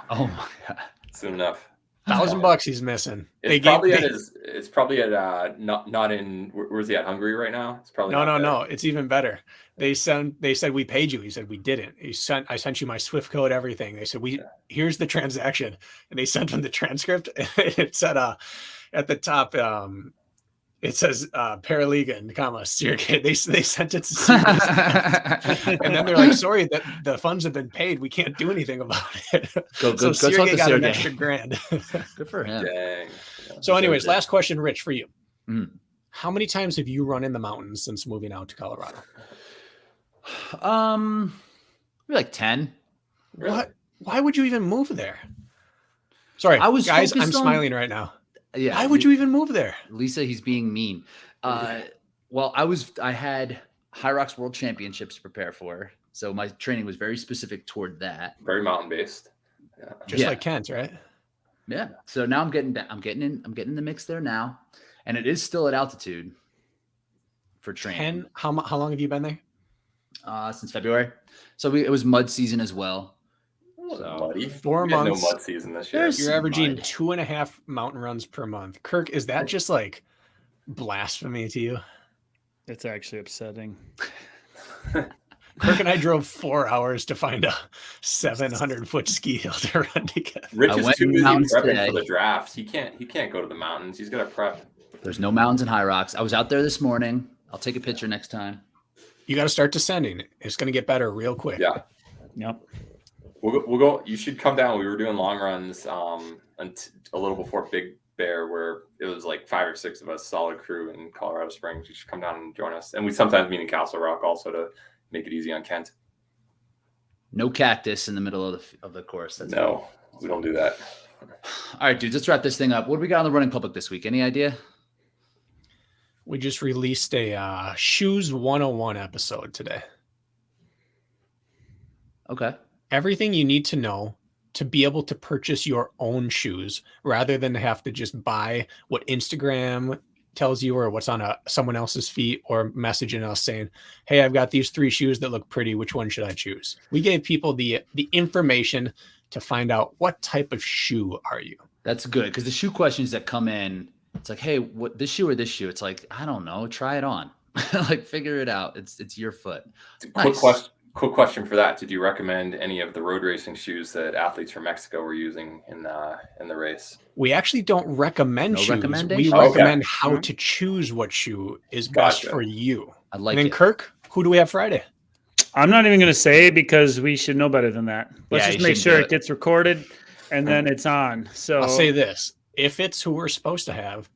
Oh my god. Soon enough. $1,000 he's missing. It's probably at not in where's he at, Hungary right now? It's probably no. It's even better. They said we paid you. He said we didn't. I sent you my Swift code, everything. They said here's the transaction, and they sent him the transcript. It said at the top it says Paraliga, comma Syracuse. They sent it to Syracuse. And then they're like, sorry that the funds have been paid. We can't do anything about it. Go so talk Syracuse to got an Syracuse. extra grand. Good for him. Dang. So anyways, last question, Rich, for you. Mm. How many times have you run in the mountains since moving out to Colorado? Maybe like 10. Really? What? Why would you even move there? Sorry, I was guys, I'm focused on- smiling right now. Yeah. Why would you even move there? Lisa, he's being mean. Well, I had High Rocks World Championships to prepare for, so my training was very specific toward that. Very mountain based. Yeah. Just like Kent, right? Yeah. So now I'm getting in the mix there now, and it is still at altitude for training. Ken, how long have you been there? Since February. So it was mud season as well. So, muddy. 4 We had months. No mud season this year. You're averaging mud. 2.5 mountain runs per month. Kirk, is that just like blasphemy to you? It's actually upsetting. Kirk and I drove 4 hours to find a 700-foot ski hill to run together. Rich I is went too in the busy mountains prepping today. for the draft. He can't go to the mountains. He's got to prep. There's no mountains in High Rocks. I was out there this morning. I'll take a picture next time. You got to start descending. It's going to get better real quick. Yeah. Yep. We'll go. You should come down. We were doing long runs a little before Big Bear, where it was like 5 or 6 of us, solid crew in Colorado Springs. You should come down and join us. And we sometimes meet in Castle Rock also to make it easy on Kent. No cactus in the middle of the course. No, we don't do that. All right, dudes, let's wrap this thing up. What do we got on the running public this week? Any idea? We just released a Shoes 101 episode today. Okay. Everything you need to know to be able to purchase your own shoes rather than have to just buy what Instagram tells you or what's on someone else's feet or messaging us saying, hey, I've got these 3 shoes that look pretty. Which one should I choose? We gave people the information to find out what type of shoe are you. That's good because the shoe questions that come in, it's like, hey, what this shoe or this shoe? It's like, I don't know. Try it on. Like, figure it out. It's your foot. Quick question for that. Did you recommend any of the road racing shoes that athletes from Mexico were using in the race? We actually don't recommend shoes. We recommendation? recommend how to choose what shoe is best Gotcha. for you. I like And then it. Kirk, who do we have Friday? I'm not even going to say because we should know better than that. Let's Yeah, just you make should sure do it gets recorded and then it's on. So I'll say this. If it's who we're supposed to have,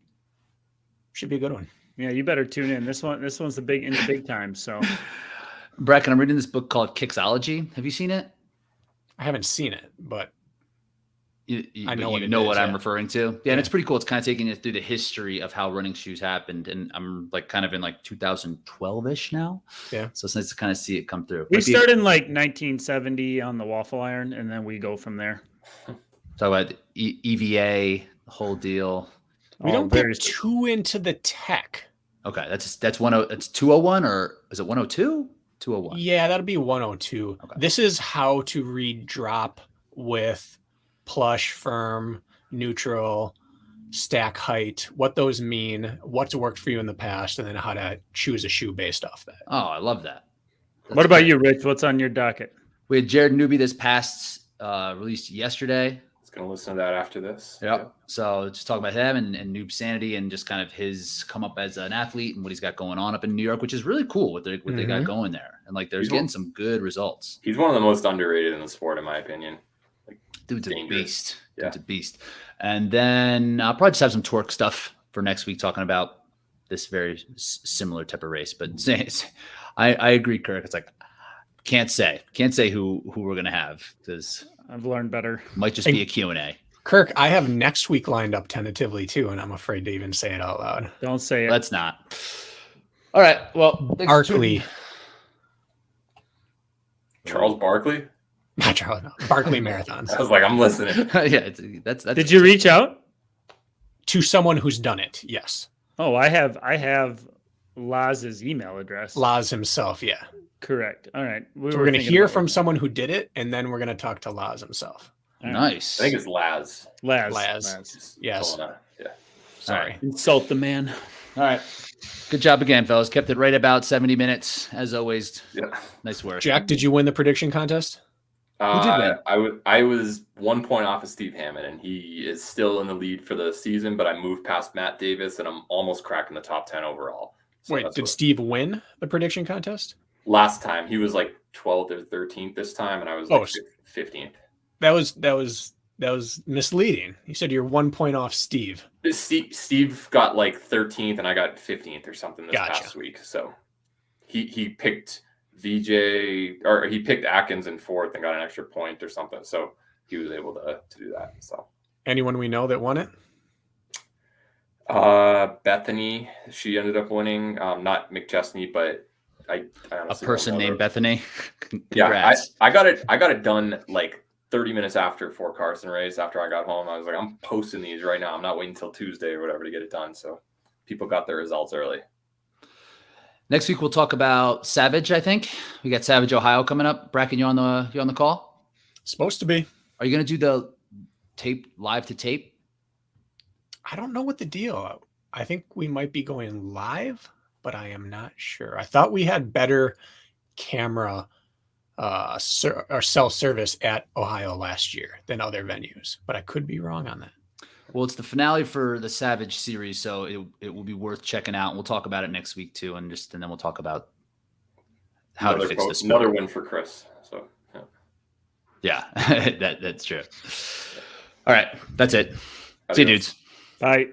should be a good one. Yeah, you better tune in. This one's the big time. So, Bracken, I'm reading this book called Kixology. Have you seen it? I haven't seen it, but I know what what it is, I'm yeah. referring to. Yeah, and it's pretty cool. It's kind of taking you through the history of how running shoes happened, and I'm like kind of in like 2012ish now. Yeah. So it's nice to kind of see it come through. we start in like 1970 on the waffle iron, and then we go from there. Talk about EVA, the whole deal. We don't get too into the tech. Okay, that's 201, or is it 102? 201. Yeah, that'll be 102. Okay. This is how to read drop with plush, firm, neutral, stack height, what those mean, what's worked for you in the past, and then how to choose a shoe based off that. Oh, I love that. What about you, Rich? What's on your docket? We had Jared Newby this past released yesterday. Going to listen to that after this. Yep. Yeah. So just talk about him and Noob Sanity and just kind of his come up as an athlete and what he's got going on up in New York, which is really cool what they got going there. And like, there's getting some good results. He's one of the most underrated in the sport, in my opinion. Like, dude's a beast. Yeah. Dude's a beast. And then I'll probably just have some torque stuff for next week, talking about this very similar type of race. But I agree, Kirk. It's like, can't say who we're going to have, because I've learned better. Might just be a Q&A. Kirk, I have next week lined up tentatively too, and I'm afraid to even say it out loud. Don't say it. Let's not. All right. Well, Barkley. Charles Barkley? Not Charles. No. Barkley marathons. I was like, I'm listening. Yeah, that's. Did you reach out to someone who's done it? Yes. Oh, I have Laz's email address. Laz himself. Yeah. Correct. All right. We're going to hear from someone who did it, and then we're going to talk to Laz himself. Right. Nice. I think it's Laz. Laz. Yes. Yeah. Sorry. Right. Insult the man. All right. Good job again, fellas. Kept it right about 70 minutes, as always. Yeah. Nice work. Jack, did you win the prediction contest? Who did win? I was 1 point off of Steve Hammond, and he is still in the lead for the season, but I moved past Matt Davis, and I'm almost cracking the top 10 overall. So wait, did Steve win the prediction contest? Last time he was like 12th or 13th this time, and I was like 15th. That was misleading. You said you're 1 point off Steve. Steve got like 13th, and I got 15th or something this past week. So he picked VJ, or he picked Atkins in 4th and got an extra point or something. So he was able to do that. So anyone we know that won it? Bethany, she ended up winning. Not McChesney, but I honestly a person named Bethany. Yeah, I got it done like 30 minutes after Fort Carson race. After I got home, I was like, I'm posting these right now. I'm not waiting until Tuesday or whatever to get it done. So people got their results early. Next week we'll talk about Savage. I think we got Savage, Ohio coming up. Bracken, you on the call? Supposed to be. Are you going to do the live to tape? I don't know what the deal. I think we might be going live, but I am not sure. I thought we had better camera or cell service at Ohio last year than other venues, but I could be wrong on that. Well, it's the finale for the Savage series, so it will be worth checking out. And we'll talk about it next week too, and then we'll talk about how to fix this. Another win for Chris. So yeah, that's true. All right, that's it. See you, dudes. Bye.